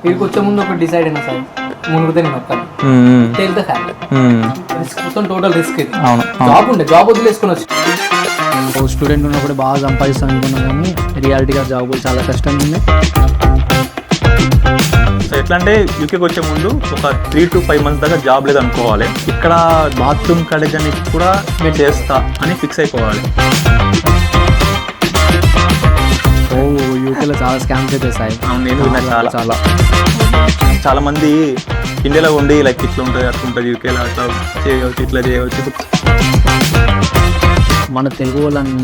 వీడికి వచ్చే ముందు ఒక డిసైడ్ అయినా సార్ మునుగుతే నేను వస్తాను తేలితే ఫ్యామిలీ రిస్క్ మొత్తం టోటల్ రిస్క్ ఇది. జాబ్ ఉండే జాబ్ వదిలేసుకొని వచ్చి స్టూడెంట్ ఉన్నప్పుడు బాగా సంపాదిస్తాను అనుకున్నాను కానీ రియాలిటీగా జాబ్ చాలా కష్టంగా ఉంది. సో ఎట్లా అంటే యూకేకి వచ్చే ముందు ఒక 3 to 5 months దాకా జాబ్ లేదు అనుకోవాలి. ఇక్కడ బాత్రూమ్ కడగడానికి కూడా నేను చేస్తా అని ఫిక్స్ అయిపోవాలి. యూకేలో చాలా స్కామ్స్ అయితే సార్. నేను విన్నా చాలా చాలా మంది ఇండియాలో ఉండి లైక్ ఇట్లా ఉంటుంది అట్లా ఉంటుంది, యూకేలో అట్లా చేయవచ్చు ఇట్లా చేయవచ్చు. మన తెలుగు వాళ్ళని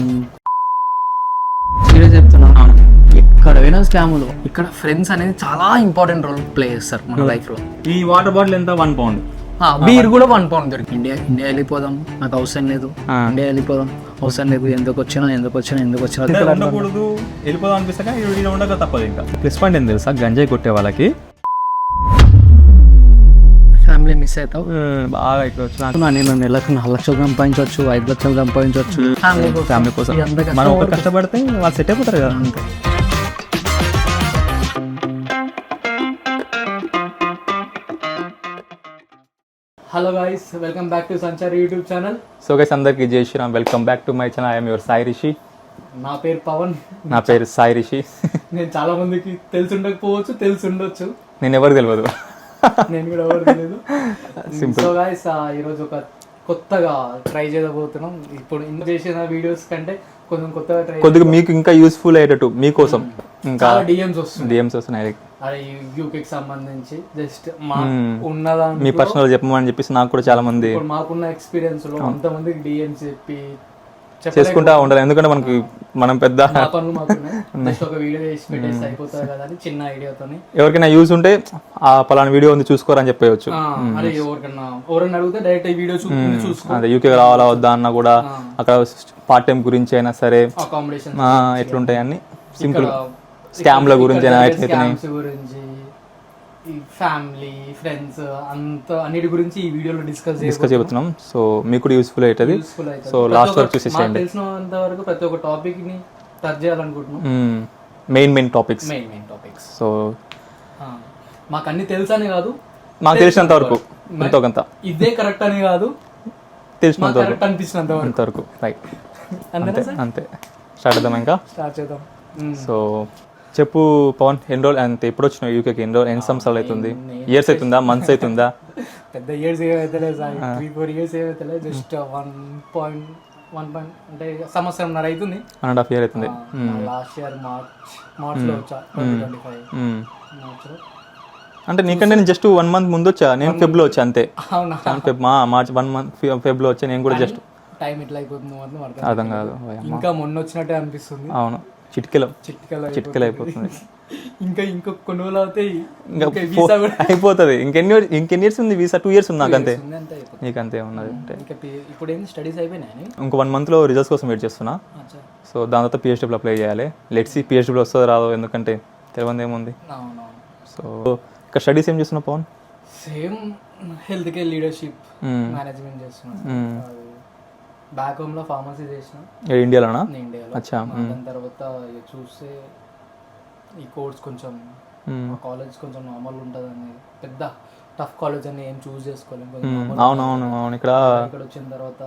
సీరియస్ చెప్తున్నాను, ఎక్కడ పోయినా స్కాములు. ఇక్కడ ఫ్రెండ్స్ అనేది చాలా ఇంపార్టెంట్ రోల్ ప్లే చేస్తారు మన లైఫ్లో. ఈ వాటర్ బాటిల్ ఎంత £1. బీర్ కూడా £1 దొరికి. ఇండియా వెళ్ళిపోదాం, నాకు అవసరం లేదు. ఇండియా వెళ్ళిపోదాం, అవసరం లేదు. ఎందుకు వచ్చినా ఉండకూడదు, వెళ్ళిపోదాం అనిపిస్తాక ఉండక తప్పదు. ఇంకా ప్లస్ పాయింట్ ఏం తెలుసా, గంజాయి కొట్టే వాళ్ళకి ఫ్యామిలీ మిస్ అవుతావు బాగా. ఇక్కడ వచ్చిన నేను నెలకు 4 లక్షలు సంపాదించవచ్చు, 5 లక్షలు సంపాదించవచ్చు ఫ్యామిలీ కోసం. మనం ఒక కష్టపడితే వాళ్ళు సెట్ అయిపోతారు కదా. అంతే. Hello guys, welcome back to Sanchar YouTube channel. So guys అందరికీ Jai Shri Ram, welcome back to my channel. I'm your Sai Rishi. నా పేరు పవన్. నా పేరు సాయి రిషి. నేను చాలా మందికి తెలిసి ఉండకపోవచ్చు, తెలిసి ఉండొచ్చు. నేను ఎవరు తెలియదు, నేను కూడా ఎవరు తెలియదు. సో గైస్ ఈరోజు ఒక కొత్తగా ట్రై చేయబోతున్నాం. ఇప్పుడు ఇంకా చేసిన వీడియోస్ కంటే కొంచెం కొత్తగా ట్రై, కొద్దిగా మీకు ఇంకా యూస్ఫుల్ అయ్యేటట్టు మీకోసం. ఇంకా డిఎమ్స్ వస్తున్నాయి అదే యూకేకి సంబంధించి జస్ట్ మా ఉన్నదా మీ పర్సనల్ చెప్పమని చెప్పేసి నాకు కూడా చాలా మంది మాకున్న ఎక్స్పీరియన్స్ లో అంతమందికి డిఎమ్స్ చెప్పి చేసుకుంటా ఉండాలి. ఎందుకంటే మనం పెద్ద పనులు మాకున్నాయి. జస్ట్ ఒక వీడియో చేసి పెట్టేసి అయిపోతుంది కదా అని చిన్న ఐడియాతో. ఎవరికైనా యూస్ ఉంటే ఆ పలానా వీడియో ఉంది చూసుకోరని చెప్పవచ్చు. అదే ఎవరన్నా అడిగితే డైరెక్ట్ ఈ వీడియో చూసుకో. అదే యూకే రావాలా వద్దా అన్న కూడా అక్కడ పార్ట్ టైం గురించి అయినా సరే, అకామిడేషన్ ఎట్లుంటాయి అన్ని సింపుల్, స్కామ్ల గురించి గురించి, ఈ ఫ్యామిలీ ఫ్రెండ్స్ అన్నిటి గురించి ఈ వీడియోలో డిస్కస్ చెబుతున్నాం. సో మీకు కూడా యూస్ఫుల్ అవుతుంది. సో లాస్ట్ వరకు చూసేసేయండి. తెలిసినంత వరకు ప్రతి ఒక్క టాపిక్ ని టచ్ చేయాలనుకుంటున్నాం. Main topics. సో మాకు అన్ని తెలుసని కాదు, మాకు తెలిసినంత వరకు ఎంతో కొంత, ఇదే కరెక్ట్ అని కాదు, తెలిసినంత వరకు అనిపించినంత వరకు. రైట్, అంతే. స్టార్ట్ చేద్దాం. సో చెప్పు పవన్, ఎన్ని రోజులు అంటే ఎప్పుడు వచ్చినావు యూకేకి? ఎన్ని సంవత్సరాలు అవుతుంది? ఇయర్స్ అవుతుందా, మంత్స్ అవుతుందా? పెద్ద ఇయర్స్ ఏమైతే 3-4 ఇయర్స్ ఏమైతే జస్ట్ 1 అంటే సంవత్సరంన్నర అవుతుంది. 1.5 years అవుతుంది. లాస్ట్ ఇయర్ మార్చ్ లో వచ్చా, 2025 మార్చ్లో. అంటే నీకంటే నేను జస్ట్ 1 month ముందు వచ్చా. నేను ఫెబ్లో వచ్చా అంతే. మార్చ్ 1 month ఫెబ్లో వచ్చా. నేను కూడా జస్ట్ టైం ఎట్లా అయిపోతుంది అర్థం కాదు. ఇంకా మొన్న వచ్చినట్టే అనిపిస్తుంది. అవును, చిటికెలో అయిపోతుంది. ఇంకా కొన్ని రోజులు అవుతాయి, అయిపోతుంది. ఇంకెన్ని ఇయర్స్ ఉంది వీసా? 2 years ఉంది నాకు. అంతే, నీకు అంతే ఉన్నది. ఇప్పుడు ఏంటి స్టడీస్ అయిపోయినాయి. ఇంకో 1 month లో రిజల్ట్స్ కోసం వెయిట్ చేస్తున్నా. సో దాని తర్వాత PhD అప్లై చేయాలి. లెట్స్ సీ PhD వస్తుందో రాదో, ఎందుకంటే తెలియదు ఏముంది. సో ఇక్కడ స్టడీస్ ఏం చేస్తున్నావు Pavan? Same health care leadership management చేస్తున్నాను. బ్యాక్ హోమ్ లో ఫార్మసీ చేసిన. ఇండియాలోనా? ఇండియాలో. దాని తర్వాత చూస్తే ఈ కోర్స్ కొంచెం కాలేజ్ కొంచెం నార్మల్ ఉంటుందని, పెద్ద టఫ్ కాలేజ్ అని ఏం చూస్ చేసుకోలేము. అవును. ఇక్కడ వచ్చిన తర్వాత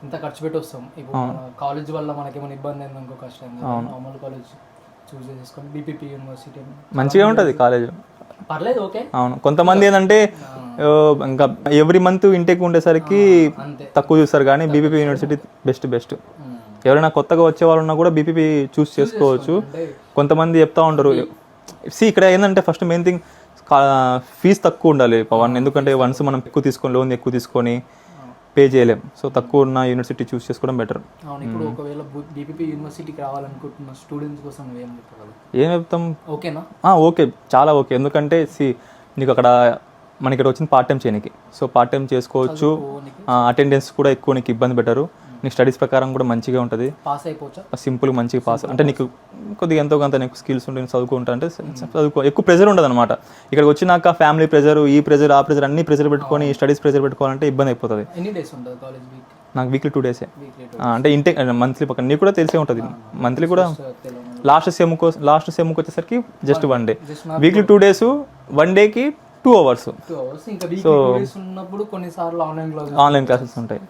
ఇంత ఖర్చు పెట్టి వస్తాం. ఇప్పుడు కాలేజ్ వల్ల మనకేమైనా ఇబ్బంది అయింది అనుకో, కష్టం. నార్మల్ కాలేజ్ చూస్ చేసుకొని BPP యూనివర్సిటీ మంచిగా ఉంటుంది కాలేజ్, పర్లేదు, ఓకే. అవును. కొంతమంది ఏంటంటే ఇంకా ఎవ్రీ మంత్ ఇంటేక్ ఉండేసరికి తక్కువ చూస్తారు, కానీ BPP యూనివర్సిటీ బెస్ట్. ఎవరైనా కొత్తగా వచ్చే వాళ్ళు ఉన్నా కూడా BPP చూస్ చేసుకోవచ్చు. కొంతమంది చెప్తా ఉంటారు. ఇక్కడ ఏంటంటే ఫస్ట్ మెయిన్ థింగ్ ఫీజు తక్కువ ఉండాలి పవన్. ఎందుకంటే వన్స్ మనం లోన్ ఎక్కువ తీసుకొని పే చేయలేం. సో తక్కువ ఉన్న యూనివర్సిటీ చూస్ చేసుకోవడం బెటర్. ఇప్పుడు ఒకవేళ BPP యూనివర్సిటీకి రావాలనుకుంటున్న స్టూడెంట్స్ కోసం ఏం చెప్తాం? ఓకేనా? ఓకే, చాలా ఓకే. ఎందుకంటే నీకు అక్కడ మనకి ఇక్కడ వచ్చింది పార్ట్ టైం చేయడానికి. సో పార్ట్ టైం చేసుకోవచ్చు. అటెండెన్స్ కూడా ఎక్కువ, నీకు ఇబ్బంది పెట్టరు. నీకు స్టడీస్ ప్రకారం కూడా మంచిగా ఉంటుంది. పాస్ అయిపోవచ్చా? సింపుల్గా మంచిగా పాస్. అంటే నీకు కొద్దిగా ఎంతో కొంత నీకు స్కిల్స్ ఉంటే చదువుకుంటా అంటే ఎక్కువ ప్రెజర్ ఉండదు అనమాట. ఇక్కడికి వచ్చినాక ఫ్యామిలీ ప్రెజర్, ఈ ప్రెజర్, ఆ ప్రెజర్, అన్ని ప్రెజర్ పెట్టుకొని స్టడీస్ ప్రెజర్ పెట్టుకోవాలంటే ఇబ్బంది అయిపోతుంది. ఎన్ని డేస్ ఉంటుంది కాలేజ్ వీక్? నాకు వీక్లీ 2 డేసే. వీక్లీ అంటే ఇంటేక్ మంత్లీ పక్కన నీకు కూడా తెలిసే ఉంటుంది. మంత్లీ కూడా లాస్ట్ సెమ్కి వచ్చేసరికి జస్ట్ 1 డే, వీక్లీ 2 డేస్, 1 డేకి 2 hours. 2 hours. ఇంకా వీక్లీ 2 డేస్ ఉన్నప్పుడు కొన్నిసార్లు ఆన్లైన్ క్లాసెస్ ఉంటాయి.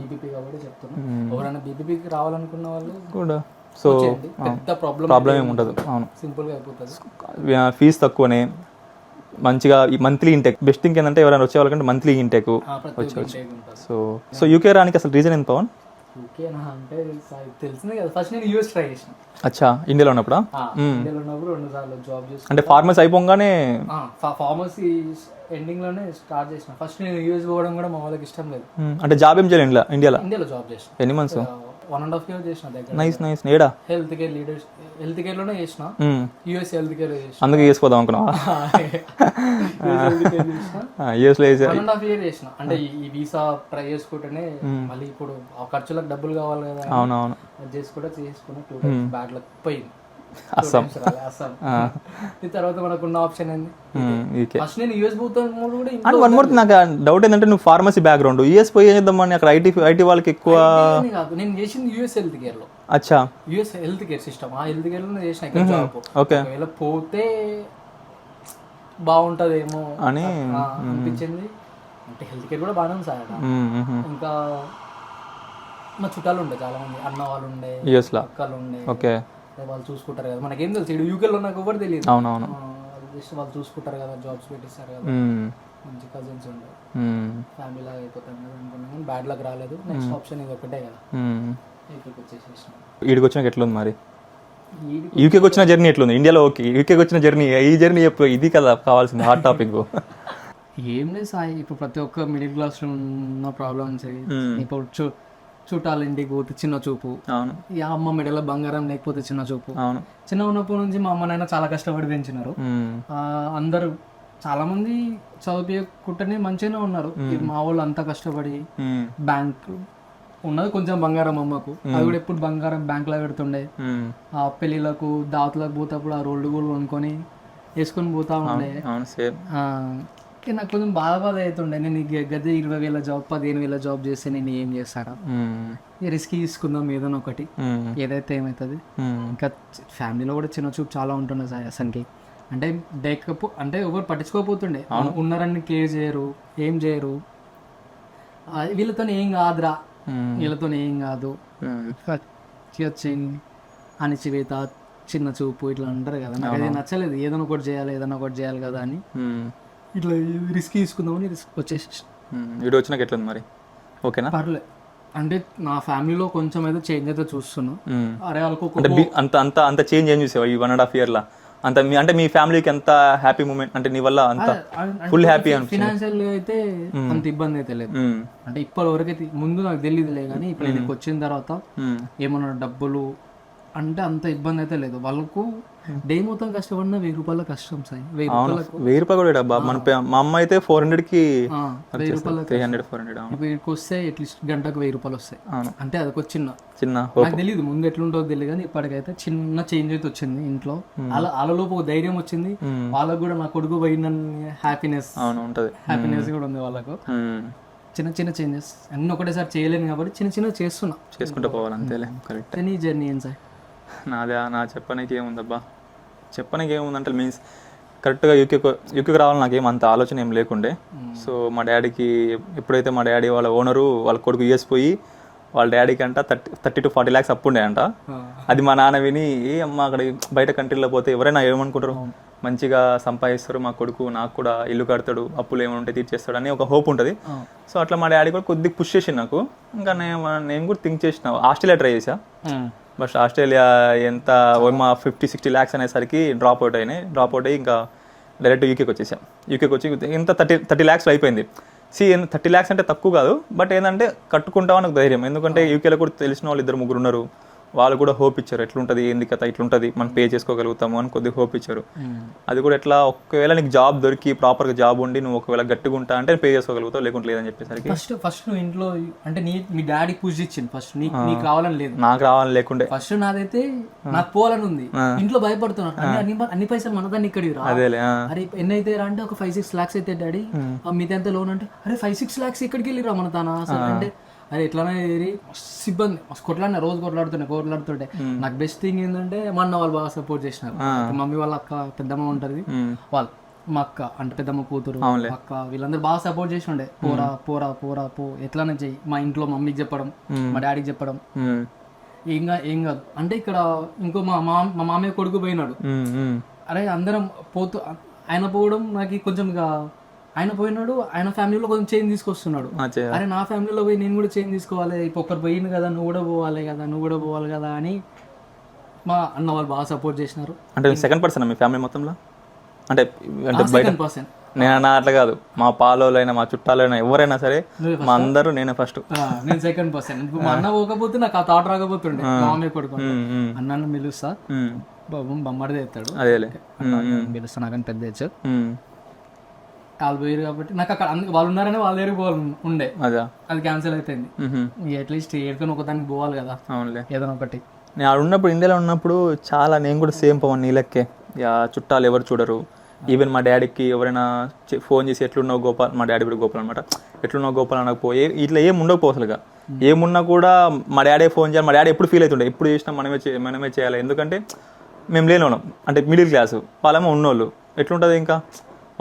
బీపీపీ కాబట్టి చెప్తున్నా, ఎవరైనా బీపీపీకి రావాలనుకున్న వాళ్ళు కూడా సో పెద్ద ప్రాబ్లం ఏమి ఉండదు. అవును, సింపుల్గా అయిపోతుంది. ఫీజు తక్కువనే, మంచిగా ఈ మంత్లీ ఇంటెక్. బెస్ట్ థింగ్ ఏంటంటే ఎవరైనా వచ్చే వాళ్ళకంటే మంత్లీ ఇంటెక్ వచ్చేవచ్చు. సో యూకే రానికి అసలు రీజన్ ఏంటి పవన్? యూకేనా అంటే తెలిసిందే కదా, ఫస్ట్ నేను యూఎస్ ట్రై చేసిన. అచ్చా, ఇండియాలో ఉన్నప్పుడా? ఇండియాలో ఉన్నప్పుడు 2 సార్లు జాబ్ చేసిన. అంటే ఫార్మసీ అయిపోగానే ఫార్మసీ ఎండింగ్ లోనే స్టార్ట్ చేసిన. ఫస్ట్ నేను యూఎస్ పోవడం కూడా మా వాళ్ళకి ఇష్టం లేదు. అంటే జాబ్ ఏం చేయాలి ఇండియాలో జాబ్ చేసిన. ఎన్ని మంత్స్? 1.5 years చేసిన దగ్గర. నైస్. ఏడా? హెల్త్ కేర్ లోనే చేసిన. యూఎస్ హెల్త్ కేర్ చేసిన. అందుకే చేసుకోదాం అనుకున్నావా? యూఎస్ లో 1.5 years చేసిన. అంటే ఈ వీసా ట్రై చేసుకుంటేనే మళ్ళీ ఇప్పుడు ఆ ఖర్చులకు డబ్బులు కావాలి కదా. అవునవును, అది చేసుకుంటే 2 times బ్యాడ్ లక్ పోయింది. అస్సాం. ఈ తర్వాత మనకున్న ఆప్షన్ ఏంది? ఫస్ట్ నేను యూఎస్ పోతాను కూడా. అండ్ వన్ మోర్ నాకు డౌట్ ఏంటంటే నువ్వు ఫార్మసీ బ్యాక్గ్రౌండ్, యూఎస్ పోయి ఏం చేద్దామని అక్కడ ఐటీ వాళ్ళకి ఎక్కువ కాదు. నేను చేసింది యూఎస్ హెల్త్ కేర్ లో. అచ్చా, యూఎస్ హెల్త్ కేర్ సిస్టమ్, ఆ హెల్త్ కేర్ లో చేసిన ఇక్కడ జాబ్. ఓకే, ఒకవేళ పోతే బాగుంటదేమో అని అనిపించింది. అంటే హెల్త్ కేర్ కూడా బాగానే ఉంది సార్. ఇంకా మా చుట్టాలు ఉండే చాలా మంది, అన్న వాళ్ళు ఉండే, యూఎస్ లో అక్కలు ఉండే. ఓకే, వాళ్ళు చూసుకుంటారు కదా, మనకేం తెలుసు ఇక్కడ యూకేలో నాకు ఎవరు తెలియదు. అవునవును, జస్ట్ వాళ్ళు చూసుకుంటారు కదా, జాబ్స్ పెట్టిస్తారు కదా. మంచి కజిన్స్ ఉండే, ఫ్యామిలీ లాగా అయిపోతాం కదా అనుకున్నాం. కానీ బ్యాడ్ లక్ రాలేదు. నెక్స్ట్ ఆప్షన్ ఇది ఒకటే కదా, ఇక్కడికి వచ్చేసేసిన. ఈడికి వచ్చినాక ఎట్లుంది మరి? యూకేకి వచ్చిన జర్నీ ఎట్లుంది? ఇండియాలో ఓకే, యూకేకి వచ్చిన జర్నీ, ఈ జర్నీ చెప్పు, ఇది కదా కావాల్సింది హాట్ టాపిక్. ఏం లేదు సాయి, ఇప్పుడు ప్రతి ఒక్క మిడిల్ క్లాస్ ఉన్న ప్రాబ్లమ్స్. ఇప్పుడు చుట్టాలు ఇంటికి పోతే చిన్న చూపు. అవును, ఈ అమ్మ మెడలో బంగారం లేకపోతే చిన్న చూపు. అవును, చిన్న ఉన్నప్పటి నుంచి మా అమ్మ నాయన చాలా కష్టపడి పెంచినారు. అందరూ చాలా మంది చదివించుకుంటేనే మంచిగానే ఉన్నారు. మా వాళ్ళు అంతా కష్టపడి బ్యాంక్ ఉన్నది కొంచెం బంగారం అమ్మకు, అది కూడా ఎప్పుడు బంగారం బ్యాంక్ లో పెడుతుండే. ఆ పెళ్లిలకు దావతులకు పోతప్పుడు ఆ రోడ్డు గోల్డ్ కొనుక్కొని వేసుకొని పోతా ఉండే. నాకు కొంచెం బాధ అవుతుండే. నేను గదే 20,000 జాబ్ 15,000 జాబ్ చేస్తే నేను ఏం చేస్తారా, రిస్క్ తీసుకుందాం ఏదైనా ఒకటి, ఏదైతే ఏమవుతుంది. ఇంకా ఫ్యామిలీలో కూడా చిన్న చూపు చాలా ఉంటుండే సార్ అసలుకి. అంటే అంటే ఎవరు పట్టించుకోకపోతుండే, ఉన్నారని కేర్ చేయరు, ఏం చేయరు. వీళ్ళతో ఏం కాదురా, వీళ్ళతో ఏం కాదు, అణిచివేత, చిన్న చూపు ఇట్లా అంటారు కదా. నాకు అది నచ్చలేదు. ఏదైనా ఒకటి చేయాలి కదా అని ఇట్లా రిస్క్ తీసుకుందామని రిస్క్ వచ్చేసి. వీడియో వచ్చినాక ఎట్లుంది మరి? ఓకేనా? పర్లేదు. అంటే నా ఫ్యామిలీలో కొంచెం అయితే చేంజ్ అయితే చూస్తున్నాను. అరే అంత చేంజ్ ఏం చూసావా ఈ 1.5 years లా? అంటే మీ ఫ్యామిలీకి ఎంత హ్యాపీ మూమెంట్, అంటే నీ వల్ల అంత ఫుల్ హ్యాపీ? ఫినాన్షియల్ అయితే అంత ఇబ్బంది అయితే లేదు. అంటే ఇప్పటి వరకైతే, ముందు నాకు తెలియదులే కానీ ఇప్పుడు నేను వచ్చిన తర్వాత ఏమన్నా డబ్బులు అంటే అంత ఇబ్బంది అయితే లేదు. వాళ్ళకు డే మొత్తం కష్టపడిన 1,000 రూపాయల కష్టం సార్. 1,000 రూపాయలు కూడా డబ్బా. మా అమ్మ అయితే 400కి 1,000 రూపాయలు 300-400. వీడికి వస్తే అట్లీస్ట్ గంటకు 1,000 రూపాయలు వస్తాయి. అంటే అదొక చిన్న నాకు తెలియదు ముందు ఎట్లుంటుందో తెలియదు కానీ ఇప్పటికైతే చిన్న చేంజ్ అయితే వచ్చింది ఇంట్లో. వాళ్ళలోపు ఒక ధైర్యం వచ్చింది. వాళ్ళకు కూడా నా కొడుకు పోయిందని హ్యాపీనెస్ కూడా ఉంది వాళ్ళకు. చిన్న చిన్న చేంజెస్ అన్ని ఒకటేసారి చేయలేను కాబట్టి చిన్న చేసుకుంటూ పోవాలి అంతేలే. కరెక్ట్. నీ జర్నీ ఏం సార్? నా చెప్పడానికి ఏముందబ్బా, చెప్పడానికి ఏముందంటే మీన్స్ కరెక్ట్గా యూకేకి రావాలని నాకేం అంత ఆలోచన ఏం లేకుండే. సో మా డాడీకి ఎప్పుడైతే మా డాడీ వాళ్ళ ఓనరు వాళ్ళ కొడుకు యూఎస్ పోయి వాళ్ళ డాడీకి అంట 30 to 40 lakhs అప్పు ఉండే అంట. అది మా నాన్న విని, ఏ అమ్మ అక్కడ బయట కంట్రీలో పోతే ఎవరైనా ఏమనుకుంటారు, మంచిగా సంపాదిస్తారు, మా కొడుకు నాకు కూడా ఇల్లు కడతాడు, అప్పులు ఏమైనా తీర్చేస్తాడు అని ఒక హోప్ ఉంటుంది. సో అట్లా మా డాడీ కూడా కొద్దిగా పుష్ చేసి నాకు. ఇంకా నేను కూడా థింక్ చేసిన ఆస్ట్రేలియా ట్రై చేసా. బట్ ఆస్ట్రేలియా ఎంత 50-60 lakhs అనేసరికి డ్రాప్ అవుట్ అయ్యి ఇంకా డైరెక్ట్ యూకేకి వచ్చేసాం. యూకేకి వచ్చి ఇంత 30 lakhs అయిపోయింది. 30 lakhs అంటే తక్కువ కాదు, బట్ ఏంటంటే కట్టుకుంటామని ఒక ధైర్యం. ఎందుకంటే యూకేలో కూడా తెలిసిన వాళ్ళు 2-3 ఉన్నారు. వాళ్ళు కూడా హోప్ ఇచ్చారు, ఎట్లుంటుంది ఏంది కథ, ఇట్లుంటుంది మనం పే చేసుకోగలుగుతాము అని కొద్దిగా హోప్ ఇచ్చారు. అది కూడా ఎట్లా, ఒకవేళ నీకు జాబ్ దొరికి ప్రాపర్గా జాబ్ ఉండి నువ్వు ఒకవేళ గట్టిగా ఉంటా అంటే పే చేసుకోగలుగుతావు, లేకుంటే లేదని చెప్పేసరికి ఫస్ట్ నువ్వు ఇంట్లో అంటే మీ డాడీ పూజ ఇచ్చింది. ఫస్ట్ నీకు రావాలని లేదు, నాకు రావాలని లేకుండే. ఫస్ట్ నాదైతే నాకు పోవాలని ఉంది. ఇంట్లో భయపడుతున్నారు, అన్ని పైసలు మనదాన్ని ఇక్కడికి రా. అదేలే. అరే ఎన్ని అయితే అంటే ఒక 5-6 lakhs అయితే డాడీ మీది ఎంత లోన్ అంటే, అరే 5-6 lakhs ఇక్కడికి వెళ్ళి రా మన తానా అసలు అంటే అరే ఎట్లానే ఏరి మస్తు ఇబ్బంది మస్తు రోజు కొట్లాడుతుంటే నాకు బెస్ట్ థింగ్ ఏంటంటే మా అన్న వాళ్ళు బాగా సపోర్ట్ చేసినారు. మమ్మీ వాళ్ళ అక్క పెద్దమ్మ ఉంటుంది వాళ్ళు మా అక్క అంటే పెద్దమ్మ కూతురు అక్క వీళ్ళందరూ బాగా సపోర్ట్ చేసి ఉండే పోరా పోరా పోరా పో ఎట్లానే చెయ్యి. మా ఇంట్లో మమ్మీకి చెప్పడం మా డాడీకి చెప్పడం ఏం కాదు అంటే ఇక్కడ ఇంకో మా మామయ్య కొడుకు పోయినాడు. అరే అందరం పోతూ ఆయన పోవడం నాకు కొంచెం ఇక ఆయన పోయినాడు ఆయన ఫ్యామిలీలో కొంచెం చేంజ్ తీసుకొస్తున్నాడు. అరే నా ఫ్యామిలీలో పోయి నేను కూడా చేంజ్ తీసుకోవాలి ఇప్పుడు ఒకరు పోయింది కదా నువ్వు కూడా పోవాలి కదా అని మా అన్న వాళ్ళు బాగా సపోర్ట్ చేసినారు. అంటే సెకండ్ పర్సన్ మీ ఫ్యామిలీ మొత్తంలో అంటే సెకండ్ పర్సన్ నేను అట్లా కాదు మా పాలోలైనా మా చుట్టాలైనా ఎవరైనా సరే మా అందరూ నేనే ఫస్ట్ నేను సెకండ్ పర్సన్. మా అన్న పోకపోతే నాకు ఆ థాట్ రాకపోతుండే మామయ్య కొడుకు అన్న పిలుస్తా బాబు బొమ్మడిదే ఎత్తాడు అదేలే పిలుస్తా నాకని పెద్ద తెచ్చు వాళ్ళు పోయారు కాబట్టి నాకు అక్కడ వాళ్ళు ఉన్నారని వాళ్ళ దగ్గరికి పోవాలి ఉండే అది క్యాన్సిల్ అయిపోయింది. అట్లీస్ట్ ఏడుకొని ఒకదానికి పోవాలి కదా ఏదైనా ఒకటి. నేను ఆడ ఉన్నప్పుడు ఇండియాలో ఉన్నప్పుడు చాలా నేను కూడా సేమ్ పవన్ నీలెక్కే చుట్టాలు ఎవరు చూడరు. ఈవెన్ మా డాడీకి ఎవరైనా ఫోన్ చేసి ఎట్లున్నావు గోపాల్ మా డాడీ కూడా గోపాల్ అనమాట ఎట్లున్నావు గోపాల్ అనకపోయి ఇట్లా ఏం ఉండకపో అసలుగా ఏమున్నా కూడా మా డాడీ ఫోన్ చేయాలి. మా డాడీ ఎప్పుడు ఫీల్ అవుతుండే ఎప్పుడు చేసినా మనమే చేయాలి ఎందుకంటే మేము లేని వాళ్ళం అంటే మిడిల్ క్లాసు వాళ్ళేమో ఉన్నోళ్ళు ఎట్లుంటుంది ఇంకా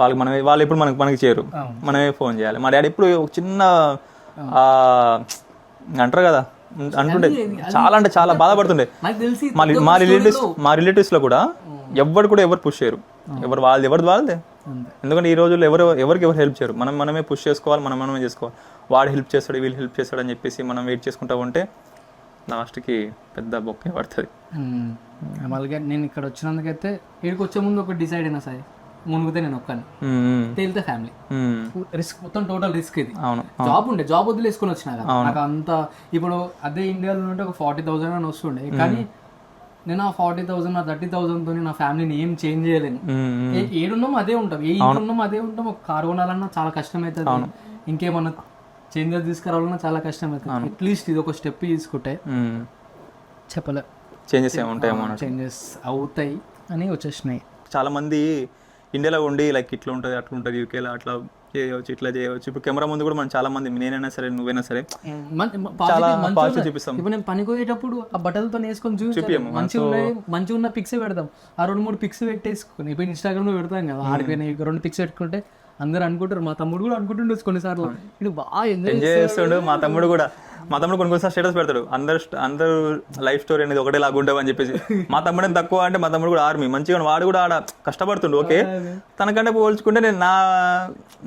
వాళ్ళు ఎప్పుడు మనకి చేయరు మనమే ఫోన్ చేయాలి. మా డాడీ ఎప్పుడు ఒక చిన్న అంటారు కదా అంటుండే చాలా అంటే చాలా బాధపడుతుండే. మా రిలేటివ్స్ లో కూడా ఎవరు పుష్ చేయరు ఎవరు వాళ్ళదే ఎందుకంటే ఈ రోజుల్లో ఎవరికి హెల్ప్ చేయరు. మనమే పుష్ చేసుకోవాలి మనమే చేసుకోవాలి. వాడు హెల్ప్ చేస్తాడు వీళ్ళు హెల్ప్ చేస్తాడు అని చెప్పేసి మనం వెయిట్ చేసుకుంటా ఉంటే లాస్ట్కి పెద్ద బొక్కే పడుతుంది. అలాగే నేను ఇక్కడ వచ్చినందుకైతే ఇక్కడికి వచ్చే ముందు ఒక డిసైడ్ అయినా సరే మునుగుతే నేను ఒక్కని తేలితే ఫ్యామిలీ రిస్క్ మొత్తం టోటల్ రిస్క్ ఇది. జాబ్ వదిలేసుకొని వచ్చినా కదా నాకు అంత ఇప్పుడు అదే ఇండియాలో ఉంటే ఒక 40,000 అని వస్తుండే కానీ నేను ఆ 40,000 ఆ 30,000 తోని నా ఫ్యామిలీని ఏం చేంజ్ చేయలేను. ఏడున్నాం అదే ఉంటాం అదే ఉంటాం. ఒక కారు కొనాలన్నా చాలా కష్టం అవుతుంది ఇంకేమన్నా చేంజెస్ తీసుకురావాలన్నా చాలా కష్టం అవుతుంది. అట్లీస్ట్ ఇది ఒక స్టెప్ తీసుకుంటే చెప్పలే చేంజెస్ అవుతాయి అని వచ్చేసినాయి. చాలా మంది ఇండియాలో ఉండి లైక్ ఇట్లా ఉంటుంది అట్లా ఉంటుంది యూకేలో అట్లా చేయవచ్చు ఇట్లా చేయవచ్చు. ఇప్పుడు కెమెరా ముందు కూడా మనం చాలా మంది నేనైనా సరే నువ్వైనా సరే చాలా పాజిటివ్ చూపిస్తాం. ఇప్పుడు నేను పనికి పోయేటప్పుడు ఆ బట్టలతో వేసుకొని చూసి మంచిగా ఉన్న పిక్స్ పెడతాం. ఆ 2-3 పిక్స్ పెట్టేసుకుని ఇప్పుడు ఇన్స్టాగ్రామ్ లో పెడతాం కదా ఆడిపోయిన 2 పిక్స్ పెట్టుకుంటే అందరు అనుకుంటారు. మా తమ్ముడు కూడా అనుకుంటుండొచ్చు కొన్నిసార్లు ఇది బాగా ఎంజాయ్ చేస్తుండు. మా తమ్ముడు కొన్ని స్టేటస్ పెడతాడు అందరూ లైఫ్ స్టోరీ అనేది ఒకటే లాగా ఉండవు అని చెప్పేసి. మా తమ్ముడు తక్కువ అంటే మా తమ్ముడు కూడా ఆర్మీ మంచిగా వాడు కూడా ఆడ కష్టపడుతుండు. ఓకే తనకంటే పోల్చుకుంటే నేను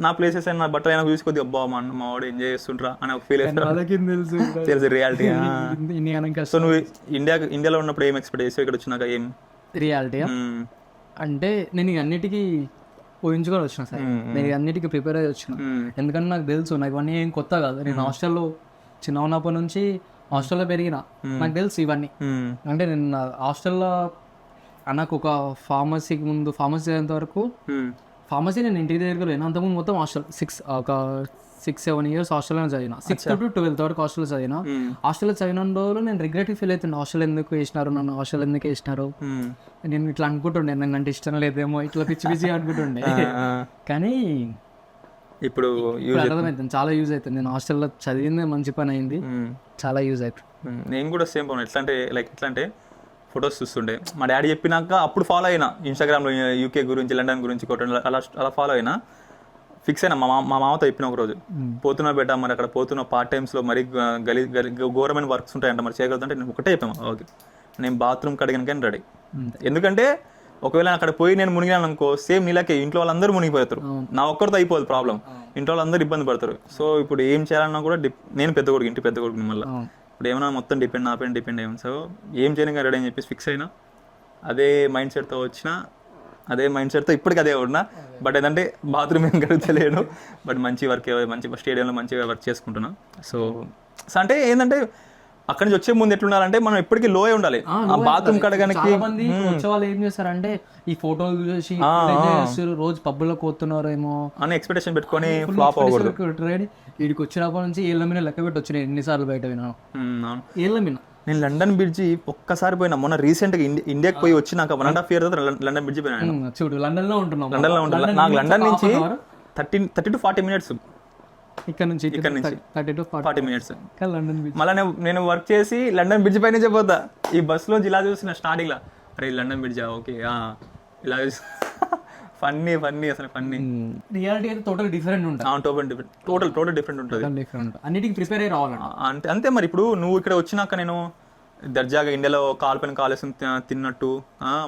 నా ప్లేసెస్ అయినా నా బట్టలు అయినా చూసుకొద్ది అబ్బా మా వాడు ఎంజాయ్ చేస్తుంటారా అని ఒక ఫీల్ అవుతుంది. తెలుసు రియాలిటీ. సో నువ్వు ఇండియాలో ఉన్నప్పుడు ఏం ఎక్స్పెక్ట్ చేసావు ఇక్కడ వచ్చినాక ఏం రియాలిటీ అంటే నేను అన్నిటికీ ఊహించుకొని వచ్చిన సార్ నేను అన్నిటికీ ప్రిపేర్ అయ్యి వచ్చిన ఎందుకంటే నాకు తెలుసు నాకు ఇవన్నీ ఏం కొత్త కాదు. నేను హాస్టల్లో చిన్న ఉన్నప్పటి నుంచి హాస్టల్లో పెరిగిన నాకు తెలుసు ఇవన్నీ. అంటే నేను హాస్టల్లో నాకు ఒక ఫార్మసీ అయ్యేంత వరకు ఫార్మసీ నేను ఇంటి దగ్గర లేను. అంతకుముందు మొత్తం హాస్టల్ 6-7 years హాస్టల్లో చదివిన 6th to 12th వరకు హాస్టల్లో చదివిన. హాస్టల్లో చదివిన రోజులు నేను రిగ్రెట్ ఫీల్ అవుతుండే హాస్టల్ ఎందుకు వేసినారు నన్ను హాస్టల్ ఎందుకు వేసినారు నేను ఇట్లా అనుకుంటుండే నన్ను అంటే ఇష్టం లేదేమో ఇట్లా పిచ్చి అనుకుంటుండే. కానీ ఇప్పుడు అర్థమవుతుంది చాలా యూజ్ అవుతుంది. నేను హాస్టల్లో చదివిందే మంచి పని అయింది చాలా యూజ్ అవుతుంది. నేను కూడా సేమ్ పని ఎట్లా అంటే ఫొటోస్ చూస్తుండే మా డాడీ చెప్పినాక అప్పుడు ఫాలో అయినా ఇన్స్టాగ్రామ్లో యూకే గురించి లండన్ గురించి అలా ఫాలో అయినా ఫిక్స్ అయినా మా మామతో చెప్పిన ఒక రోజు పోతున్నా బెటా మరి అక్కడ పోతున్న పార్ట్ టైమ్స్లో మరి ఘోరమైన వర్క్స్ ఉంటాయంట మరి చేయగలుగుతుంటే నేను ఒకటే చెప్పాను ఓకే నేను బాత్రూమ్ కడిగిన కానీ రెడీ. ఎందుకంటే ఒకవేళ అక్కడ పోయి నేను మునిగినాను అనుకో సేమ్ నీళ్ళకే ఇంట్లో వాళ్ళందరూ మునిగిపోతారు. నా ఒక్కరితో అయిపోదు ప్రాబ్లం ఇంట్లో వాళ్ళందరూ ఇబ్బంది పడతారు. సో ఇప్పుడు ఏం చేయాలన్నా కూడా నేను ఇంటి పెద్ద కొడుకు మళ్ళీ ఇప్పుడు ఏమైనా మొత్తం డిపెండ్ అయ్యాను. సో ఏం చేయను రెడీ అని చెప్పేసి ఫిక్స్ అయినా అదే మైండ్ సెట్తో అదే మైండ్ సెట్తో ఇప్పటికి అదే ఉన్నా. బట్ ఏంటంటే బాత్రూమ్ ఏం కడుగుతలేను బట్ మంచి స్టేడియంలో మంచిగా వర్క్ చేసుకుంటున్నా. సో అంటే ఏంటంటే అక్కడి నుంచి వచ్చే ముందు ఎట్లుండాలంటే మనం ఎప్పటికీ లోయే ఉండాలి. ఆ బాత్రూమ్ కడగడానికి వచ్చే వాళ్ళు ఏం చేస్తారంటే ఈ ఫోటోలు చూసి రోజు పబ్బులో పోతున్నారేమో అని ఎక్స్పెక్టేషన్ పెట్టుకొని ఫ్లాప్ అవ్వకూడదు. వీడికి వచ్చినప్పటి నుంచి ఏళ్ళ మీద లెక్క పెట్టి వచ్చినాయి ఎన్నిసార్లు బయట విన్నాను ఏళ్ళ మీద. నేను లండన్ బ్రిడ్జి ఒక్కసారి పోయినా మొన్న రీసెంట్ గా ఇండియాకి పోయి వచ్చినాక 1.5 years లండన్ బ్రిడ్జి పోయినా. చూడు లండన్ లో ఉంటున్నాం నాకు లండన్ నుంచి 30 to 40 minutes ఇక్కడ నుంచి 30 to 40 minutes. London beach. మళ్ళీ నేను వర్క్ చేసి లండన్ బ్రిడ్జ్ పైన పోతా. ఈ బస్సులో ఇలా చూసిన స్టార్టింగ్లో అరే లండన్ బ్రిడ్జా ఓకే ఇలా ఫన్నీ అసలు ఫన్నీ. రియాలిటీ అయితే టోటల్ డిఫరెంట్ ఉంటుంది. టోటల్ డిఫరెంట్ ఉంటుంది. అన్నిటికి ప్రిపేర్ అయ్యి రావాలంట. అంతే మరి ఇప్పుడు నువ్వు ఇక్కడ వచ్చినాక నేను దర్జాగా ఇండియాలో కాలుపైన కాలేసం తిన్నట్టు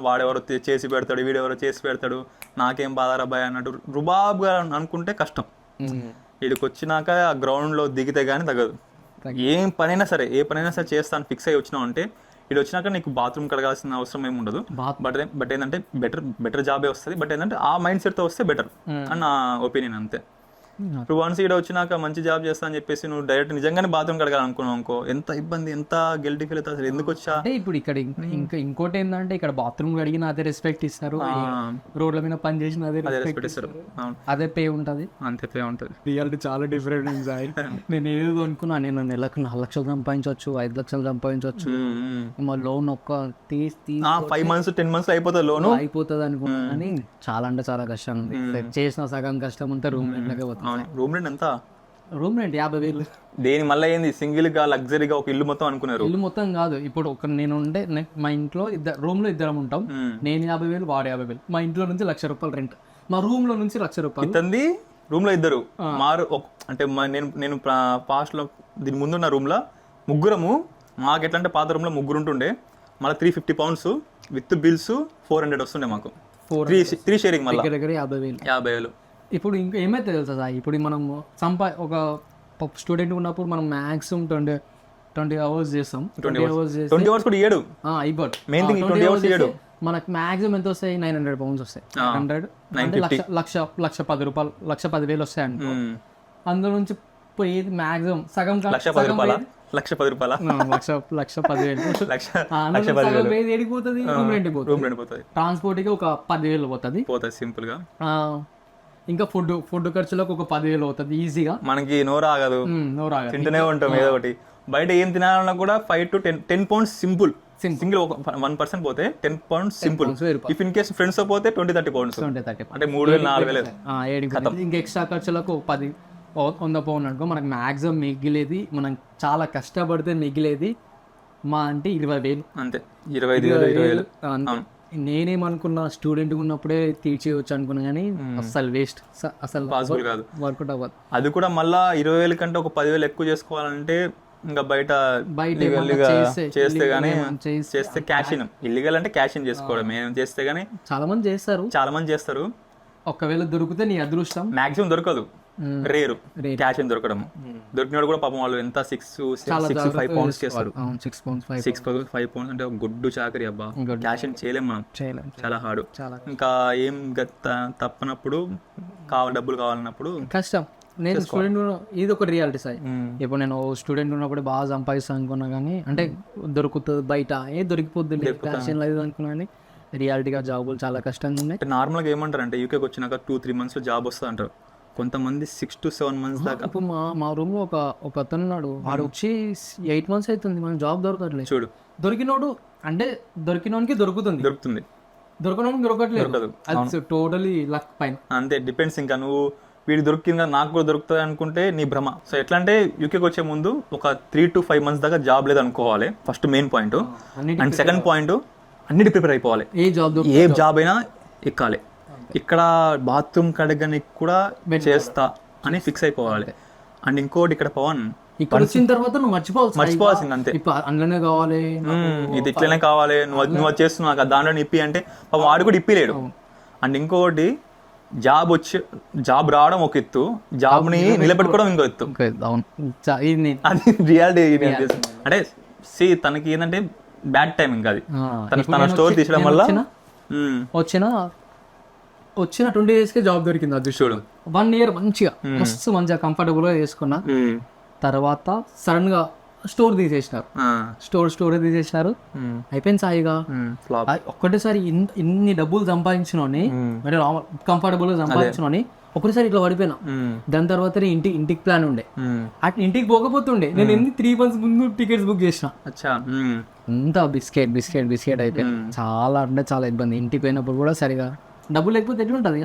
వాడెవరో చేసి పెడతాడు, వీడెవరో చేసి పెడతాడు, నాకేం బాధారబ్బాయి అన్నట్టు రుబాబ్గా అనుకుంటే కష్టం. వీడికి వచ్చినాక ఆ గ్రౌండ్లో దిగితే కానీ తగ్గదు. ఏ పనైనా సరే చేస్తాను ఫిక్స్ అయ్యి వచ్చినావు అంటే ఇది వచ్చినాక నీకు బాత్రూమ్ కడగాల్సిన అవసరం ఏమి ఉండదు. బట్ ఏంటంటే బెటర్ జాబే వస్తుంది. బట్ ఏంటంటే ఆ మైండ్ సెట్తో వస్తే బెటర్ అని నా ఒపీనియన్ అంతే. ఇప్పుడు వన్స్ ఇక్కడ వచ్చినాక మంచి జాబ్ చేస్తా అని చెప్పేసి నువ్వు డైరెక్ట్ నిజంగానే బాత్రూమ్ కడగాలనుకున్నావు అనుకో, ఎంత ఇబ్బంది, ఎంత గిల్టీ ఫీల్ అవుతుంది. అసలు ఎందుకు వచ్చా అంటే ఇప్పుడు ఇక్కడ ఇంకా ఇంకోటి ఏంటంటే ఇక్కడ బాత్రూమ్ కడిగిన అదే రెస్పెక్ట్ ఇస్తారు, రోడ్ల మీద పని చేసిన అదే రెస్పెక్ట్ ఇస్తారు, అదే పే ఉంటుంది, అంతే పే ఉంటుంది. రియాలిటీ చాలా డిఫరెంట్. నేను ఏదో అనుకున్నా, నేను నెలకు 4 లక్షలు సంపాదించవచ్చు, 5 లక్షలు సంపాదించవచ్చు, మా లోన్ ఒక్క 5 months 10 months అయిపోతుంది, లోన్ అయిపోతుంది అనుకున్నా. కానీ చాలా అంటే చాలా కష్టం ఉంది. చేసిన సగం కష్టం ఉంటే రూమ్ రెంట్లకే పోతుంది. రూమ్ రెంట్ ఎంత? Room rent 50,000. దేని మళ్ళీ ఏంది సింగిల్ గా లగ్జరీగా ఒక ఇల్లు మొత్తం అనుకున్నారు. ఇల్లు మొత్తం కాదు, ఇప్పుడు ఒక నేను ఉండే మా ఇంట్లో రూమ్ లో ఇద్దరం ఉంటాం. నేను 50,000, వాడు 50,000. మా ఇంట్లో నుంచి ₹1,00,000 రెంట్, మా రూమ్ లో నుంచి ₹1,00,000. ఇతంది రూమ్ లో ఇద్దరు అంటే నేను పాస్ట్ లో దీని ముందున్న రూమ్ లో ముగ్గురము. మాకు ఎట్లా అంటే పాత రూమ్ లో ముగ్గురు ఉంటుండే, మళ్ళీ £350 విత్ బిల్స్ 400 వస్తుండే మాకు. 3 షేరింగ్ మళ్ళీ దగ్గర 50,000. ఇప్పుడు ఇంకా ఏమైతే తెలుసా, ఇప్పుడు మనం ఒక స్టూడెంట్ ఉన్నప్పుడు మనం మ్యాక్సిమం 20 hours చేస్తాం. 20 hours కూడా ఇయ్యడు. మెయిన్ థింగ్ 20 hours ఇయ్యడు. మనకు మ్యాక్సిమం ఎంత వస్తాయి? £900 వస్తాయి. 100 ₹1,10,000 1,10,000 వస్తాయి అనుకో. అందులో నుంచి పోయేది మ్యాక్సిమం సగం ₹1,10,000 1,10,000 ఏడిపోతుంది, రూమ్ రెంట్ పోతుంది. ట్రాన్స్పోర్ట్ కి ఒక 10,000 పోతుంది సింపుల్ గా. ఇంకా ఫుడ్ ఖర్చులకు ఒక 10,000 అవుతుంది ఈజీగా. మనకి నోరాగదు, తింటూనే ఉంటాం ఏదో ఒకటి. బయట ఏం తినాలన్నా కూడా 5 to 10 pounds సింపుల్. సింగిల్ 1% పోతే £10 simple. If in case friends తో పోతే 20-30 pounds, అంటే 3,000-4,000. ఇంకా ఎక్స్ట్రా ఖర్చులకు 100 pounds అనుకో. మనకు మ్యాక్సిమం మిగిలేది, మనం చాలా కష్టపడితే మిగిలేది మా అంటే 20,000 అంతే. 25,000 నేనేమనుకున్నా, స్టూడెంట్ ఉన్నప్పుడే తీర్చేయచ్చు అనుకున్నా, కానీ అసలు వేస్ట్, అసలు పాసిబుల్ కాదు, వర్కౌట్ అవ్వదు. అది కూడా మళ్ళీ 20,000 కంటే ఒక 10,000 ఎక్కువ చేసుకోవాలంటే ఇంకా బయట చేస్తే గానీ చేస్తే క్యాష్ ఇన్. ఇల్లీగల్ అంటే క్యాష్ ఇన్ చేసుకోవడం. మేము చేస్తే గానీ చాలా మంది చేస్తారు. ఒకవేళ దొరికితే నీ అదృష్టం. మాక్సిమం దొరకదు, రేరు క్యాష్ ఇన్ దొరకడం. దొరికినాడు కూడా పాపం వాళ్ళు ఎంత 6-5 pounds చేస్తారు. 6-5 pounds అంటే గుడ్డు చాకరీ అబ్బా. క్యాష్ ఇన్ చేయలేం మనం, చాలా హార్డ్. ఇంకా ఏం తప్పనప్పుడు డబ్బులు కావాలన్నప్పుడు కష్టం. నేను స్టూడెంట్, ఇది ఒక రియాలిటీ సార్. ఇప్పుడు నేను స్టూడెంట్ ఉన్నప్పుడు బాగా సంపాదిస్తాను అనుకున్నా, కానీ అంటే దొరుకుతుంది బయట, దొరికిపోద్ది క్యాషన్ లేదు అనుకున్నా. కానీ రియాలిటీగా జాబులు చాలా కష్టంగా ఉన్నాయి. నార్మల్గా ఏమంటారు అంటే యూకేకి వచ్చినాక 2-3 months జాబ్ వస్తుంది అంటారు, కొంతమంది 6 to 7 months దాకా. ఇప్పుడు మా రూమ్ లో ఒక అతను ఉన్నాడు, వాడు వచ్చి 8 months అవుతుంది, మనకు జాబ్ దొరకట్లేదు. చూడు, దొరికినోడు అంటే దొరికినోనికి దొరుకుతుంది, దొరకడానికి దొరకట్లేదు. అది టోటలీ లక్ పైన అంతే, డిపెండ్స్. ఇంకా నువ్వు వీడి దొరికిందా నాకు కూడా దొరుకుతుంది అనుకుంటే నీ భ్రమ. సో ఎట్లా అంటే యూకేకి వచ్చే ముందు ఒక 3 to 5 months దాకా జాబ్ లేదు అనుకోవాలి, first main point. And second point, అన్నిటి ప్రిపేర్ అయిపోవాలి. ఏ జాబ్ అయినా ఎక్కాలి. ఇక్కడ బాత్రూమ్ కడగడానికి కూడా చేస్తా అని ఫిక్స్ అయిపోవాలి. అండ్ ఇంకోటి, ఇక్కడ పవన్ ఇక్కడ వచ్చిన తర్వాత నువ్వు మర్చిపోవాల్సింది అంతే. అందులోనే కావాలి, ఇది ఇట్లనే కావాలి, నువ్వు అది చేస్తున్నావు నాకు దాంట్లో ఇప్పి అంటే వాడు కూడా ఇప్పిలేడు. అండ్ ఇంకోటి, జాబ్ రావడం ఒక ఎత్తు, జాబ్ ని నిలబెట్టుకోవడం ఇంకో ఎత్తు. అది రియాలిటీ. అంటే తనకి ఏంటంటే బ్యాడ్ టైమింగ్ అది. తన స్టోర్ తీసడం వల్ల వచ్చిన 20 days కే జాబ్ దొరికింది. అదృష్టం 1 year మంచిగా మంచిగా కంఫర్టబుల్ గా చేసుకున్నా. తర్వాత సడన్ గా స్టోర్ తీసేసినారు, స్టోర్ తీసేసినారు. అయిపోయింది సాయిగా. ఒక్కటేసారి ఇన్ని డబ్బులు సంపాదించినోని, అంటే కంఫర్టబుల్ గా సంపాదించినోని ఒకటేసారి ఇట్లా పడిపోయినా. దాని తర్వాత ఇంటికి ప్లాన్ ఉండే, అటు ఇంటికి పోకపోతుండే. నేను 3 months ముందు టికెట్స్ బుక్ చేసిన. అంతా బిస్కెట్ అయిపోయింది. చాలా అంటే చాలా ఇబ్బంది. ఇంటికి పోయినప్పుడు కూడా సరిగా డబ్బులు లేకపోతే ఎట్లుంటది.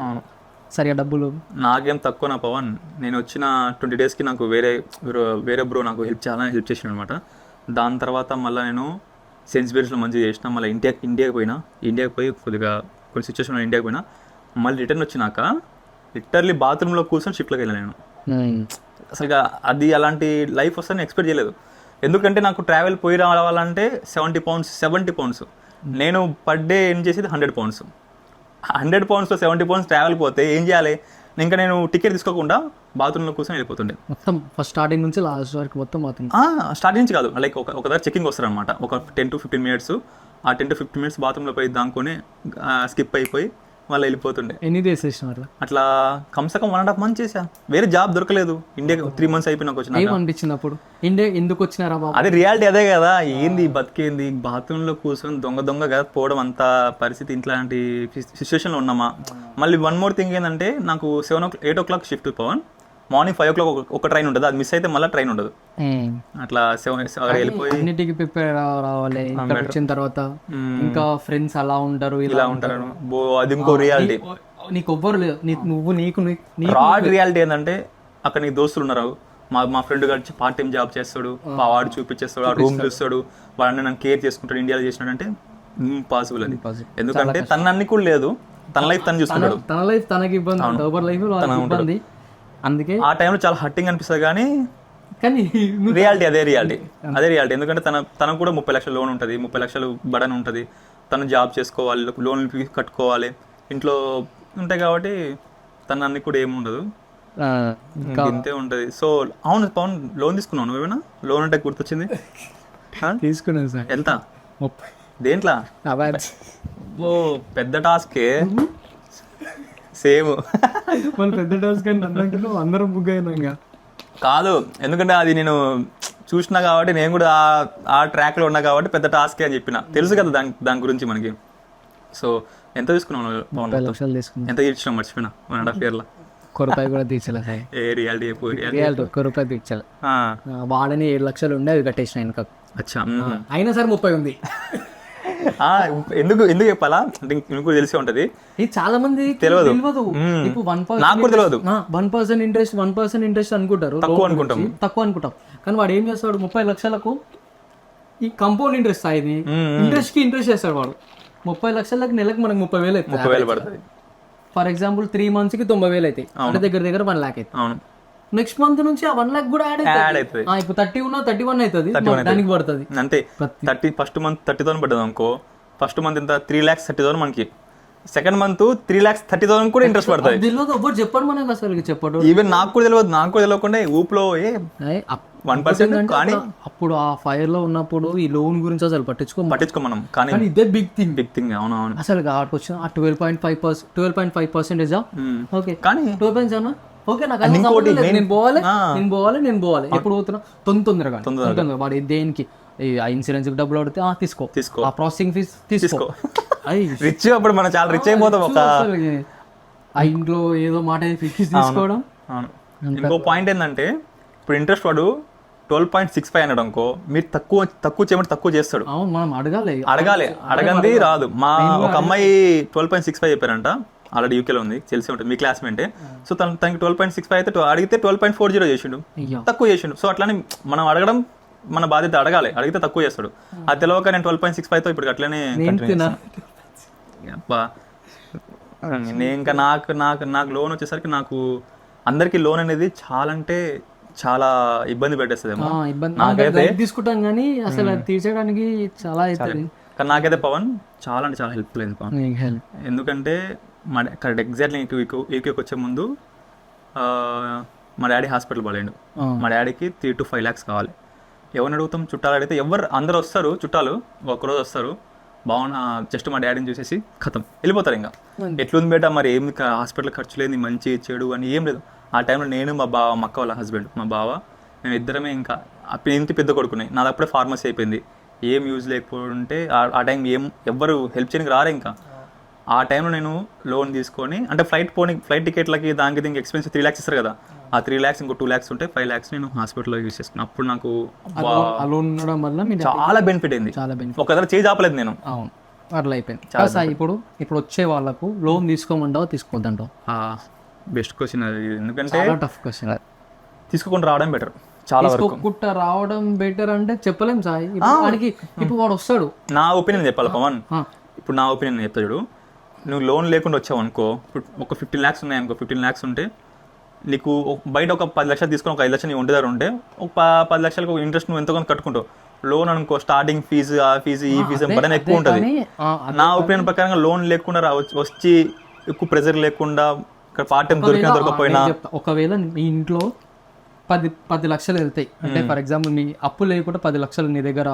సరిగా డబ్బులు నాకేం తక్కువ నా పవన్. నేను వచ్చిన 20 డేస్కి నాకు వేరే బ్రో నాకు చాలా హెల్ప్ చేసాడు అనమాట. దాని తర్వాత మళ్ళీ నేను సెన్స్బెరీస్లో మంచిగా చేసిన. మళ్ళీ ఇండియాకి పోయి కొద్దిగా కొన్ని సిచ్యువేషన్లో ఇండియాకి పోయినా. మళ్ళీ రిటర్న్ వచ్చినాక లిటర్లీ బాత్రూంలో కూర్చొని షిఫ్ట్లోకి వెళ్ళాను నేను. అసలు అది అలాంటి లైఫ్ వస్తుందని ఎక్స్పెక్ట్ చేయలేదు. ఎందుకంటే నాకు ట్రావెల్ పోయి రావాలంటే 70 pounds. నేను పర్ డే ఏం చేసేది 100 pounds. 100 poundsలో 70 pounds ట్రావెల్ పోతే ఏం చేయాలి? ఇంకా నేను టికెట్ తీసుకోకుండా బాత్రూంలో కూర్చొని వెళ్ళిపోతుండే. మొత్తం ఫస్ట్ స్టార్టింగ్ నుంచి లాస్ట్ వరకు మొత్తం బాత్రూమ్. స్టార్టింగ్ నుంచి కాదు, లైక్ ఒక దగ్గర చెకింగ్ వస్తారనమాట. ఒక 10 to 15 minutes. ఆ 10 to 15 minutes బాత్రూంలో పోయి దాంకొని స్కిప్ అయిపోయి మళ్ళీ వెళ్ళిపోతుండే. ఎన్ని డేస్ చేసినారు? అట్లా కమ్సకం 1.5 months చేసా. వేరే జాబ్ దొరకలేదు. ఇండియాకి 3 months అయిపోయినాక వచ్చిన. ఏమనిపించింది అప్పుడు? ఇండియా ఎందుకు వచ్చినారా బాబు? అదే రియాలిటీ అదే కదా. ఏంది బతికేంది? బాత్రూంలో కూర్చొని దొంగగా పోవడం అంత పరిస్థితి. ఇట్లాంటి సిచ్యువేషన్లో ఉన్నామా? మళ్ళీ వన్ మోర్ థింగ్ ఏంటంటే నాకు 8 o'clock shift Pawan. Morning 5 o'clock ఒక ట్రైన్ ఉంటుంది. అది మిస్ అయితే మళ్ళీ ట్రైన్ ఉండదు. అట్లా 7 వెళ్ళిపోయి అన్నిటికీ ప్రిపేర్ రావాలి. ఇక్కడ వచ్చిన తర్వాత ఇంకా ఫ్రెండ్స్ అలా ఉంటారు ఇలా ఉంటారు. అది ఇంకో రియాలిటీ. నీకు ఎవ్వరు లేదు. నువ్వు నీకు రాడ్ రియాలిటీ ఏంటంటే అక్కడ నీకు దోస్తులు ఉన్నారు. మా ఫ్రెండ్ గారు పార్ట్ టైం జాబ్ చేస్తాడు. వాడు చూపించేస్తాడు, ఆ రూమ్ చూస్తాడు, వాడిని నన్ను కేర్ చేసుకుంటాడు. ఇండియాలో చేసినాడు అంటే ఇంపాసిబుల్ అది. ఎందుకంటే తన అన్ని కూడా లేదు. తన లైఫ్ తను చూసుకుంటాడు. తన లైఫ్ తనకి ఇబ్బంది, ఎవరి లైఫ్ ఇబ్బంది. అందుకే ఆ టైంలో చాలా హర్టింగ్ అనిపిస్తుంది. కానీ రియాలిటీ అదే రియాలిటీ. ఎందుకంటే తనకు కూడా 30 లక్షల లోన్ ఉంటుంది, 30 లక్షలు బడన్ ఉంటుంది. తను జాబ్ చేసుకోవాలి, లోన్ కట్టుకోవాలి, ఇంట్లో ఉంటాయి. కాబట్టి తన అన్ని కూడా ఏమి ఉండదు, ఇంతే ఉంటుంది. సో అవును పవన్, లోన్ తీసుకున్నావు నువ్వు ఏమైనా? లోన్ అంటే గుర్తొచ్చింది. తీసుకున్నాను సార్. ఎంత? దేంట్లో? ఓ పెద్ద టాస్కే. సేమ్ మన పెద్ద టాస్క్ అందరం బుక్ అయినా కాదు. ఎందుకంటే అది నేను చూసినా కాబట్టి, నేను కూడా ఆ ట్రాక్లో ఉన్నా కాబట్టి పెద్ద టాస్కే అని చెప్పిన. తెలుసు కదా దాని గురించి మనకి. సో ఎంత తీసుకున్నావు? 30 లక్షలు తీసుకున్నాను. ఎంత తీర్చినావు? మర్చిపోయినా 1.5 yearలో. ₹1 కూడా తీర్చలే సార్. ఏ రియాలిటీ ₹1 తీర్చాలి. వాడని 7 లక్షలు ఉండే అవి కట్టేసిన వెనక. అచ్చా. అయినా సరే 30 ఉంది. ఎందుకు చెప్పాలా అంటే మీకు తెలిసే ఉంటది. ఇది చాలా మంది తెలియదు. ఇప్పుడు 1% ఇంట్రెస్ట్ అనుకుంటారు, తక్కువ అనుకుంటాం. కానీ వాడు ఏం చేస్తాడు? 30 లక్షలకు ఈ కంపౌండ్ ఇంట్రెస్ట్ అయింది. ఇంట్రెస్ట్ కి ఇంట్రెస్ట్ చేస్తాడు వాడు. 30 లక్షలకి నెలకు మనకు 30,000 పడుతుంది. ఫర్ ఎగ్జాంపుల్ 3 months కి 90,000 అవుతాయి. అంటే దగ్గర 1 lakh అవుతుంది. అవును. నెక్స్ట్ మంత్ నుంచి ఆ 1 lakh కూడా యాడ్ అవుతుంది. ఇప్పుడు 30 ఉన్నా 31 అవుతుంది, దానికి పడుతుంది అంతే. ఫస్ట్ మంత్ 30,000 పడ్డది అనుకో. ఫస్ట్ మంత్ ఎంత? 3,30,000 మనకి. సెకండ్ మంత్ 3,30,000 కూడా ఇంట్రెస్ట్ పడుతుంది. తెలియదు, ఎవ్వరు చెప్పాడు మనకు, అసలు చెప్పాడు. ఈవెన్ నాకు కూడా తెలియకుండా ఊపులో 1% కానీ అప్పుడు ఆ ఫైర్ లో ఉన్నప్పుడు ఈ లోన్ గురించి అసలు పట్టించుకో మనం. కానీ ఇదే బిగ్ థింగ్. అవునవును. అసలు కాబట్టి వచ్చిన ఆ 12.5%. ఓకే, కానీ 12.7 ఓకే. నాకు నేను పోవాలి. ఎప్పుడు పోతున్నా? తొందరగా వాడు దేనికి ఆ ఇన్సూరెన్స్ డబ్బులు అడిగితే తీసుకో, ఆ ప్రాసెసింగ్ ఫీజ్ తీసుకో. రిచ్ అప్పుడు మనం చాలా రిచ్ అయిపోతాం. ఆ ఇంట్లో ఏదో మాట ఫీజ్ తీసుకోవడం. ఇంకో పాయింట్ ఏంటంటే ఇప్పుడు ఇంట్రెస్ట్ వాడు 12.65 అన్నాడు అనుకో, మీరు తక్కువ చేయమంటే తక్కువ చేస్తాడు. అవును, మనం అడగంది రాదు. మా ఒక అమ్మాయి 12.65 చెప్పారంట. ఆల్రెడీ యూకేలో ఉంది, తెలిసి ఉంటుంది, మీ క్లాస్మేటే. సో తనకి 12.65 అయితే అడిగితే 12.40 చేసిండు, తక్కువ చేసిండు. సో అట్లానే మనం అడగడం మన బాధ్యత. అడిగితే తక్కువ చేస్తాడు. అది తెలియక నేను 12.65తో ఇప్పుడు అట్లనే నేను ఇంకా నాకు లోన్ వచ్చేసరికి నాకు అందరికి లోన్ అనేది చాలా అంటే చాలా ఇబ్బంది పెట్టేస్తుందేమో. నాకైతే తీసుకుంటాం కానీ అసలు తీర్చడానికి చాలా అవుతుంది. కానీ నాకైతే పవన్ చాలా అంటే చాలా హెల్ప్ఫుల్ అయింది పవన్. ఎందుకంటే కరెక్ట్ ఎగ్జాక్ట్లీ యూకేకి వచ్చే ముందు మా డాడీ హాస్పిటల్ పడలేండు. మా డాడీకి 3 to 5 lakhs కావాలి. ఎవరిని అడుగుతాం? చుట్టాలు అడిగితే అందరు వస్తారు. చుట్టాలు ఒకరోజు వస్తారు, బాగున్నా జస్ట్ మా డాడీని చూసేసి ఖతం వెళ్ళిపోతారు. ఇంకా ఎట్లుంది బేటా మరి ఏమి హాస్పిటల్ ఖర్చు లేని మంచి చెడు అని ఏం లేదు. ఆ టైంలో నేను మా అక్క వాళ్ళ హస్బెండ్, మా బావ, మేము ఇద్దరమే. ఇంకా ఇంటి పెద్ద కొడుకున్నాయి. నాది అప్పుడే ఫార్మసీ అయిపోయింది. ఏం యూజ్ లేకపోతే ఆ టైం ఎవ్వరు హెల్ప్ చేయడానికి రారే. ఇంకా ఆ టైంలో నేను లోన్ తీసుకొని, అంటే ఫ్లైట్ టికెట్లకి దానికి దీనికి ఎక్స్పెన్స్ 3 lakhs ఇస్తారు కదా, ఆ 3 lakhs ఇంకో 2 lakhs ఉంటే 5 lakhs నేను హాస్పిటల్లో యూజ్ చేసుకున్నాను. అప్పుడు నాకు చాలా బెనిఫిట్ అయింది. ఒక దగ్గర చేంజ్ ఆపలేదు నేను. అట్లా అయిపోయింది. ఇప్పుడు వచ్చే వాళ్ళకు లోన్ తీసుకోమంటావా తీసుకోవద్దంటావు? బెస్ట్ క్వశ్చన్ అది, ఎందుకంటే చాలా టఫ్ క్వశ్చన్. తీసుకోకుండా రావడం బెటర్ చాలా వరకు. తీసుకోకుండా రావడం బెటర్ అంటే చెప్పలేం సాయి. ఇప్పుడు వాడు వస్తాడు. నా ఒపీనియన్ చెప్పాలి పవన్, ఇప్పుడు నా ఒపీనియన్ చెప్తా చూడు. నువ్వు లోన్ లేకుండా వచ్చావు అనుకో, ఇప్పుడు ఒక 15 lakhs ఉన్నాయి అనుకో, 15 lakhs ఉంటే నీకు బయట ఒక 10 లక్షలు తీసుకొని ఒక 5 లక్షలు నీ ఒంటి దగ్గర ఉంటే ఒక 10 లక్షలకు ఇంట్రెస్ట్ నువ్వు ఎంతో కొంత కట్టుకుంటావు. లోన్ అనుకో స్టార్టింగ్ ఫీజు, ఆ ఫీజు, ఈ ఫీజు బడన్ ఎక్కువ ఉంటుంది. నా ఒపీనియన్ ప్రకారంగా లోన్ లేకుండా వచ్చి ఎక్కువ ప్రెజర్ లేకుండా ఇక్కడ పార్ట్ టైం దొరికినా దొరకపోయినా, ఒకవేళ మీ ఇంట్లో 10 లక్షలు వెళ్తాయి అంటే ఫర్ ఎగ్జాంపుల్ మీ అప్పు లేకుండా 10 లక్షలు నీ దగ్గర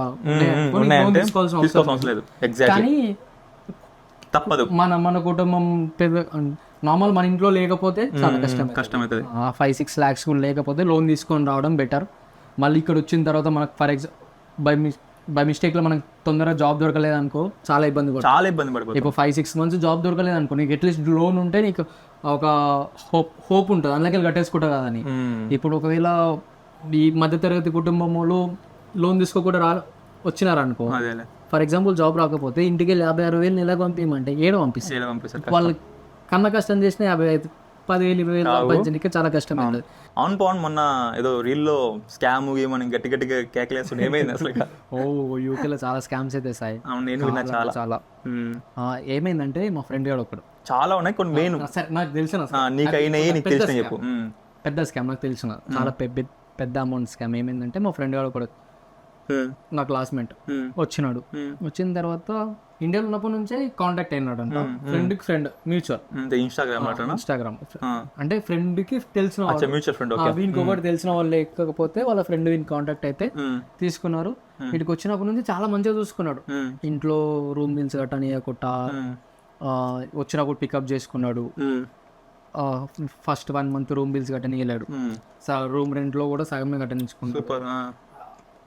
ఉన్నాయంటే తీసుకోవాల్సిన అవసరం లేదు. ఎగ్జాక్ట్లీ, కానీ తప్పదు. మన కుటుంబం పెద్ద నార్మల్ మన ఇంట్లో లేకపోతే చాలా కష్టం అవుతుంది. 5-6 lakhs కూడా లేకపోతే లోన్ తీసుకొని రావడం బెటర్. మళ్ళీ ఇక్కడ వచ్చిన తర్వాత మనకు ఫర్ ఎగ్జాంపుల్ బై మిస్టేక్లో మనకు తొందరగా జాబ్ దొరకలేదు అనుకో, చాలా ఇబ్బంది పడిపోతుంది. ఇప్పుడు 5-6 months జాబ్ దొరకలేదు అనుకో, నీకు అట్లీస్ట్ లోన్ ఉంటే నీకు ఒక హోప్ ఉంటుంది అందులోకి కట్టేసుకుంటా కదని. ఇప్పుడు ఒకవేళ ఈ మధ్యతరగతి కుటుంబంలో లోన్ తీసుకోకుండా వచ్చినారనుకో, ఫర్ ఎగ్జాంపుల్ జాబ్ రాకపోతే ఇంటికి వెళ్ళి 50-60 వేలు నెలకు పంపించమంటే ఏడో పంపిస్తారు. వాళ్ళు కన్న కష్టం చేసిన 50,000-10,000-20,000 సంపాదించడానికి చాలా కష్టం అవుతుంది. అవును పవన్, మొన్న ఏదో రీల్లో స్కామ్ మనం గట్టి గట్టిగా కేకలేస్తుంది, ఏమైంది అసలు? యూకేలో చాలా స్కామ్స్ అయితే సాయి. నేను విన్నా చాలా. ఏమైందంటే మా ఫ్రెండ్ గారు ఒకడు, చాలా ఉన్నాయి కొన్ని మెయిన్ నాకు తెలిసిన చెప్పు. పెద్ద స్కామ్ నాకు తెలిసిన చాలా పెద్ద అమౌంట్ స్కామ్. ఏమైందంటే మా ఫ్రెండ్ గారు ఒకడు నా క్లాస్మేట్ వచ్చినాడు. వచ్చిన తర్వాత ఇండియాలో ఉన్నప్పటి నుంచే కాంటాక్ట్ అయినాడు అంట. ఫ్రెండ్ మ్యూచువల్ ఇన్స్టాగ్రామ్ అంటే ఫ్రెండ్ కి తెలిసిన వీనికి ఒకటి తెలిసిన వాళ్ళు లేకపోతే వాళ్ళ ఫ్రెండ్ వీని కాంటాక్ట్ అయితే తీసుకున్నారు. వీటికి వచ్చినప్పటి నుంచి చాలా మంచిగా చూసుకున్నాడు. ఇంట్లో రూమ్ బిల్స్ కట్టనియకుండా వచ్చినప్పుడు పికప్ చేసుకున్నాడు. ఫస్ట్ 1 month రూమ్ బిల్స్ కట్టనియలేడు. రూమ్ రెంట్ లో కూడా సగమే కట్టనించుకున్నాడు.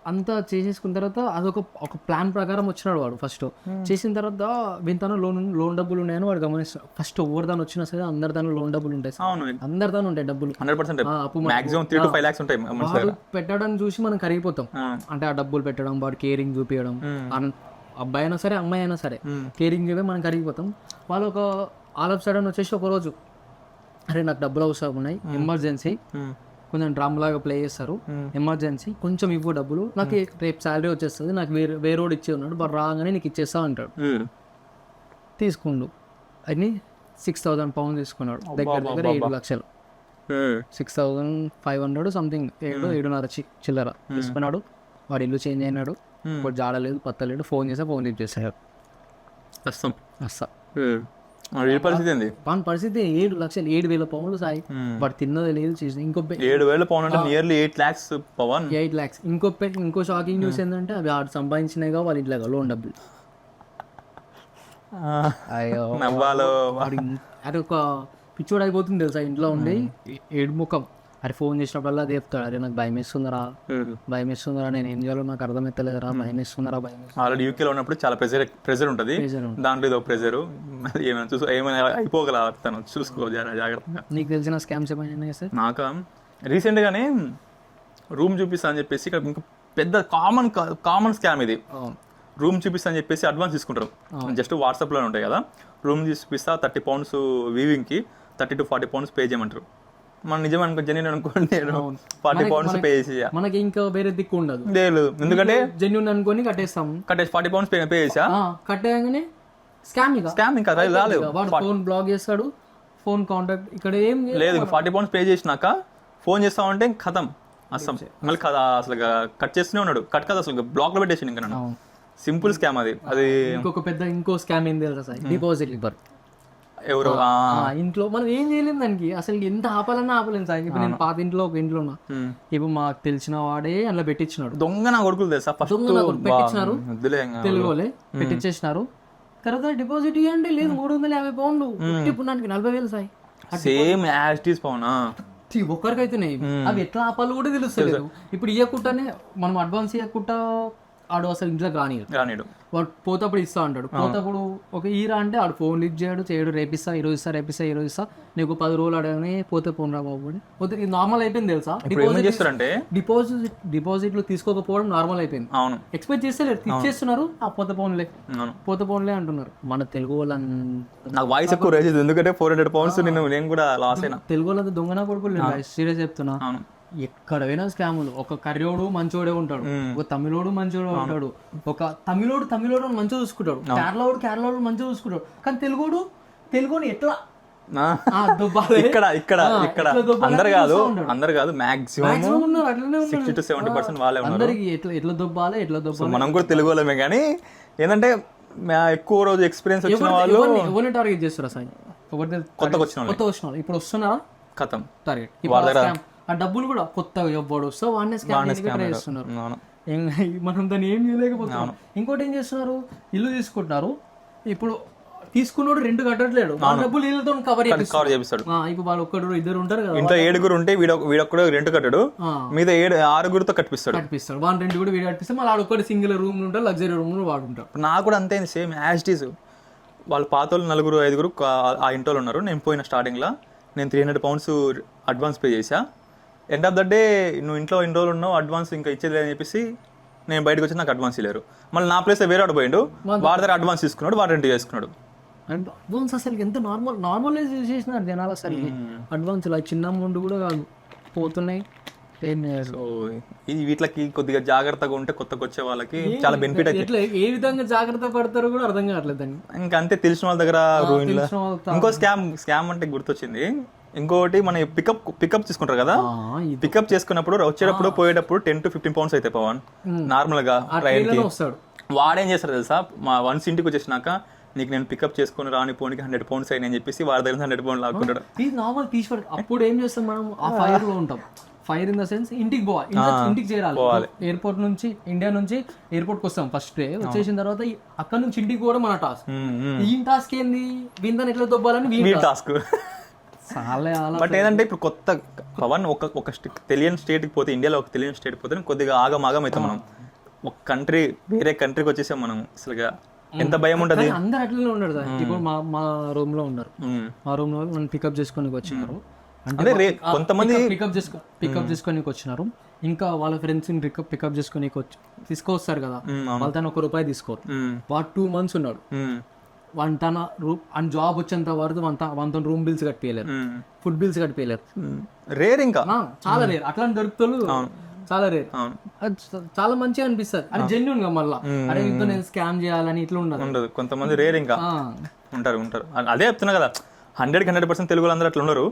అంతా చేసేసుకున్న తర్వాత అదొక ప్లాన్ ప్రకారం వచ్చినాడు వాడు. ఫస్ట్ చేసిన తర్వాత వింతను లోన్ డబ్బులు ఉన్నాయని వాడు గమనిస్తాడు. ఫస్ట్ ఎవరు దాని వచ్చినా సరే అందరి దాని లోన్ డబ్బులు ఉంటాయి, అందరి దాని ఉంటాయి డబ్బులు. వాడు పెట్టడం చూసి మనం కరిగిపోతాం. అంటే ఆ డబ్బులు పెట్టడం, వాడు కేరింగ్ చూపించడం, అబ్బాయి అయినా సరే అమ్మాయి అయినా సరే కేరింగ్ చూపి మనం కరిగిపోతాం. వాళ్ళు ఒక ఆల్ ఆఫ్ సడన్ వచ్చేసి ఒక రోజు, అరే నాకు డబ్బులు అవసరం ఉన్నాయి, ఎమర్జెన్సీ, కొంచెం డ్రమ్ లాగా ప్లే చేస్తారు, ఎమర్జెన్సీ కొంచెం ఇవ్వు డబ్బులు, నాకు రేపు శాలరీ వచ్చేస్తుంది, నాకు వేరేవాడు ఇచ్చే ఉన్నాడు, బట్ రాగానే నీకు ఇచ్చేస్తా అంటాడు. తీసుకుండు అని 6,000 pounds తీసుకున్నాడు. దగ్గర 7 లక్షలు, 6,500 సంథింగ్, 7.5 చిల్లర తీసుకున్నాడు. వాడు ఇల్లు చేంజ్ అయినాడు, ఇప్పుడు జాడలేదు పత్తలేడు. ఫోన్ చేశాడు. వాని పరిస్థితి 7 లక్షలు, 7,000 pounds సాయి. వాడు తిన్నది లేదు, చేసింది. ఇంకో 7,000 pounds అంటే నియర్లీ 8 lakhs పవన్. 8 lakhs. ఇంకో షాకింగ్ న్యూస్ ఏంటంటే అవి ఆడు సంపాదించినాయిగా వాళ్ళ ఇంట్లో లోన్ డబ్బులు. అయ్యో అది ఒక పిచ్చోడు అయిపోతుంది తెలుసా. ఇంట్లో ఉండి ఏడు ముఖం, అరే ఫోన్ చేసినప్పుడల్లా అది చెప్తాడు, అరే నాకు భయం వేస్తుందరా, నేను ఏం చేయాలో నాకు అర్థమవుతలేదురా, భయం వేస్తుందరా. ఆల్రెడీ యూకేలో ఉన్నప్పుడు చాలా ప్రెజర్ ఉంటుంది, దాంట్లో ఇదో ప్రెజర్ ఏమైనా అయిపోగల తను చూసుకో జాగ్రత్తగా. నీకు తెలిసిన స్కామ్స్ ఏమైనా సార్? నాకు రీసెంట్గానే రూమ్ చూపిస్తా అని చెప్పేసి ఇక్కడ ఇంకా పెద్ద కామన్ స్కామ్ ఇది. రూమ్ చూపిస్తా అని చెప్పేసి అడ్వాన్స్ తీసుకుంటారు. జస్ట్ వాట్సాప్లో ఉంటాయి కదా, రూమ్ చూపిస్తా 30 pounds వీవింగ్కి 30 to 40 pounds పే చేయమంటారు. మనం నిజం అనుకో, జెన్యూన్ అనుకోండి, నేను 40 pounds పే చేసి మనకి ఇంకా వేరే దిక్కు ఉండదు లేదు, ఎందుకంటే జెన్యూన్ అనుకొని కట్టేస్తాము. 40 pounds పే చేసా, కట్టేయగానే స్కామ్ ఇంకా రాలేదు. వాడు ఫోన్ బ్లాక్ చేస్తాడు, ఫోన్ కాంటాక్ట్ ఇక్కడ ఏం లేదు. 40 pounds పే చేసినాక ఫోన్ చేస్తామంటే ఖతం అస్సం, మళ్ళీ అసలు కట్ చేస్తూనే ఉన్నాడు. కట్ కదా అసలు బ్లాక్ లో పెట్టేసి ఇంకా నన్ను. సింపుల్ స్కామ్ అది. ఇంకో స్కామ్ ఏం తెలుసా సార్? Deposit liver. ఎవరు ఇంట్లో మనం ఏం చేయలేము దానికి, అసలు ఎంత ఆపాలన్నా ఆపలేము సార్. ఇప్పుడు నేను పాత ఇంట్లో ఒక ఇంట్లో ఉన్నా, ఇప్పుడు మాకు తెలిసిన వాడే అందులో పెట్టించినాడు. దొంగ నా కొడుకులు తెలుసా, పెట్టించినారు, తెలుగులే పెట్టించేసినారు. తర్వాత డిపాజిట్ ఇవ్వండి, లేదు 350 pounds, ఇప్పుడు నాకు 40,000 సాయి. Same as it is Pavan. ఒక్కరికైతేనే అవి ఎట్లా ఆపాలో కూడా తెలుస్తలేదు. ఇప్పుడు ఇవ్వకుండానే మనం అడ్వాన్స్ ఇవ్వకుండా ఆడు అసలు ఇంట్లో రానిడు వాడు పోతప్పుడు ఇస్తా అంటాడు. పోతప్పుడు ఒక ఈరా అంటే ఆడు ఫోన్ లిఫ్ట్ చేయడు రేపిస్తా ఈరోజు ఇస్తా నీకు 10 రోజులు అడగనే పోతే పోను రా బాబు అని. పోతే ఇది నార్మల్ అయిపోయింది తెలుసా. చేస్తారంటే డిపాజిట్లు తీసుకోకపోవడం నార్మల్ అయిపోయింది. అవును, ఎక్స్పెక్ట్ చేస్తే ఇచ్చేస్తున్నారు. ఆ పోతే పోన్లే అంటున్నారు. మన తెలుగు వాళ్ళని నాకు వాయిస్ ఎక్కువ రేజ్ ఎందుకంటే 400 pounds నేను కూడా లాస్ అయినా. తెలుగు వాళ్ళంతా దొంగన కొడుకులు సీరియస్ చెప్తున్నా. ఎక్కడ పోయినా స్కాములు. ఒక కర్యోడు మంచోడే ఉంటాడు, ఒక తమిళోడు మంచోడు ఉంటాడు, ఒక తమిళోడు మంచిగా చూసుకుంటాడు, కేరళోడు మంచిగా చూసుకుంటాడు. కానీ తెలుగుని ఎట్లా ఇక్కడ అందరు కాదు మాక్సిమం 60 to 70% వాళ్ళే ఉన్నారు. అందరికి ఎట్లా దొబ్బాలి. మనం కూడా తెలుగు వాళ్ళమే, కానీ ఏంటంటే ఎక్కువ రోజు ఎక్స్పీరియన్స్ వచ్చిన వాళ్ళు ఎవరిని టార్గెట్ చేస్తారా సార్? కొత్తగా వచ్చిన వాళ్ళు ఇప్పుడు వస్తున్నారా కథం టార్గెట్. ఆ డబ్బులు కూడా కొత్తగా ఎవ్వడు వస్తా వాడినే స్కామ్ చేస్తున్నారు. మనం దాన్ని ఏం చేయలేకపోతున్నాం. ఇంకోటి ఏం చేస్తున్నారు, ఇల్లు తీసుకుంటున్నారు. ఇప్పుడు తీసుకున్నాడు రెంట్ కట్టట్లేడు, డబ్బులు ఇళ్ళతో కవర్ చేపిస్తాడు. ఇప్పుడు వాళ్ళు ఒక్కడు ఇద్దరు ఉంటారు కదా, ఇంట్లో 7 ఉంటే వీడొక్కడు రెంట్ కట్టడు, మీద 6 కట్టిపిస్తాడు. వాళ్ళ రెంట్ కూడా వీడు కట్టిస్తే మళ్ళీ ఆడొక్కటి సింగిల్ రూమ్ ఉంటారు, లగ్జరీ రూమ్ వాడుంటారు. నాకు కూడా అంతే సేమ్ యాజ్ ఇట్ ఈస్. వాళ్ళ పాత వాళ్ళు 4-5 ఆ ఇంట్లో ఉన్నారు. నేను పోయిన స్టార్టింగ్లో నేను 300 pounds అడ్వాన్స్ పే చేసా. ఎండ్ ఆఫ్ ద డే నువ్వు ఇంట్లో ఎన్ని రోజులు ఉన్నావు, అడ్వాన్స్ ఇంకా ఇచ్చేది అని చెప్పేసి నేను బయటకు వచ్చి నాకు అడ్వాన్స్ ఇవ్వలేరు. మళ్ళీ నా ప్లేస్ వేరే వాడు పోయిండు, వాడి దగ్గర అడ్వాన్స్ తీసుకున్నాడు, వాడు రెంట్ చేసుకున్నాడు. అడ్వాన్స్ అసలు ఎంత నార్మలైజ్ చేసినారు జనాలు అసలు. అడ్వాన్స్ ఇలా చిన్న అమౌంట్ కూడా కాదు పోతున్నాయి. సో ఇది వీటికి కొద్దిగా జాగ్రత్తగా ఉంటే కొత్తగా వచ్చే వాళ్ళకి చాలా బెనిఫిట్ అయితే. ఏ విధంగా జాగ్రత్త పడతారో కూడా అర్థం కావట్లేదు. ఇంకా అంతే తెలిసిన వాళ్ళ దగ్గర. ఇంకో స్కామ్ అంటే గుర్తొచ్చింది. ఇంకోటి మన పికప్ తీసుకుంటారు కదా, పికప్ చేసుకున్నప్పుడు వచ్చేటప్పుడు పోయేటప్పుడు 10 to 15 pounds అయితే పవన్ నార్మల్ గా ట్రైన్ కి వాడేం చేస్తారు తెలుసా, మా వన్స్ ఇంటికి వచ్చేసినాక నీకు నేను పికప్ చేసుకుని రాని పోనికి 100 pounds అయినా అని చెప్పేసి వాడి దగ్గర 100 pounds లాక్కుంటాడు. ఇది నార్మల్ తీసుకోవడం. అప్పుడు ఏం చేస్తాం మనం, ఆ ఫైర్ లో ఉంటాం. ఫైర్ ఇన్ ద సెన్స్ ఇంటికి పోవాలి, ఇంటికి చేరాలి. ఎయిర్పోర్ట్ నుంచి ఇండియా నుంచి ఎయిర్పోర్ట్ కి వస్తాం ఫస్ట్ డే. వచ్చేసిన తర్వాత అక్కడ నుంచి ఇంటికి పోవడం మన టాస్క్. ఈ టాస్క్ ఏంది, వీందని ఎట్లా దొబ్బాలని టాస్క్. బట్ ఏంటంటే ఇప్పుడు కొత్త పవన్ ఒక తెలియని స్టేట్కి పోతే, ఇండియాలో ఒక తెలియని స్టేట్ పోతే కొద్దిగా ఆగం అవుతాం మనం. ఒక కంట్రీ వేరే కంట్రీకి వచ్చేసాం మనం, అసలుగా ఎంత భయం ఉంటుంది. అందరు అట్లనే ఉన్నారు సార్. ఇప్పుడు మా రూమ్ లో ఉన్నారు, మా రూమ్ లో మనం పికప్ చేసుకొని వచ్చినారు. అంటే కొంతమంది పికప్ చేసుకొని వచ్చినారు. ఇంకా వాళ్ళ ఫ్రెండ్స్ పికప్ చేసుకొని తీసుకొస్తారు కదా, వాళ్ళ తను ₹1 తీసుకోరు. వాడు 2 months ఉన్నాడు. తన జాబ్ వచ్చేంత వరకు వంత రూమ్ బిల్స్ కట్టిపోయలేరు, ఫుడ్ బిల్స్ కట్టిపోయలేరు. రేర్, ఇంకా చాలా రేర్. అట్లాంటి దొరుకుతారు చాలా రేర్. చాలా మంచిగా అనిపిస్తుంది. అది జెన్యూన్ గా మళ్ళీ అరే ఇంట్లో నేను స్కామ్ చేయాలని ఇట్లా ఉండదు. కొంతమంది రేర్ ఇంకా ఉంటారు. అదే చెప్తున్నా కదా, 100% తెలుగు అందరూ అట్లా ఉన్నారు.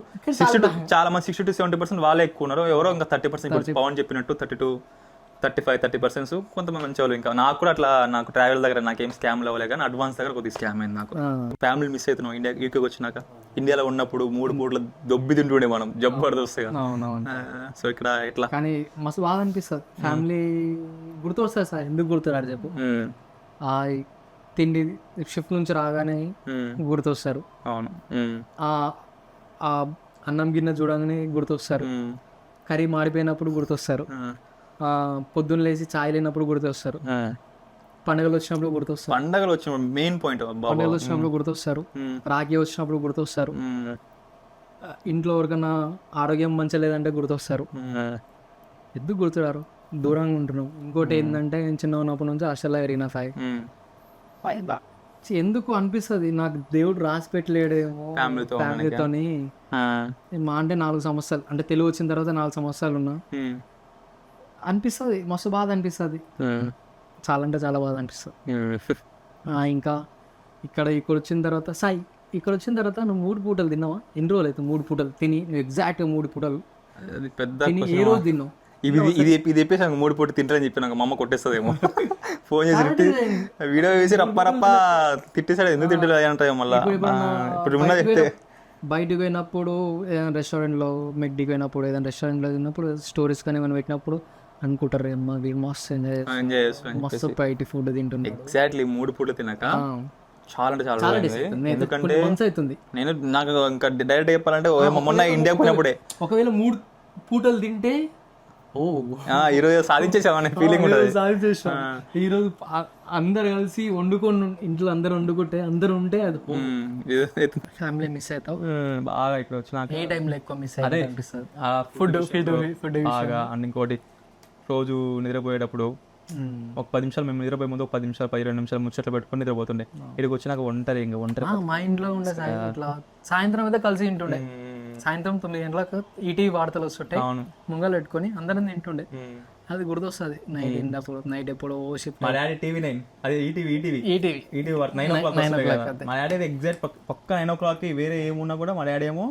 చాలా మంది 60 to 70% వాళ్ళే ఎక్కువ ఉన్నారు. ఎవరో ఇంకా 30% పవన్ చెప్పినట్టు 35-30% కొంతమంది మంచి వాళ్ళు. ఇంకా నాకు కూడా అట్లా, నాకు ట్రావెల్ దగ్గర నాకేం స్కామ్ లేవలే, కానీ అడ్వాన్స్ దగ్గర కొద్దిగా స్కామ్ అయింది నాకు. ఫ్యామిలీ మిస్ అవుతున్నాం. యూకేకి వచ్చినాక ఇండియాలో ఉన్నప్పుడు 3 పూటలు దొబ్బి తింటుండే మనం, జబర్దస్త్గా. సో ఇక్కడ ఇట్లా కానీ మస్తు బాగా అనిపిస్తుంది. ఫ్యామిలీ గుర్తొస్తుంది సార్. ఎందుకు గుర్తురాడు చెప్పు. తిండి షిఫ్ట్ నుంచి రాగానే గుర్తొస్తారు. అవును. అన్నం గిన్నె చూడగానే గుర్తొస్తారు. కర్రీ మాడిపోయినప్పుడు గుర్తొస్తారు. పొద్దున్న లేచి చాయ్ లేనప్పుడు గుర్తొస్తారు. పండుగలు వచ్చినప్పుడు గుర్తొస్తారు. పండుగలు వచ్చినప్పుడు మెయిన్ పాయింట్, పండుగలు వచ్చినప్పుడు గుర్తొస్తారు. రాఖీ వచ్చినప్పుడు గుర్తొస్తారు. ఇంట్లో ఎవరికన్నా ఆరోగ్యం మంచిగా లేదంటే గుర్తొస్తారు. ఎందుకు గుర్తురారు, దూరంగా ఉంటున్నాం. ఇంకోటి ఏంటంటే నేను చిన్న ఉన్నప్పటి నుంచి హాస్టల్లో ఎరిగిన ఎందుకు అనిపిస్తుంది నాకు దేవుడు రాసి పెట్టలేడేమో ఫ్యామిలీతోని. మా అంటే 4 సంవత్సరాలు అంటే తెలుగు వచ్చిన తర్వాత 4 సంవత్సరాలు ఉన్నా అనిపిస్తుంది. మస్తు బాధ అనిపిస్తుంది. చాలా అంటే చాలా బాధ అనిపిస్తుంది. ఇంకా ఇక్కడ వచ్చిన తర్వాత ఇక్కడ వచ్చిన తర్వాత నువ్వు 3 పూటలు తిన్నావా? ఎన్ని రోజులు అయితే 3 పూటలు తిని నువ్వు ఎగ్జాక్ట్ 3 పూటలు తిని ఏ రోజు తిన్నావు? ఇది చెప్పేసి 3 పూట తింటారని చెప్పి నాకు మా అమ్మ కొట్టేస్తుందేమో. ఫోన్ చేసి వీడియో వేసి రప్ప తిట్టేసాడు. ఎందుకు తింటారు అంటాయి మళ్ళీ. ఇప్పుడు చెప్తే బయటకు పోయినప్పుడు ఏదైనా రెస్టారెంట్లో, మెక్డీకి పోయినప్పుడు, ఏదైనా రెస్టారెంట్లో తిన్నప్పుడు స్టోరీస్ కానీ ఏమైనా పెట్టినప్పుడు అనుకుంటారు అమ్మ వీళ్ళు మస్తు ఎంజాయ్ చేస్తారు, మస్తు బయట ఫుడ్ తింటున్నారు. ఎగ్జాక్ట్లీ 3 పూటలు తిన్నాక చాలా అంటే చాలా ఎందుకంటే నేను నాకు ఇంకా డైరెక్ట్ చెప్పాలంటే మొన్న ఇండియాకి పోయినప్పుడే ఒకవేళ 3 పూటలు తింటే ఓ ఈరోజు సాధించేసాం అనే ఫీలింగ్ ఉంటుంది. సాధించేసాం ఈరోజు అందరు కలిసి వండుకొని ఇంట్లో అందరు వండుకుంటే అందరు ఉంటే అది ఫ్యామిలీ మిస్ అవుతావు బాగా ఇక్కడ వచ్చిన ఏ టైంలో ఎక్కువ మిస్ అయితే అనిపిస్తుంది ఫుడ్ బాగా. అండ్ ఇంకోటి రోజు నిద్రపోయేటప్పుడు ఒక 10 నిమిషాలు మేము నిద్రపోయే ముందు ఒక 10 నిమిషాలు 12 నిమిషాలు ముచ్చట్లు పెట్టుకొని నిద్రపోతుండే. ఇక్కడికి వచ్చినాక ఒంటరి మా ఇంట్లో ఉండే ఇట్లా సాయంత్రం అయితే కలిసి తింటుండే. సాయంత్రం 9 గంటలకు ఈటీవీ వార్తలు వస్తుంటాయి, ముంగలు పెట్టుకొని అందరం తింటుండే. అది గుర్తొస్తుంది నైట్ ఎప్పుడో షిఫ్ట్. మా డాడీ TV9 అది ఈటీవీ 9 మా డాడీ ఎగ్జాక్ట్ పక్క 9 o'clock వేరే ఏమున్నా కూడా మా డాడీ ఏమో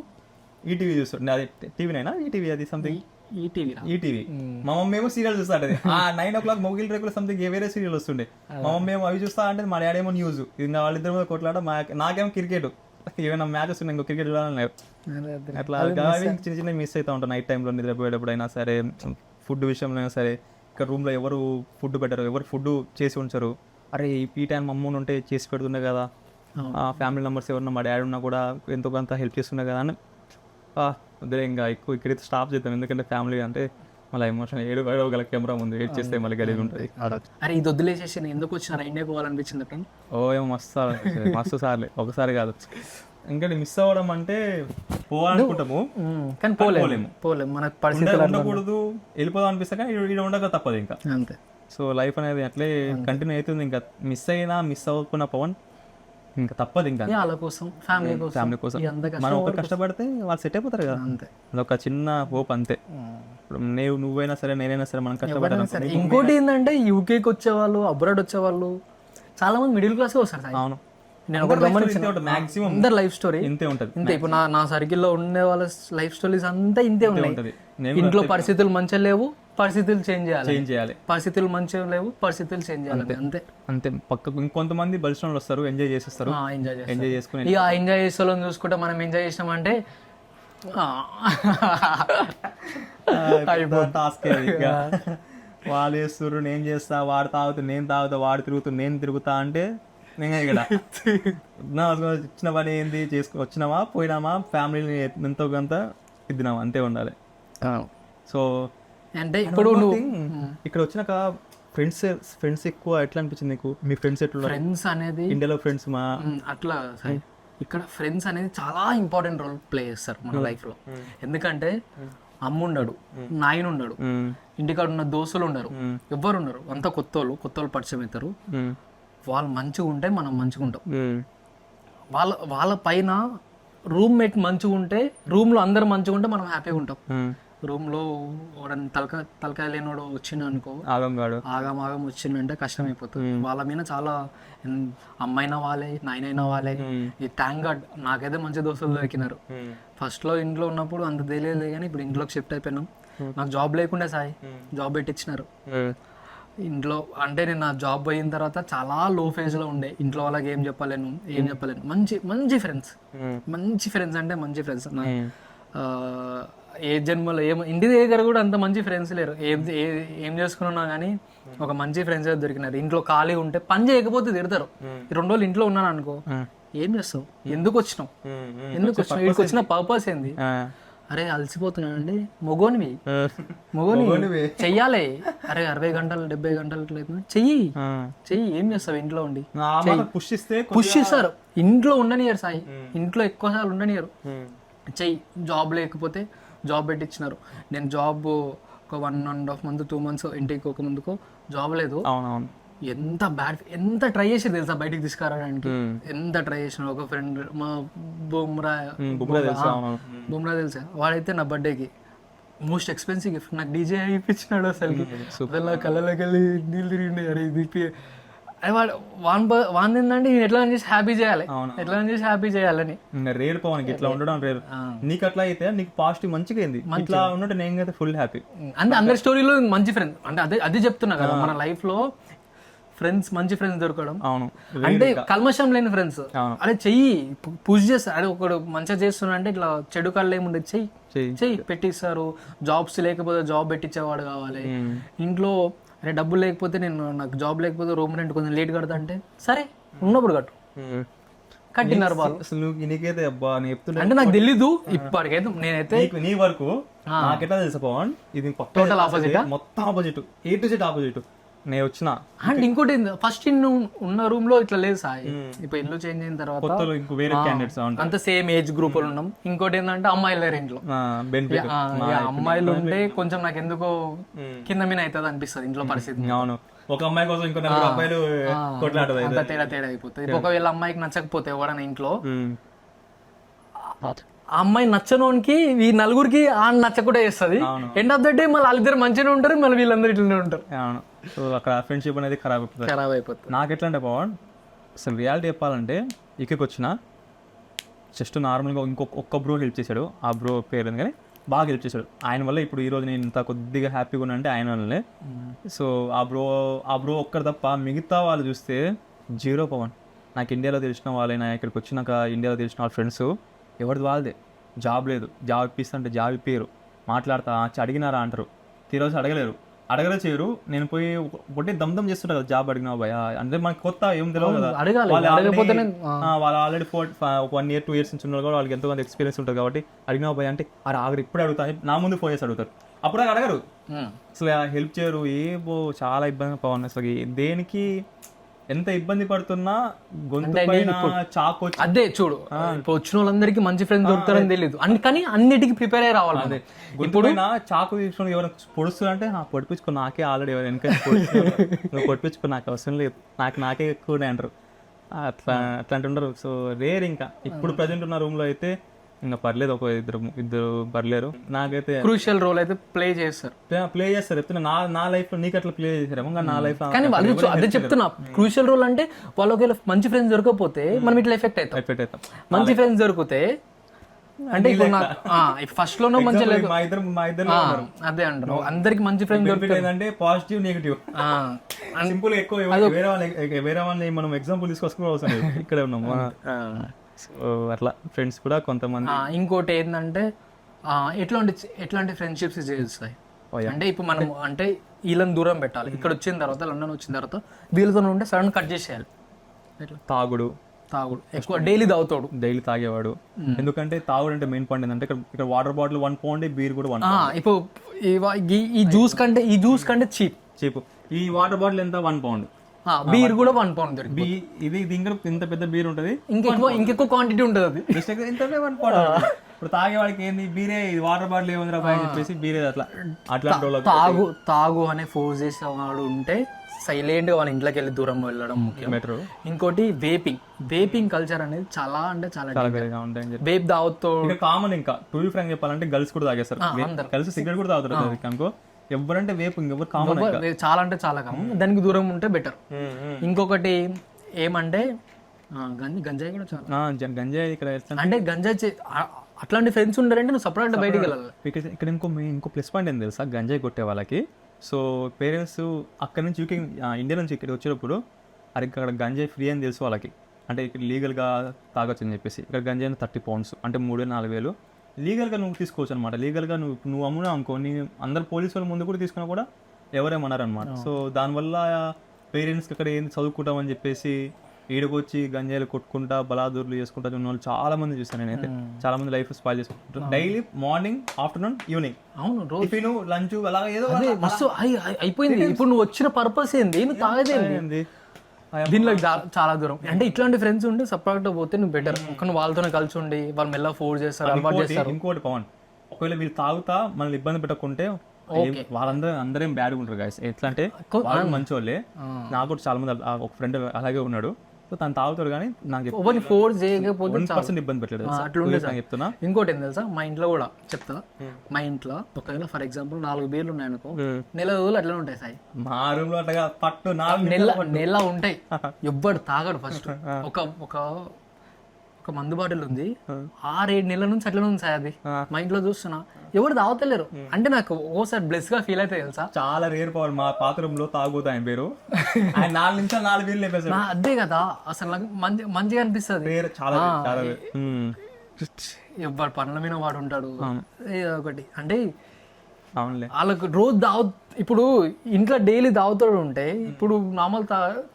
ఈటీవీ చూస్తుండే. అది TV9 ఈటీవీ అది సంథింగ్ ఈటీవీ. మా మమ్మీ ఏమో సీరియల్ చూస్తా అంటే 9 o'clock మొగిల్ రేకులు సంథింగ్ వేరే సీరియల్ వస్తుండే. మా మమ్మీ ఏమో అవి చూస్తా అంటే మా డాడీ ఏమో న్యూస్. ఇంకా వాళ్ళిద్దరి మీద కొట్లాడ. నాకేమో క్రికెట్, ఏమైనా మ్యాచెస్ ఉన్నాయి ఇంకో క్రికెట్ చూడాలని అట్లా చిన్న చిన్న మిస్ అవుతా ఉంటాను. నైట్ టైంలో నిద్రపోయేటప్పుడు అయినా సరే, ఫుడ్ విషయంలో అయినా సరే. ఇక్కడ రూమ్లో ఎవరు ఫుడ్ పెట్టరు, ఎవరు ఫుడ్ చేసి ఉంచరు. అరే ఈ టైం అమ్మని ఉంటే చేసి పెడుతుండే కదా, ఫ్యామిలీ మెంబర్స్ ఎవరన్నా మా డాడీ ఉన్నా కూడా ఎంతో కొంత హెల్ప్ చేస్తుండే కదా అని అదే ఇంకా ఎక్కువ ఇక్కడైతే స్టాప్ చేద్దాం. ఎందుకంటే ఫ్యామిలీ అంటే మళ్ళీ ఎమోషన్ ఏడవగల కెమెరా ముందు ఏడ్ చేస్తే మళ్ళీ గడిగి ఉంటుంది. అరే ఇది వదిలేసేసి నేను ఎందుకు వచ్చిన ఇండియాకి పోవాలనిపించింది అక్కడ. ఏమో మస్తు సార్లే, ఒకసారి కాదు. ఇంకా మిస్ అవ్వడం అంటే పోవాలనుకుంటాము కానీ పోలేము మనకు పరిస్థితి ఉండకూడదు, వెళ్ళిపోదాం అనిపిస్తా కానీ ఇక్కడ ఉండక తప్పదు ఇంకా అంతే. సో లైఫ్ అనేది అట్లే కంటిన్యూ అవుతుంది. ఇంకా మిస్ అవ్వకున్న పవన్ ఇంకా తప్పదు. ఇంకా వాళ్ళ కోసం ఫ్యామిలీ కోసం మనం ఒక కష్టపడితే వాళ్ళు సెట్ అయిపోతారు కదా, అంతే. అదొక చిన్న హోప్ అంతే. ఇప్పుడు నువ్వైనా సరే నేనైనా సరే మనం కష్టపడాలి. ఇంకోటి ఏంటంటే యూకేకి వచ్చేవాళ్ళు, అబ్రాడ్ వచ్చేవాళ్ళు చాలా మంది మిడిల్ క్లాస్ వస్తారు. అవును, నేను ఒకటి గమనించిన అందరు లైఫ్ స్టోరీ ఇంతే ఉంటుంది. ఇంతే. ఇప్పుడు నా సర్కిల్లో ఉండే వాళ్ళ లైఫ్ స్టోరీస్ అంతా ఇంతే ఉన్నాయి. ఇంట్లో పరిస్థితులు మంచిగా లేవు, పరిస్థితులు చేంజ్ చేయాలి. పరిస్థితులు మంచిగా లేవు, పరిస్థితులు చేంజ్ చేయాలి. అంతే అంతే. పక్కకు ఇంకొంతమంది బలిష్టంలో వస్తారు, ఎంజాయ్ చేసేస్తారు. ఎంజాయ్ చేసుకుని ఇక ఎంజాయ్ చేసే వాళ్ళని చూసుకుంటే మనం ఎంజాయ్ చేసినామంటే టాస్క్. వాళ్ళు చేస్తారు, నేను చేస్తా, వాడు తాగుతా, నేను తాగుతా, వాడు తిరుగుతూ నేను తిరుగుతా అంటే నేను ఇక్కడ ఇచ్చిన పని ఏంది వచ్చినామా పోయినామా, ఫ్యామిలీని ఎంతో కొంత ఇద్దినామా, అంతే ఉండాలి. సో అంటే ఇప్పుడు ఇక్కడ వచ్చినాక ఫ్రెండ్స్ ఎక్కువ ఎట్లా అనిపించింది నీకు? మీ ఫ్రెండ్స్ ఎట్లా? ఫ్రెండ్స్ అనేది ఇండియాలో ఫ్రెండ్స్ మా అట్లా ఇక్కడ ఫ్రెండ్స్ అనేది చాలా ఇంపార్టెంట్ రోల్ ప్లే చేస్తారు మన లైఫ్ లో. ఎందుకంటే అమ్ముండడు, నాయన ఉండడు, ఇంటికాడ ఉన్న దోస్తులు ఉండరు, ఎవ్వరు ఉండరు. అంతా కొత్త వాళ్ళు పరిచయం అవుతారు. వాళ్ళు మంచిగా ఉంటే మనం మంచిగా ఉంటాం. వాళ్ళ పైన రూమ్మేట్ మంచిగా ఉంటే, రూమ్లో అందరు మంచిగా ఉంటే మనం హ్యాపీగా ఉంటాం. రూమ్లో తలకాయ లేనోడు వచ్చిండు అనుకో, ఆగం వచ్చిందంటే కష్టం అయిపోతుంది. వాళ్ళ మీద చాలా అమ్మాయినా వాళ్ళే, నాయనైనా వాళ్ళే. ఈ థ్యాంక్ గాడ్ నాకైతే మంచి దోస్తులు దొరికినారు. ఫస్ట్లో ఇంట్లో ఉన్నప్పుడు అంత తెలియదు, కానీ ఇప్పుడు ఇంట్లోకి షిఫ్ట్ అయిపోయినాం. నాకు జాబ్ లేకుండా జాబ్ పెట్టించినారు ఇంట్లో. అంటే నేను నా జాబ్ పోయిన తర్వాత చాలా లో ఫేజ్లో ఉండే. ఇంట్లో వాళ్ళకి ఏం చెప్పలేను. మంచి ఫ్రెండ్స్ అంటే మంచి ఫ్రెండ్స్. ఏ జన్మలో ఇంటి దగ్గర కూడా అంత మంచి ఫ్రెండ్స్ లేరు. ఏం చేసుకున్నా కానీ ఒక మంచి ఫ్రెండ్స్ అయితే దొరికినారు. ఇంట్లో ఖాళీ ఉంటే పని చేయకపోతే తిడతారు. 2 రోజులు ఇంట్లో ఉన్నాను అనుకో, ఏం చేస్తావు, ఎందుకు వచ్చినావు, వీడికి వచ్చిన పర్పస్ ఏంది? అరే అలసిపోతున్నానండి, మొగోనివి చెయ్యాలి. అరే 60 గంటలు 70 గంటలు చెయ్యి, ఏం చేస్తావు ఇంట్లో ఉండి? పుష్ చేస్తారు. ఇంట్లో ఉండనియరు సాయి, ఇంట్లో ఎక్కువ సార్లు ఉండనియరు. చెయ్యి, జాబ్ లేకపోతే జాబ్ పెట్టించినారు. నేను జాబ్ ఒక 1.5 month 2 months ఇంటికి ఒక ముందుకో జాబ్ లేదు. ఎంత ట్రై చేసి తెలుసా బయటికి తీసుకురావడానికి, ఎంత ట్రై చేసిన. ఒక ఫ్రెండ్ మా బుమ్రా తెలుసా, వాడైతే నా బర్త్డేకి మోస్ట్ ఎక్స్పెన్సివ్ గిఫ్ట్ నాకు డీజే ఇప్పించినాడు. అసలు కళ్ళలోకి వెళ్ళి నీళ్ళు తిరిగిండే. అరే ఇది వాన్ ఏంటంటే నేను ఎట్లా చేసి హ్యాపీ చేయాలని. రేర్ పవన్ ఇట్లా ఉండడం రేర్. నీకు అట్లా అయితే నీకు పాజిటివ్ మంచిగా అయింది. ఇట్లా ఉన్నట్టు నేను ఫుల్ హ్యాపీ. అంటే అందరి స్టోరీలో మంచి ఫ్రెండ్స్ అంటే అదే చెప్తున్నా కదా, మన లైఫ్ లో ఫ్రెండ్స్ మంచి ఫ్రెండ్స్ దొరకడం అంటే కల్మషం లేని ఫ్రెండ్స్. అరే చెయ్యి, పుష్ చేస్తారు. అరే ఒకడు మంచిగా చేస్తున్నా అంటే ఇట్లా చెడు కళ్ళు ఏముండదు, చెయ్యి పెట్టిస్తారు. జాబ్స్ లేకపోతే జాబ్ పెట్టించేవాడు కావాలి. ఇంట్లో అరే డబ్బులు లేకపోతే నాకు జాబ్ లేకపోతే రూమ్ రెంట్ కొంచెం లేట్ కడతా అంటే సరే ఉన్నప్పుడు కట్టు. Container ball. అసలు నువ్వు నీకైతే అబ్బా నేను చెప్తున్నా అంటే నాకు తెలీదు ఇప్పటికైతే, నేనైతే నీ వరకు నాకెట్లా తెలుసు పవన్, ఇది టోటల్ ఆపోజిట్, మొత్తం opposite, A to Z opposite. నేను వచ్చిన అండ్ ఇంకోటి ఫస్ట్ ఇల్లు ఉన్న రూమ్ లో ఇట్లా లేదు సాయి. ఇప్పుడు ఇల్లు చేంజ్ అయిన తర్వాత ఇంకో వేరే క్యాండిడేట్స్ అంత సేమ్ ఏజ్ గ్రూప్ లో ఉన్నాం. ఇంకోటి ఏంటంటే అమ్మాయిలు లేరు ఇంట్లో. బెనిఫిట్ అమ్మాయిలు ఉంటే కొంచెం నాకు ఎందుకో కింద మీద అవుతుంది అనిపిస్తుంది ఇంట్లో పరిస్థితి. అవును, ఒక అమ్మాయి కోసం ఇంకో నలుగురు అబ్బాయిలు కొట్లాడదు, అంత తేడా అయిపోతుంది. ఒకవేళ అమ్మాయికి నచ్చకపోతే ఎవడన్నా ఇంట్లో, ఆ అమ్మాయి నచ్చనోనికి ఈ నలుగురికి ఆ నచ్చకుండా చేస్తుంది. ఎండ్ ఆఫ్ ద డే మళ్ళీ వాళ్ళిద్దరు మంచిగానే ఉంటారు, మళ్ళీ వీళ్ళందరూ ఇట్లనే ఉంటారు. అవును, సో అక్కడ ఫ్రెండ్షిప్ అనేది ఖరాబ్ అయిపోతుంది. నాకు ఎట్లా అంటే పవన్, అసలు రియాలిటీ చెప్పాలంటే ఇక్కడికి వచ్చిన జస్ట్ నార్మల్గా ఒక్క బ్రో హెల్ప్ చేశాడు. ఆ బ్రో పేరు కానీ బాగా హెల్ప్ చేశాడు. ఆయన వల్ల ఇప్పుడు ఈ రోజు నేను ఇంత కొద్దిగా హ్యాపీగా ఉన్నా అంటే ఆయన వల్లనే. సో ఆ బ్రో ఒక్కరు తప్ప మిగతా వాళ్ళు చూస్తే జీరో పవన్. నాకు ఇండియాలో తెలిసిన వాళ్ళైనా, ఇక్కడికి వచ్చినాక ఇండియాలో తెలిసిన వాళ్ళ ఫ్రెండ్స్ ఎవరిది వాళ్ళదే. జాబ్ లేదు, జాబ్ ఇప్పిస్తుంటే జాబ్ ఇప్పారు, మాట్లాడతా అడిగినారా అంటారు, తీరోజు అడగలే చేయరు. నేను పోయి ఒకటి దమ్దం చేస్తుంటా కదా, జాబ్ అడిగినావు భయ అంటే మనకి కొత్త ఏం తెలియదు కదా. వాళ్ళు ఆల్రెడీ 1 year 2 years నుంచి ఉన్నారు కూడా, వాళ్ళకి ఎంతో కొంత ఎక్స్పీరియన్స్ ఉంటుంది కాబట్టి అడిగినావు భయ అంటే అరే ఆగరు ఇప్పుడే అడుగుతా, నా ముందు ఫోన్ చేసి అడుగుతారు. అప్పుడు అడగరు, అసలు హెల్ప్ చేయరు. చాలా ఇబ్బంది పవన్. అసలు దేనికి ఎంత ఇబ్బంది పడుతున్నా గొంతు పైన చాకు వచ్చి, అదే చూడు ఇప్పుడు వచ్చిన వాళ్ళందరికీ మంచి ఫ్రెండ్స్ దొరుకుతారని తెలియదు, కానీ అన్నిటికీ ప్రిపేర్ అయ్యి రావాలి. అదే ఇప్పుడు చాకు తీసుకుని ఎవరైనా పొడుస్తుంది అంటే పొడిపించుకో, నాకే ఆల్రెడీ ఎవరు వెనక నువ్వు పొడిపించుకో, నాకు అవసరం లేదు, నాకే ఎక్కువ అంటారు. అట్లాంటి ఉండరు. So rare. ఇంకా ఇప్పుడు ప్రజెంట్ ఉన్న రూమ్ లో అయితే ఇంకా పర్లేదు, ఒక ఇద్దరు పర్లేరు. నాకైతే క్రూషియల్ రోల్ అయితే ప్లే చేస్తారు. చెప్తున్నా, నా లైఫ్ లో నీకు అట్లా ప్లే చేశారేమో, నా లైఫ్ లో. కానీ వాళ్ళు అదే చెప్తున్నా, క్రూషియల్ రోల్ అంటే వాళ్ళకి మంచి ఫ్రెండ్స్ దొరకకపోతే మనం ఇట్లా ఎఫెక్ట్ అవుతాం. మంచి ఫ్రెండ్స్ దొరికితే అంటే ఇప్పుడు నాకు ఫస్ట్ లోనో మంచి లేదు, మా ఇద్దరు అదే అంటారు. అందరికి మంచి ఫ్రెండ్స్ దొరికితే పాజిటివ్ నెగిటివ్ సింపుల్. ఎక్కువ వేరే వాళ్ళని మనం ఎగ్జాంపుల్ తీసుకొచ్చుకోవడం అవసరం లేదు, ఇక్కడే ఉన్నాము. అట్లా ఫ్రెండ్స్ కూడా కొంతమంది. ఇంకోటి ఏంటంటే ఎట్లాంటి ఫ్రెండ్షిప్స్ చేస్తాయి అంటే ఇప్పుడు మనం అంటే వీళ్ళని దూరం పెట్టాలి. ఇక్కడ వచ్చిన తర్వాత, లండన్ వచ్చిన తర్వాత వీళ్ళతో ఉంటే సడన్ కట్ చేసేయాలి. తాగుడు ఎక్కువ డైలీ తాగేవాడు. ఎందుకంటే తాగుడు అంటే మెయిన్ పాయింట్ ఏంటంటే ఇక్కడ వాటర్ బాటిల్ 1 pound, బీర్ కూడా 1 pound. ఇప్పుడు ఈ జ్యూస్ కంటే చీప్. ఈ వాటర్ బాటిల్ ఎంత 1 pound, బీర్ కూడా 1 pound. ఇది ఇంకా ఇంత పెద్ద బీర్ ఉంటది, ఇంకెక్కువ క్వాంటిటీ ఉంటుంది. అది ఇంత 1 pound. ఇప్పుడు తాగేవాడికి ఏంది బీరే, వాటర్ బాటిల్ ఏముందిరా అని చెప్పేసి బీరే అట్లా తాగు అనే ఫోర్స్ చేసేవాడు ఉంటే సైలెంట్ గా వాళ్ళ ఇంట్లోకి వెళ్ళి దూరం వెళ్ళడం ముఖ్యం. ఇంకోటి వేపింగ్ కల్చర్ అనేది చాలా అంటే చాలా వేప్ తాగుతూ కామన్. ఇంకా టూ ఫ్రాంక్ చెప్పాలంటే గర్ల్స్ కూడా తాగేస్తారు, గర్ల్స్ సిగరెట్ కూడా తాగుతారు అనుకో. ఎవరంటే వేపు ఇంకెవరు కామన్, చాలా అంటే చాలా కామన్. దానికి దూరం ఉంటే బెటర్. ఇంకొకటి ఏమంటే గంజాయి కూడా చాలా. గంజాయి ఇక్కడ అంటే గంజాయి అట్లాంటి ఫ్రెండ్స్ ఉండాలంటే నువ్వు సపరేట్ బయటికి వెళ్ళాలి. ఇక్కడ ఇంకో ప్లస్ పాయింట్ ఏం తెలుసా, గంజాయి కొట్టే వాళ్ళకి. సో పేరెంట్స్ అక్కడ నుంచి ఇండియా నుంచి ఇక్కడికి వచ్చేటప్పుడు అక్కడ గంజాయి ఫ్రీ అని తెలుసు వాళ్ళకి. అంటే ఇక్కడ లీగల్గా తాగొచ్చు అని చెప్పేసి. ఇక్కడ గంజాయి 30 pounds అంటే 3,000-4,000 లీగల్గా నువ్వు తీసుకోవచ్చు అనమాట. లీగల్గా నువ్వు అమ్మునా అనుకో, నీ అందరు పోలీసు వాళ్ళ ముందు కూడా తీసుకున్నా కూడా ఎవరేమన్నారు అనమాట. సో దానివల్ల పేరెంట్స్కి అక్కడ ఏంది చదువుకుంటామని చెప్పేసి ఈడకొచ్చి గంజాయిలు కొట్టుకుంటా బలాదూర్లు చేసుకుంటా ఉన్న వాళ్ళు చాలా మంది చూస్తాను నేనైతే. చాలా మంది లైఫ్ స్పాయిల్ చేసుకుంటారు డైలీ, మార్నింగ్, ఆఫ్టర్నూన్, ఈవినింగ్. అవును, టిఫిన్, లంచ్ అలాగే ఏదో మస్తు అయిపోయింది. ఇప్పుడు నువ్వు వచ్చిన పర్పస్ ఏంది, నువ్వు తాగేదేంది, దీనిలో చాలా దూరం. అంటే ఇట్లాంటి ఫ్రెండ్స్ ఉంటే సపరేట్ పోతే నువ్వు బెటర్. నువ్వు వాళ్ళతోనే కలిసి ఉండి వాళ్ళు మెల్ల ఫోర్స్ చేస్తారు. ఇంకోటి పవన్, ఒకవేళ వీళ్ళు తాగుతా మనల్ని ఇబ్బంది పెట్టకుంటే అందరేం బ్యాడ్గా ఉంటారు గాయస్. ఎట్లా అంటే వాళ్ళు మంచి వాళ్ళే. నాకు కూడా చాలా మంది ఒక ఫ్రెండ్ అలాగే ఉన్నాడు. సో తను తాగుతాడు కానీ నాకు ఫోర్స్ చేయకపోతే 1% ఇబ్బంది పెట్టలేదు. చెప్తున్నా. ఇంకోటి ఏం తెలుసా, మా ఇంట్లో కూడా చెప్తా. మా ఇంట్లో ఒకవేళ ఫర్ ఎగ్జాంపుల్ 4 బీర్లు ఉన్నాయనుకో, నెల రోజులు అట్లా ఉంటాయి సాయి. మా రూమ్ లో అట్లా పట్టు నెల ఉంటాయి. ఎవ్వడు తాగడు. ఫస్ట్ ఒక మందు బాటిల్ ఉంది, 6-7 నెలల నుంచి అట్లా ఉంది సార్. అది మా ఇంట్లో చూస్తున్నా, ఎవరు తాగుతలేరు. అంటే నాకు ఓసారి బ్లెస్ గా ఫీల్ అయితే తెలుసా, చాలా రేర్ పవర్. మా పాత రూమ్ లో తాగుతా ఆయన పేరు, ఆయన 4 నిమిషాలు 4 బీర్లు లేపేసాడు. అదే కదా అసలు నాకు మంచిగా అనిపిస్తుంది. చాలా ఎవరు పనుల మీద వాడు ఉంటాడు ఒకటి. అంటే అవునులే, వాళ్ళకు రోజు ఇప్పుడు ఇంట్లో డైలీ తాగుతాడు ఉంటే ఇప్పుడు నార్మల్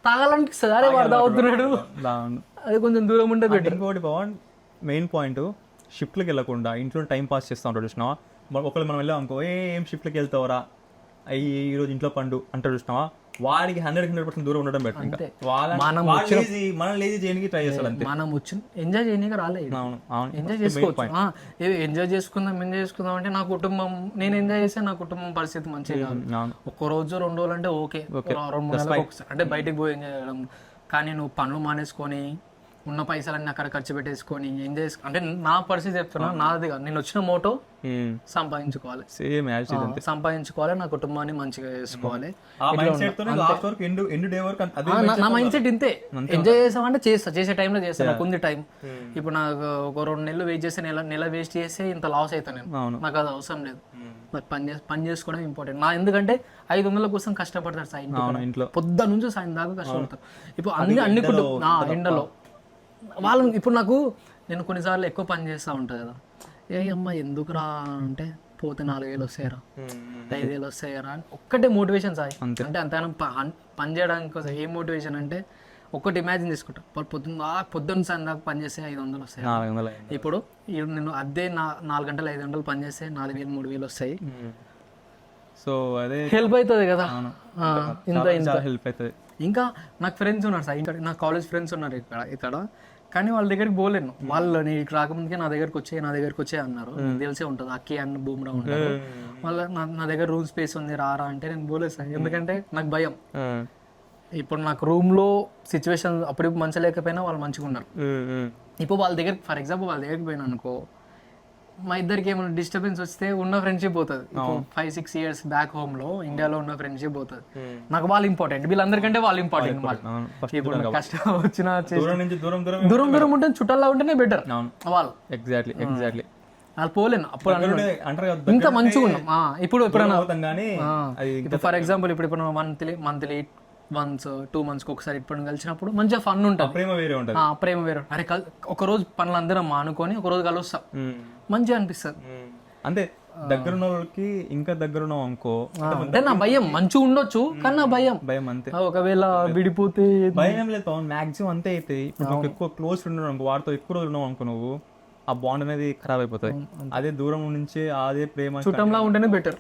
తాగాలనిపిస్తుంది. అరే వాడు తాగుతున్నాడు అది కొంచెం దూరం ఉంటే బెటర్. ఇంకోటి పవన్ మెయిన్ పాయింట్, షిఫ్ట్లకి వెళ్ళకుండా ఇంట్లో టైం పాస్ చేస్తూ ఉంటాడు చూసినావా. ఒకళ్ళు మనం వెళ్ళాం అనుకో, ఏం షిఫ్ట్లకి వెళ్తావరా, ఈ రోజు ఇంట్లో పండు అంటాడు చూసినావా, వాడికి 100% దూరం ఉండడం బెటర్. ఇంకా మనం లేజీ చేయడానికి ట్రై చేస్తాడు అంతే. మనం వచ్చి ఎంజాయ్ చేయడానికి రాలేదు, ఎంజాయ్ చేసుకోవచ్చు. ఎంజాయ్ చేసుకుందాం అంటే నా కుటుంబం, నేను ఎంజాయ్ చేస్తే నా కుటుంబం పరిస్థితి మంచిగా కాదు. ఒక్క రోజు 2 రోజులు అంటే ఓకే, 2-3 నెలలకు ఒకసారి అంటే బయటకు పోయి ఎంజాయ్ చేయడం. కానీ నువ్వు పనులు మానేసుకొని ఉన్న పైసలన్నీ అక్కడ ఖర్చు పెట్టేసుకొని ఎంజాయ్ అంటే నా పరిస్థితి చెప్తున్నా, నాది కాదు. నేను వచ్చిన మోటో సంపాదించుకోవాలి, సంపాదించుకోవాలి, నా కుటుంబాన్ని మంచిగా చేసుకోవాలి. నా మైండ్ సెట్ ఇంతే. ఎంజాయ్ చేసామంటే చేసే టైంలో చేస్తాను, నాకు ఉంది టైం. ఇప్పుడు నాకు ఒక 2 నెలలు వెయిట్ చేస్తే నెల వేస్ట్ చేస్తే ఇంత లాస్ అవుతాను నేను. నాకు అది అవసరం లేదు. నాకు పని చేసుకోవడం ఇంపార్టెంట్. నా ఎందుకంటే 500 కోసం కష్టపడతారు సాయం, ఇంట్లో పొద్దు నుంచి సాయం దాకా కష్టపడతారు. ఇప్పుడు అన్ని ఎండలో వాళ్ళు. ఇప్పుడు నాకు నేను కొన్నిసార్లు ఎక్కువ పని చేస్తూ ఉంటుంది కదా, ఏ అమ్మ ఎందుకు రా అంటే పోతే 4,000 వస్తాయరా, 5,000 వస్తాయరా అని ఒక్కటే మోటివేషన్ సాయి. అంటే అంతగానో పని చేయడానికి కోసం ఏం మోటివేషన్ అంటే ఒక్కటి ఇమాజిన్ చేసుకుంటా, పొద్దున్న సాయం దాకా పని చేస్తే 500 వస్తాయి. ఇప్పుడు నేను అదే 4 గంటలు 5 గంటలు పని చేస్తే 4,000 3,000 వస్తాయి. సో అదే హెల్ప్ అవుతుంది కదా, ఇంత హెల్ప్ అవుతుంది. ఇంకా నాకు ఫ్రెండ్స్ ఉన్నారు సార్, ఇక్కడ నా కాలేజ్ ఫ్రెండ్స్ ఉన్నారు ఇక్కడ కానీ వాళ్ళ దగ్గరికి పోలేను. వాళ్ళు నేను రాకముందుకే నా దగ్గరకు వచ్చే అన్నారు. తెలిసే ఉంటుంది, అక్కి అన్న బూమ్రా ఉంటారు. వాళ్ళ నా దగ్గర రూమ్ స్పేస్ ఉంది రారా అంటే నేను పోలేదు సార్, ఎందుకంటే నాకు భయం. ఇప్పుడు నాకు రూమ్ లో సిచ్యువేషన్ అప్పుడు మంచిగా లేకపోయినా వాళ్ళు మంచిగా ఉన్నారు. ఇప్పుడు వాళ్ళ దగ్గర ఫర్ ఎగ్జాంపుల్ వాళ్ళ దగ్గరికి పోయినా అనుకో, మా ఇద్దరికి ఏమైనా డిస్టర్బెన్స్ వస్తే ఉన్న ఫ్రెండ్షిప్ పోతుంది. 5-6 years బ్యాక్ హోమ్ లో ఇండియాలో ఉన్న ఫ్రెండ్షిప్ పోతుంది. నాకు వాళ్ళు ఇంపార్టెంట్, వీళ్ళందరికంటే వాళ్ళు ఇంపార్టెంట్. ఇప్పుడు కష్టం వచ్చినా దూరం ఉంటే చుట్టాల్లో ఉంటేనే బెటర్ వాళ్ళు. ఎగ్జాక్ట్లీ వాళ్ళు పోలేను అప్పుడు అంటారు ఇంత మంచిగా ఉన్నాం. ఇప్పుడు ఎప్పుడైనా ఫర్ ఎగ్జాంపుల్ ఇప్పుడు మంత్లీ 1-2 months ఒకసారి ఇప్పుడు కలిసినప్పుడు మంచిగా ఫన్ ఉంటుంది, ప్రేమ వేరే. అరే ఒక రోజు పనులందరం మానుకొని ఒక రోజు కలుస్తాం, మంచిగా అనిపిస్తుంది. అంటే దగ్గర ఉన్న వాళ్ళకి ఇంకా దగ్గర ఉన్నాం అనుకో, అంటే నా భయం మంచిగా ఉండొచ్చు కానీ నా భయం అంతే. ఒకవేళ విడిపోతే భయం లేదు పవన్, మాక్సిమం అంతే అయితే. ఇప్పుడు ఎక్కువ క్లోజ్ ఫ్రెండ్ అనుకో, వాడితో ఎక్కువ రోజులు ఉన్నావు అనుకో, నువ్వు ఆ బాండ్ అనేది ఖరాబ్ అయిపోతుంది. అదే దూరం నుంచి అదే ప్రేమ చుట్టంలా ఉంటేనే బెటర్.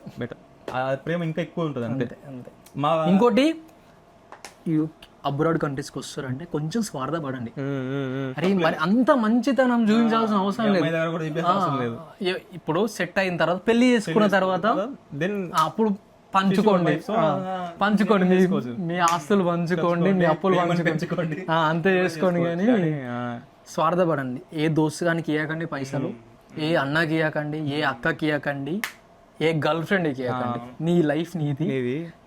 ఆ ప్రేమ ఇంకా ఎక్కువ ఉంటుంది అంతే. ఇంకోటి అబ్రాడ్ కంట్రీస్కి వస్తారంటే కొంచెం స్వార్థపడండి. అరే మరి అంత మంచితనం చూపించాల్సిన అవసరం లేదు. ఇప్పుడు సెట్ అయిన తర్వాత పెళ్లి చేసుకున్న తర్వాత అప్పుడు పంచుకోండి మీ ఆస్తులు పంచుకోండి, మీ అప్పులు పంచుకోండి, అంతే చేసుకోండి. కానీ స్వార్థపడండి. ఏ దోస్తుగానికి ఇవ్వకండి పైసలు, ఏ అన్నకి ఇవ్వకండి, ఏ అక్కకి ఇవ్వకండి, ఏ గర్ల్ ఫ్రెండ్కి ఇవ్వకండి. నీ లైఫ్ నీది.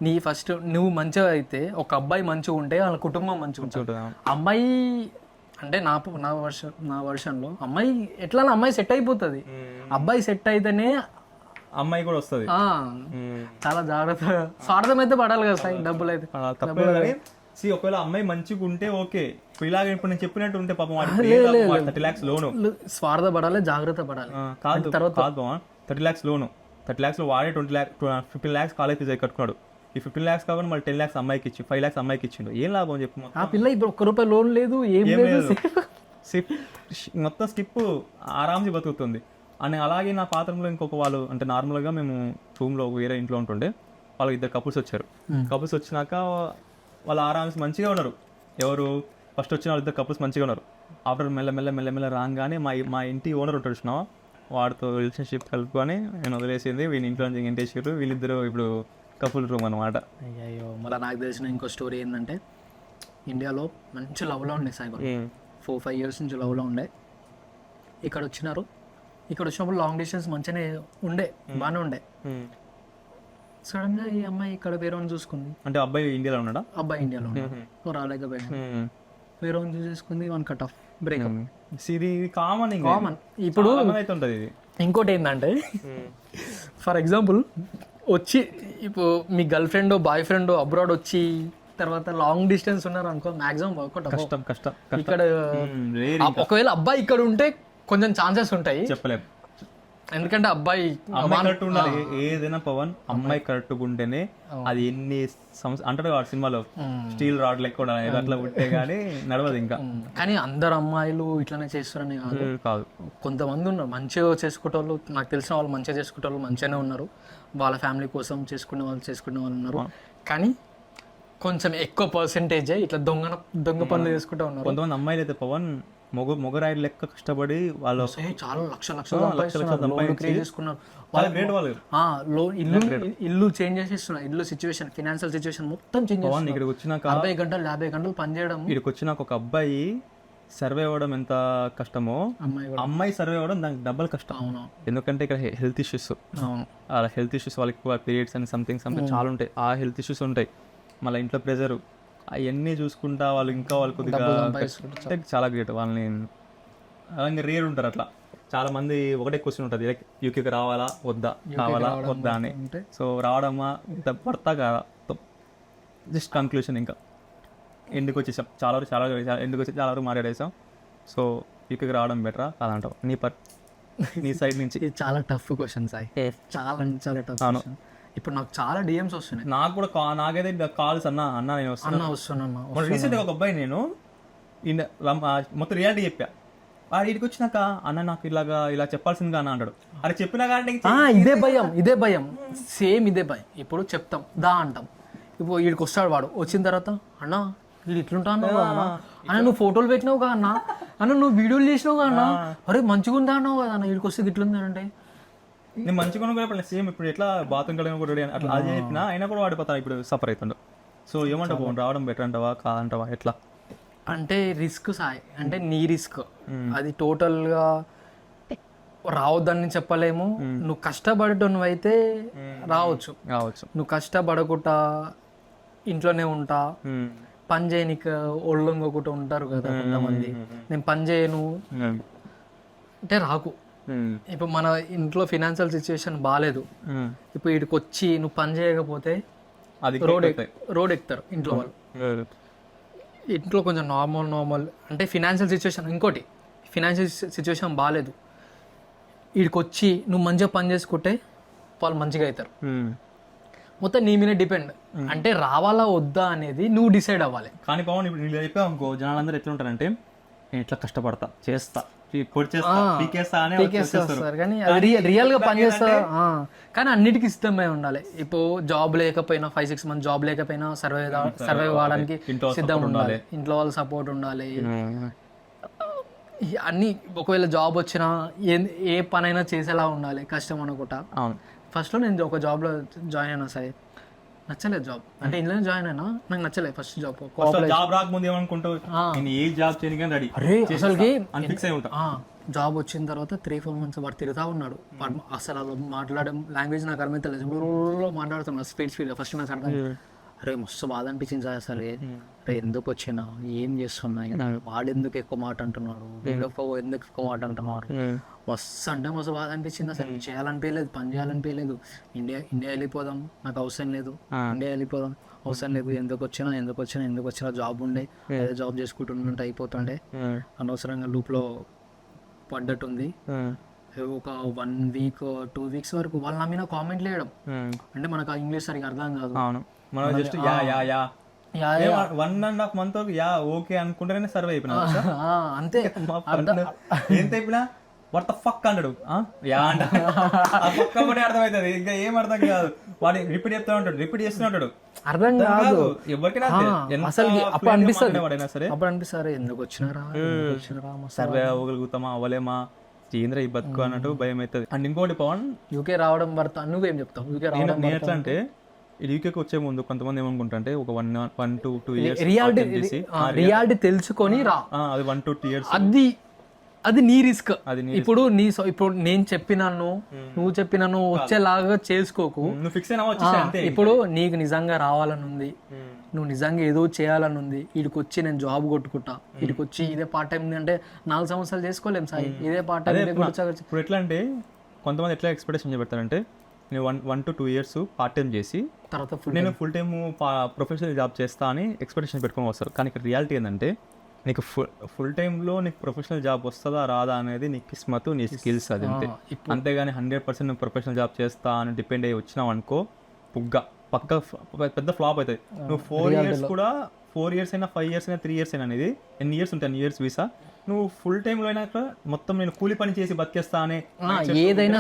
నీ ఫస్ట్ నువ్వు మంచిగా అయితే, ఒక అబ్బాయి మంచిగా ఉంటే వాళ్ళ కుటుంబం మంచిగా ఉంటుంది. అమ్మాయి అంటే నా వర్షన్లో అమ్మాయి ఎట్లా అమ్మాయి సెట్ అయిపోతుంది. అబ్బాయి సెట్ అయితేనే అమ్మాయి కూడా వస్తుంది. చాలా జాగ్రత్త, స్వార్థం అయితే పడాలి కదా సార్. డబ్బులు అయితే ఒకవేళ అమ్మాయి మంచిగా ఉంటే ఓకే. ఇలాగ ఇప్పుడు నేను చెప్పినట్టు ఉంటే పాపం 30 lakhs లోను, స్వార్థ పడాలి, జాగ్రత్త పడాలి. తర్వాత 30 lakhs లోను, 30 lakhs లో వాడే 15 lakhs కాలేజ్ ఫీజు కట్టుకున్నాడు. ఈ 15 lakhs కాకుండా మళ్ళీ 10 lakhs అమ్మాయికి ఇచ్చి 5 lakhs అమ్మాయికి ఇచ్చిండు. ఏం లాభం చెప్పు. ఆ పిల్ల ఇప్పుడు ₹1 లోన్ లేదు, ఏం లేదు, మొత్తం స్కిప్, ఆరామ్సి బతుకుతుంది. అని అలాగే నా పాత్రలో ఇంకొక వాళ్ళు అంటే నార్మల్గా మేము రూమ్లో వేరే ఇంట్లో ఉంటుండే, వాళ్ళకి 2 couples వచ్చారు. కపుల్స్ వచ్చినాక వాళ్ళు ఆరామ్స్ మంచిగా ఉన్నారు. ఎవరు ఫస్ట్ వచ్చిన వాళ్ళు 2 couples మంచిగా ఉన్నారు. ఆఫ్టర్ మెల్ల రాగానే మా ఇంటి ఓనర్ ఉంటాడు చూసినావా, వాడితో రిలేషన్షిప్ కలుపుకొని నేను వదిలేసింది, వీళ్ళ ఇంట్లో నుంచి ఇంటేసారు. వీళ్ళిద్దరు ఇప్పుడు కపుల్ రూమ్ అనమాట. అయ్యో మళ్ళీ నాకు తెలిసిన ఇంకో స్టోరీ ఏంటంటే, ఇండియాలో మంచి లవ్లో ఉండే సైబర్ 4-5 years నుంచి లవ్లో ఉండే. ఇక్కడ వచ్చినప్పుడు లాంగ్ డిస్టెన్స్ మంచిగానే ఉండే, బాగానే ఉండే. సడన్ గా ఈ అమ్మాయి ఇక్కడ వేరే చూసుకుంది. అంటే అబ్బాయి ఇండియాలో ఉన్నాడా? అబ్బాయి ఇండియాలో రాలేకపోయాడు, వేరే చూసేసుకుంది, 1 cut off, బ్రేకప్. కామన్. ఇప్పుడు ఇంకోటి ఏంటంటే, ఫర్ ఎగ్జాంపుల్ వచ్చి ఇప్పుడు మీ girl friend boy friend abroad వచ్చి తర్వాత లాంగ్ డిస్టెన్స్ ఉన్నారు అనుకో, మాక్సిమం వర్కౌట్ కష్టం. ఇక్కడ ఒకవేళ అబ్బాయి ఇక్కడ ఉంటే కొంచెం ఛాన్సెస్ ఉంటాయి, చెప్పలేము. ఎందుకంటే అబ్బాయి కరెక్ట్ ఉండాలి. ఏదైనా పవన్ అమ్మాయి కరెక్ట్ ఉంటేనే అది ఎన్ని అంటారు ఆ సినిమాలో స్టీల్ రాడ్ లెక్క ఉండాలి, అట్లా ఉంటే గానీ నడవదు ఇంకా. కానీ అందరు అమ్మాయిలు ఇట్లానే చేస్తారని కాదు, కొంతమంది ఉన్నారు మంచిగా చేసుకునేవాళ్ళు, నాకు తెలిసిన వాళ్ళు మంచిగా చేసుకునేవాళ్ళు మంచిగానే ఉన్నారు, వాళ్ళ ఫ్యామిలీ కోసం చేసుకునే వాళ్ళు ఉన్నారు. కానీ కొంచెం ఎక్కువ పర్సెంటేజే ఇట్లా దొంగ పనులు చేసుకుంటూ ఉన్నారు. కొంతమంది అమ్మాయిలు అయితే పవన్ మొగరాయి లెక్క కష్టపడి వాళ్ళు చాలా లక్షలు చేసుకున్నారు. ఇల్లు చేంజ్ చేసేస్తున్నారు, ఇల్లు సిచ్యువేషన్, ఫినాన్షియల్ సిచ్యువేషన్ మొత్తం చేంజ్ చేస్తున్నారు. ఇక్కడికి వచ్చినాక 40 గంటలు 50 గంటలు పనిచేయడం. ఇక్కడికి వచ్చినాక ఒక అబ్బాయి సర్వే అవ్వడం ఎంత కష్టమో అమ్మాయి సర్వే అవ్వడం దానికి డబల్ కష్టం. అవును, ఎందుకంటే ఇక్కడ హెల్త్ ఇష్యూస్, అలా హెల్త్ ఇష్యూస్ వాళ్ళకి పీరియడ్స్ అని సంథింగ్ చాలా ఉంటాయి, ఆ హెల్త్ ఇష్యూస్ ఉంటాయి. మళ్ళీ ఇంట్లో ప్రెజర్ అవన్నీ చూసుకుంటా వాళ్ళు ఇంకా వాళ్ళు కొద్దిగా చాలా గ్రేట్. వాళ్ళని అలాగే రేర్ ఉంటారు అట్లా. చాలా మంది ఒకటే క్వశ్చన్ ఉంటుంది, యూకేకి రావాలా వద్దా, కావాలా వద్దా అని. సో రావడమా ఇంత పడతా కాదా, జస్ట్ కన్క్లూషన్. ఇంకా ఎందుకు వచ్చేసాం చాలా వరకు మాట్లాడేసాం. సో యూకేకి రావడం బెటరా కాదంటావు నీ సైడ్ నుంచి? చాలా టఫ్ క్వశ్చన్ సాయి, చాలా టఫ్. అవును, ఇప్పుడు నాకు చాలా డిఎమ్స్ వస్తున్నాయి. నాకు కూడా నాకైతే కాల్స్ అన్న నేను వస్తున్నా. రీసెంట్గా ఒక అబ్బాయి నేను మొత్తం రియాలిటీ చెప్పా, వీడికి వచ్చినాక అన్న నాకు ఇలా చెప్పాల్సిందిగా అన్న అంటాడు. అది చెప్పినా కానీ ఇదే భయం సేమ్ ఇదే భయం. ఇప్పుడు చెప్తాం దా అంటాం, ఇప్పుడు వీడికి వస్తాడు, వాడు వచ్చిన తర్వాత అన్న వీడు ఇట్లుంటాను అన్న, నువ్వు ఫోటోలు పెట్టినావు కదా అన్న నువ్వు వీడియోలు చేసినావు కదా అన్న, అరే మంచిగా ఉందా అన్నావు కదా అన్న, వీడికి వస్తే ఇట్లుంది అంటే నేను మంచిగా కూడా సేమ్ ఇప్పుడు ఎట్లా బాత్రూమ్ కడిగిన కూడా అట్లా అది చెప్పినా అయినా కూడా వాడిపోతాను, ఇప్పుడు సఫర్ అవుతుండు. సో ఏమంటావు, రావడం బెటర్ అంటావా కాదంటావా ఎట్లా? అంటే రిస్క్ సాయి, అంటే నీ రిస్క్ అది టోటల్గా రావద్దని చెప్పలేము. నువ్వు కష్టపడేటోను అయితే రావచ్చు, నువ్వు కష్టపడకుండా ఇంట్లోనే ఉంటా పని చేయనికి ఒళ్ళొంగొకటి ఉంటారు కదా కొంతమంది, నేను పని చేయను అంటే రాకు. ఇప్పుడు మన ఇంట్లో ఫినాన్షియల్ సిచ్యువేషన్ బాగాలేదు, ఇప్పుడు వీడికి వచ్చి నువ్వు పని చేయకపోతే రోడ్ ఎక్కుతారు ఇంట్లో వాళ్ళు. ఇంట్లో కొంచెం నార్మల్ అంటే ఫినాన్షియల్ సిచ్యువేషన్, ఇంకోటి ఫినాన్షియల్ సిచ్యువేషన్ బాగాలేదు, వీడికి వచ్చి నువ్వు మంచిగా పని చేసుకుంటే వాళ్ళు మంచిగా అవుతారు. మొత్తం నీ మీద డిపెండ్, అంటే రావాలా వద్దా అనేది నువ్వు డిసైడ్ అవ్వాలి. కానీ పవన్ ఇప్పుడు నేను చెప్పావు అనుకో, జనాలందరూ ఎట్లా ఉంటారంటే నేను ఇట్లా కష్టపడతా చేస్తా కానీ అది రియల్ గా పనిచేస్తా. కానీ అన్నిటికీ సిద్ధమై ఉండాలి. ఇప్పుడు జాబ్ లేకపోయినా 5-6 మంత్స్ జాబ్ లేకపోయినా సర్వైవ్ కావడానికి సిద్ధం ఉండాలి, ఇంట్లో వాళ్ళ సపోర్ట్ ఉండాలి అన్ని. ఒకవేళ జాబ్ వచ్చినా ఏ పనైనా చేసేలా ఉండాలి, కష్టం అనుకుంటా. ఫస్ట్ లో నేను ఒక జాబ్ లో జాయిన్ అయినా సరే నచ్చలేదు జాబ్, అంటే ఇంట్లోనే జాయిన్ అయినా నాకు నచ్చలేదు ఫస్ట్ జాబ్. జాబ్ రాకముందు ఏమనుకుంటావు, అరే అసలుకి జాబ్ వచ్చిన తర్వాత 3-4 మంత్స్ వాడు తిరుగుతా ఉన్నాడు, అసలు మాట్లాడే లాంగ్వేజ్ నాకు అర్థమైతలేదు, మాట్లాడుతున్నా స్పీడ్ ఫస్ట్ నాకు అర్థం. అరే మస్తు బాధ అనిపించింది సార్ అసలు, అరే ఎందుకు వచ్చినా ఏం చేస్తున్నా, వాడు ఎందుకు ఎక్కువ మాట అంటున్నాడు, ఎందుకు ఎక్కువ మాట అంటున్నారు, మస్తు అంటే మస్తు బాధ అనిపించింది. అసలు చేయాలనిపించలేదు, పని చేయాలనిపించలేదు. ఇండియా వెళ్ళిపోదాం, నాకు అవసరం లేదు, ఇండియా వెళ్ళిపోదాం అవసరం లేదు, ఎందుకు వచ్చినా జాబ్ ఉండే అదే జాబ్ చేసుకుంటుంటే అయిపోతుండే, అనవసరంగా లూప్లో పడ్డట్టుంది. ఒక 1 వీక్ 2 వీక్స్ వరకు వాళ్ళు నా మీద కామెంట్లు వేయడం, అంటే మనకు ఇంగ్లీష్ సరిగ్గా అర్థం కాదు, జస్ట్ 1.5 month ఓకే అనుకుంటేనే సర్వే అయిపోయినా అంతే. ఎంత అయిపోయినా వాట్ ద ఫక్ అంటాడు, అర్థమవుతుంది, ఇంకా ఏం అర్థం కాదు. వాడు రిపీట్ చెప్తా ఉంటాడు, రిపీట్ చేస్తున్నాడు, అర్థం కాదు ఎవరికైనా అసలు. అప్పుడు అనిపిస్తుంది ఎందుకు వచ్చినారా, సర్వే అవ్వగలుగుతామా అవ్వలేమా, ఏంద్ర ఈ బతుకు అన్నట్టు భయం అవుతుంది. అండ్ ఇంకోటి పవన్, యూకే రావడం భర్త నువ్వేం చెప్తావు? యూకే రావడం నేను ఎట్లా అంటే యూకేకి వచ్చే ముందు కొంతమంది ఏమనుకుంటే ఒక 1-2 years రియాలిటీ తెలుసుకొని రా, అది 1-2 years అది నీ రిస్క్. ఇప్పుడు ఇప్పుడు నేను చెప్పినాను నువ్వు చెప్పినాను వచ్చేలాగా చేసుకోకు, నువ్వు ఫిక్స్ అయినా. ఇప్పుడు నీకు నిజంగా రావాలని ఉంది, నువ్వు నిజంగా ఏదో చేయాలని ఉంది, వీడికి వచ్చి నేను జాబ్ కొట్టుకుంటా, వీడికి వచ్చి ఇదే పార్ట్ టైం అంటే 4 సంవత్సరాలు చేసుకోలేము సాయి, ఇదే పార్ట్ టైం. ఇప్పుడు ఎట్లా అంటే కొంతమంది ఎట్లా ఎక్స్పెక్టేషన్ పెడతారంటే నేను 1-2 years పార్ట్ టైం చేసి తర్వాత నేను ఫుల్ టైమ్ ప్రొఫెషనల్ జాబ్ చేస్తా అని ఎక్స్పెక్టేషన్ పెట్టుకొని వస్తారు. కానీ ఇక్కడ రియాలిటీ ఏంటంటే నీకు ఫుల్ టైంలో నీకు ప్రొఫెషనల్ జాబ్ వస్తుందా రాదా అనేది నీ కిస్మత్ నీ స్కిల్స్ అది అంతే. అంతేగాని 100% నువ్వు ప్రొఫెషనల్ జాబ్ చేస్తా అని డిపెండ్ అయ్యి వచ్చినావు అనుకో పక్క పెద్ద ఫ్లాప్ అవుతుంది. నువ్వు 4 years కూడా 4 years అయినా 5 years అయినా 3 years అయినా అనేది ఎన్ని ఇయర్స్ ఉంటాయి 10 years వీసా. నువ్వు ఫుల్ టైంలో అయినాక మొత్తం నేను కూలి పని చేసి బతికేస్తా అనే ఏదైనా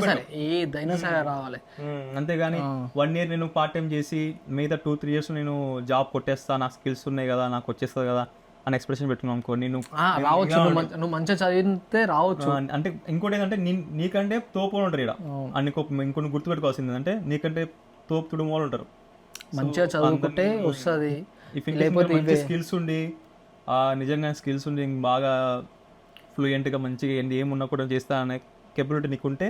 సరే రావాలి. అంతేగాని 1 year నేను పార్ట్ టైం చేసి మిగతా 2-3 years నేను జాబ్ కొట్టేస్తా, నాకు స్కిల్స్ ఉన్నాయి కదా, నాకు వచ్చేస్తుంది కదా అని ఎక్స్ప్రెషన్ పెట్టుకున్నావు అనుకో, నేను రావచ్చు, నువ్వు మంచిగా చదివితే రావచ్చు. అంటే ఇంకోటి ఏంటంటే నీకంటే తోపు ఉంటారు ఇక్కడ. ఇంకొన్ని గుర్తుపెట్టుకోవాల్సింది ఏంటంటే నీకంటే తోపు తుడుము వాళ్ళు ఉంటారు. మంచిగా చదువుకుంటే వస్తుంది. మంచి స్కిల్స్ ఉండి నిజంగా స్కిల్స్ ఉండి బాగా ఫ్లూయెంట్గా మంచిగా ఏమున్నా కూడా చేస్తా అనే కెపబిలిటీ నీకుంటే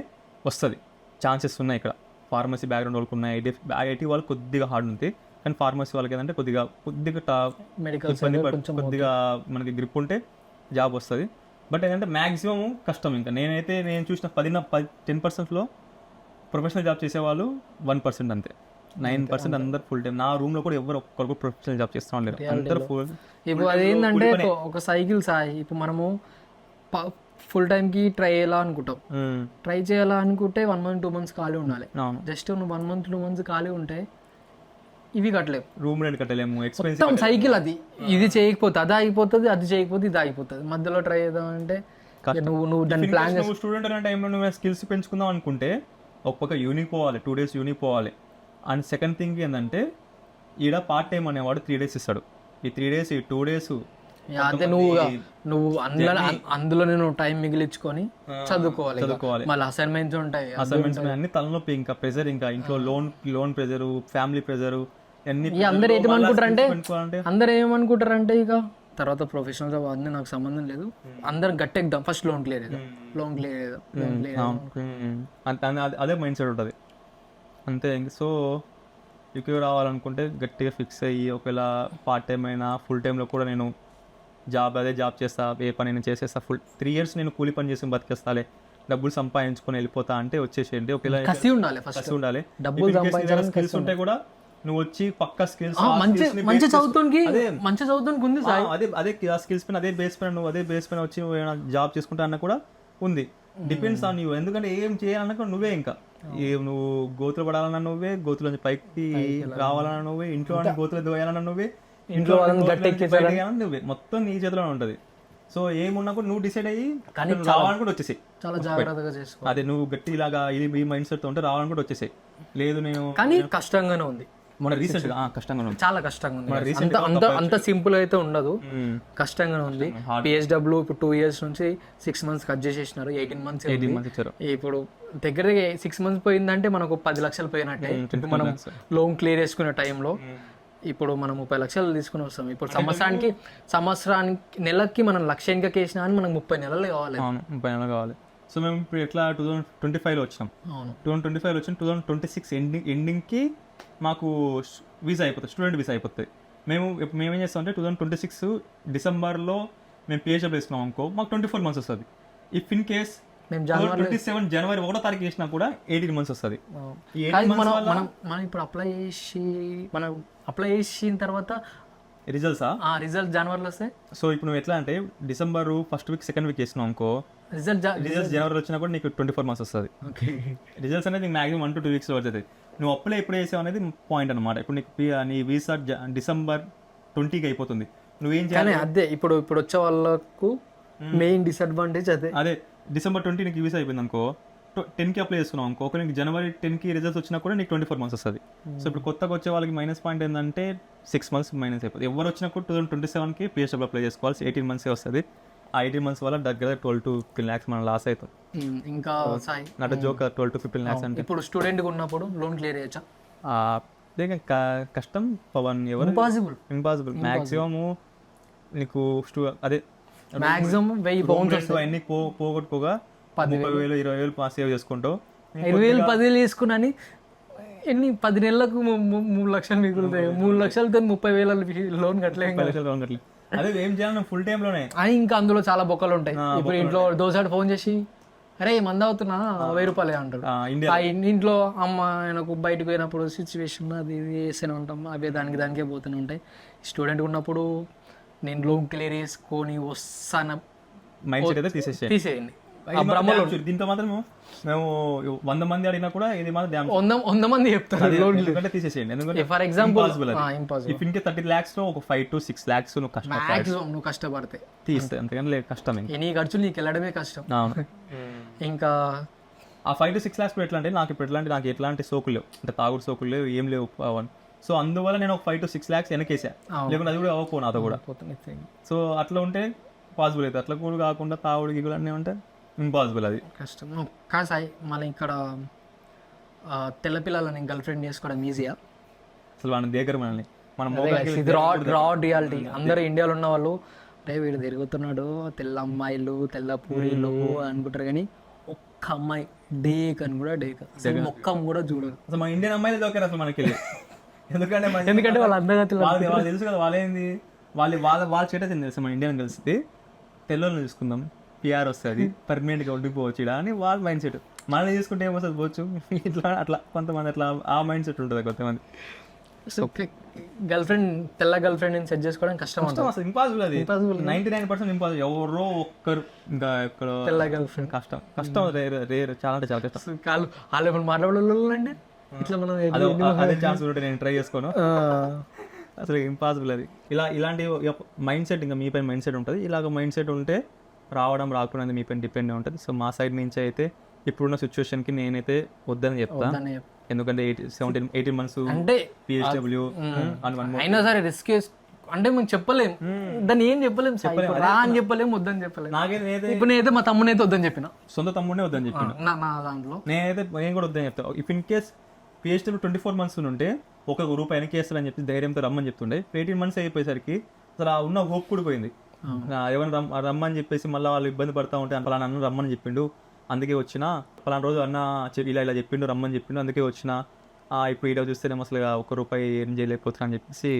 వస్తుంది. ఛాన్సెస్ ఉన్నాయి ఇక్కడ. ఫార్మసీ బ్యాక్గ్రౌండ్ వాళ్ళకు ఉన్నాయి, ఐటీ వాళ్ళకి కొద్దిగా హార్డ్ ఉంది. కానీ ఫార్మసీ వాళ్ళకి ఏంటంటే కొద్దిగా మెడికల్ కొద్దిగా మనకి గ్రిప్ ఉంటే జాబ్ వస్తుంది. బట్ ఏంటంటే మ్యాక్సిమం కష్టం. ఇంకా నేను చూసిన 10%లో ప్రొఫెషనల్ జాబ్ చేసేవాళ్ళు 1% అంతే. 9% అందరు ఫుల్ టైం. నా రూమ్లో కూడా ఎవరు ఒక్కరు ప్రొఫెషనల్ జాబ్ చేస్తూ ఉండలేరు, అందరు ఫుల్. ఇప్పుడు అదేంటంటే ఒక సైకిల్ సాయి, ఇప్పుడు మనము ఫుల్ టైంకి ట్రై చేయాలనుకుంటాం. ట్రై చేయాలనుకుంటే 1 month 2 months ఖాళీ ఉండాలి. జస్ట్ నువ్వు 1 month 2 months ఖాళీ ఉంటే ఇవి కట్టలేము, రూమ్ రెంట్ కట్టలేము, మొత్తం సైకిల్ అది. ఇది చేయకపోతే అది ఆగిపోతుంది, అది చేయకపోతే ఇది ఆగిపోతుంది. మధ్యలో ట్రై చేద్దామంటే నువ్వు దాన్ని ప్లాన్ చేసి స్టూడెంట్ అనే టైంలో నువ్వు స్కిల్స్ పెంచుకుందాం అనుకుంటే ఒక్కొక్క యూనిక్ పోవాలి, 2 days యూనిక్ పోవాలి. అండ్ సెకండ్ థింగ్ ఏంటంటే ఈడ పార్ట్ టైం అనేవాడు 3 days ఇస్తాడు. ఈ 3 days ఈ 2 days అదే నువ్వు అందులో నేను టైం మిగిలించుకొని చదువుకోవాలి. మళ్ళీ అసైన్మెంట్స్ ఉంటాయి, అసైన్మెంట్స్ అన్ని తలనొప్పి, ఇంకా ప్రెజర్, ఇంకా ఇంట్లో లోన్ ప్రెజరు, ఫ్యామిలీ ప్రెజరు అన్ని. అందరు ఏమనుకుంటారంటే ఇక తర్వాత ప్రొఫెషనల్ జాబ్ అన్నీ నాకు సంబంధం లేదు, అందరు గట్టెక్దాం, ఫస్ట్ లోన్ క్లియర్ అదే మైండ్ సెట్ ఉంటుంది అంతే. సో యూకే రావాలనుకుంటే గట్టిగా ఫిక్స్ అయ్యి, ఒకవేళ పార్ట్ టైం అయినా ఫుల్ టైంలో కూడా నేను జాబ్ చేస్తా, ఏ పని నేను చేసేస్తా, 3 years నేను కూలి పని చేసి బతికేస్తాలే, డబ్బులు సంపాదించుకొని వెళ్ళిపోతా అంటే వచ్చేసేయండి. ఒకవేళ కసి ఉండాలి, డబ్బులు సంపాదించాలని స్కిల్స్ ఉంటే కూడా నువ్వు వచ్చి పక్కా స్కిల్స్ మంచి చదువుతుంది ఉంది. అదే స్కిల్స్ పైన అదే బేస్ పైన వచ్చి జాబ్ చేసుకుంటా అన్న కూడా ఉంది. Depends on you. ఎందుకంటే ఏం చేయాలన్నా నువ్వే, ఇంకా నువ్వు గోతులు పడాలన్నా నువ్వే, గోతుల నుంచి పైకి రావాలన్నా నువ్వే, ఇంట్లో గోతులు దోయాలన్నా నువ్వే, ఇంట్లో నువ్వే, మొత్తం నీ చేతిలో ఉంటది. సో ఏమున్నా కూడా నువ్వు డిసైడ్ అయ్యి రావాలనుకుంటే వచ్చేసాయి. చాలా జాగ్రత్తగా చేసుకో. అదే నువ్వు గట్టి ఇలాగా ఈ మైండ్ సెట్ తో ఉంటే రావాలనుకుంటే వచ్చేసాయి. లేదు నేను కానీ కష్టంగానే ఉంది. మన రీసెంట్ కష్టంగా ఉంది, చాలా కష్టంగా ఉంది. అంత సింపుల్ అయితే ఉండదు, కష్టంగానే ఉంది. PSW ఇప్పుడు 2 years నుంచి 6 months కట్ చేసేసినారు, 18 months ఇచ్చారు. ఇప్పుడు దగ్గర 6 months పోయిందంటే మనకు 10 లక్షలు పోయినట్టే. మనం లోన్ క్లియర్ చేసుకునే టైంలో ఇప్పుడు మనం 30 లక్షలు తీసుకుని వస్తాం. ఇప్పుడు సంవత్సరానికి నెలకి మనం 1,00,000 ఇంకా కేసినా అని మనకు 30 నెలలు కావాలి. 30 నెలలు కావాలి. సో మేము ఇప్పుడు ఎట్లా 2025లో వచ్చినాం, 2025 వచ్చి 2026 ఎండింగ్కి మాకు వీసా అయిపోతుంది, స్టూడెంట్ వీసా అయిపోతుంది. మేమేం చేస్తామంటే 2026 డిసెంబర్లో మేము PSW వేసుకున్నాం అనుకో, మాకు 24 months వస్తుంది. ఇఫ్ ఇన్ కేస్ 27 జనవరి 1వ తారీఖు చేసినా కూడా 18 months వస్తుంది. మనం ఇప్పుడు అప్లై చేసిన తర్వాత రిజల్ట్ జనవరిలో వస్తాయి. సో ఇప్పుడు నువ్వు ఎట్లా అంటే December 1st week 2nd week చేసినావు అనుకో, రిజల్ట్స్ జనవరి వచ్చినా కూడా నీకు 24 months వస్తుంది. రిజల్ట్స్ అనేది నీకు మాక్సిమం 1 to 2 weeks పడుతుంది. నువ్వు అప్లై ఎప్పుడు చేసావు అనేది పాయింట్ అనమాట. ఇప్పుడు నీకు నీ వీసా December 20కి అయిపోతుంది. నువ్వేం చేయాలి అదే ఇప్పుడు వచ్చే వాళ్ళకు మెయిన్ డిసడ్వాంటేజ్ అదే December 20 నీకు వీసా అయిపోయింది అనుకో, 10కి అప్లై చేసుకున్నావు అనుకో, ఒక నీకు January 10కి రిజల్ట్స్ వచ్చినా కూడా నీకు 24 months వస్తుంది. సో ఇప్పుడు కొత్తగా వచ్చే వాళ్ళకి మైనస్ పాయింట్ ఏంటంటే 6 months మైనస్ అయిపోతుంది. ఎవరు వచ్చినా కూడా 2027కి PSW అప్లై చేసుకోవాలి, 18 months వస్తుంది. ఆ 18 months వల్ల దగ్గర 12 to 15 lakhs మనం లాస్ అవుతాం. ఇంకా నాట్ జోక్, 12 to 15 lakhs అంటే. ఇప్పుడు స్టూడెంట్గా ఉన్నప్పుడు లోన్ క్లియర్ చేయొచ్చా? కష్టం పవన్, ఎవరు ఇంపాసిబుల్. మ్యాక్సిమమ్ నీకు అదే మ్యాక్సిమం 1000 pounds అన్ని పోగొట్టుకోగా 30,000 20,000 సేవ్ చేసుకుంటావు. 20,000 10,000 తీసుకున్నాని ఎన్ని 10 నెలలకు 3 లక్షలు మిగులుతాయి. 3 లక్షలతో 30,000 లోన్ కట్టలేదు. అదే ఏం చేయాలి ఫుల్ టైమ్ లోనే. ఇంకా అందులో చాలా బొక్కలు ఉంటాయి. ఇప్పుడు ఇంట్లో దోసాడు ఫోన్ చేసి అరే మంది అవుతున్నా 1000 రూపాయలే అంటాడు. ఇంట్లో అమ్మ ఆయనకు బయటకు పోయినప్పుడు సిచ్యువేషన్ అది ఇది వేస్తూనే ఉంటాం, అవే దానికే పోతూనే ఉంటాయి. స్టూడెంట్ ఉన్నప్పుడు నేను రూమ్ క్లియర్ చేసుకొని వస్తాను మైండ్ సెట్ అయితే తీసేసేయండి. తీసేయండి. దీంతో మాత్రం మేము 100 మంది అడిగినా కూడా ఇది మాత్రం 100 మంది చెప్తారు ఎందుకంటే తీసేసేయండి. ఎందుకంటే ఫర్ ఎగ్జాంపుల్ ఇఫ్ ఇన్కే 30 lakhs లో ఒక 5 to 6 lakhs నువ్వు మాక్సిమం నువ్వు కష్టపడితే తీస్తే, అంతకని లేదు కష్టం. నీ ఖర్చులు నీకు వెళ్ళడమే కష్టం. అవును. ఇంకా ఆ 5 to 6 lakhs ఎట్లా అంటే నాకు ఎట్లాంటి సోకులు లేవు, అంటే తాగుడు సోకులు లేవు, ఏం లేవు. సో అందువల్ల నేను ఒక 5 to 6 lakhs వెనకేసా, లేకుంటే అది కూడా అవ్వకపో నాతో కూడా. సో అట్లా ఉంటే పాసిబుల్ అవుతుంది. అట్లా కూడా కాకుండా తాగుడు గిగులు అన్నీ ఉంటే ఇంపాసిబుల్, అది కష్టం. కాదు సాయి, మళ్ళీ ఇక్కడ తెల్ల పిల్లలని గర్ల్ ఫ్రెండ్ చేసుకోవడం ఈజీయా? అసలు మన దగ్గర మనల్ని రా రియాలిటీ. అందరూ ఇండియాలో ఉన్న వాళ్ళు అంటే వీడు తిరుగుతున్నాడు తెల్ల అమ్మాయిలు తెల్ల పూరీలు అనుకుంటారు, కానీ ఒక్క అమ్మాయి డేక్ అని కూడా డేక్ మొక్కం కూడా చూడదు. అసలు మన ఇండియన్ అమ్మాయిలు దొరికారు అసలు మనకి. ఎందుకంటే వాళ్ళ అందగతులు వాళ్ళు తెలుసు కదా, వాళ్ళేంది వాళ్ళ చేట తెలుసు. మన ఇండియన్ కలిసి తెల్లని చూసుకుందాం, పిఆర్ వస్తుంది, పర్మనెంట్గా ఉండిపోవచ్చు ఇలా అని వాళ్ళ మైండ్ సెట్. మనల్ని చూసుకుంటే ఏమొస్తుంది పోవచ్చు ఇట్లా అట్లా కొంతమంది అట్లా ఆ మైండ్ సెట్ ఉంటుంది కొంతమంది. గర్ల్ ఫ్రెండ్ తెల్ల గర్ల్ ఫ్రెండ్ సెట్ చేసుకోవడం కష్టం, అసలు ఇంపాసిబుల్. అది 99% ఇంపాసిబుల్. ఎవరో ఒక్కరు ఇంకా ఎక్కడ తెల్ల గర్ల్ ఫ్రెండ్ కష్టం రేర్, చాలా అంటే చాలా కష్టం. వాళ్ళు మాట్లాడాలండి ఇట్లా మనం అదే ఛాన్స్ ఉంటే నేను ట్రై చేసుకోను, అసలు ఇంపాసిబుల్ అది. ఇలాంటి మైండ్ సెట్ ఇంకా మీ పైన మైండ్ సెట్ ఉంటుంది. ఇలాగ మైండ్ సెట్ ఉంటే రావడం రాకుండా మీ పైన డిపెండ్ అయి ఉంటుంది. సో మా సైడ్ నుంచి అయితే ఇప్పుడున్న సిచ్యువేషన్కి నేనైతే వద్దని చెప్తాను. ఎందుకంటే 18 months అంటే PSW అయినా సరే రిస్క్ అంటే మేము చెప్పలేము, దాన్ని ఏం చెప్పలేము, రా అని చెప్పలేము, వద్దని చెప్పలేము. నాకైతే ఇప్పుడు నేనైతే మా తమ్మునైతే వద్దని చెప్పిన, సొంత తమ్ముడే వద్దని చెప్పిన నా దాంట్లో. నేను కూడా వద్దని చెప్తాను. If in case PSW 24 months ఉంటే ఒక రూపాయి వెనక్కి వేస్తారని చెప్పి ధైర్యంతో రమ్మని చెప్తుండే. 18 months అయిపోయేసరికి అసలు ఆ ఉన్న హోప్ కూడా పోయింది. ఎవరైనా రమ్మని చెప్పేసి మళ్ళీ వాళ్ళు ఇబ్బంది పడతా ఉంటే పలానా అన్న రమ్మని చెప్పిండు, అందుకే వచ్చిన, పలానా రోజు అన్న ఇలా చెప్పిండు రమ్మని చెప్పిండు, అందుకే వచ్చిన, ఇప్పుడు ఈరోజు చూస్తేనే అసలు ఒక రూపాయి ఏం చేయలేకపోతున్నా అని చెప్పేసి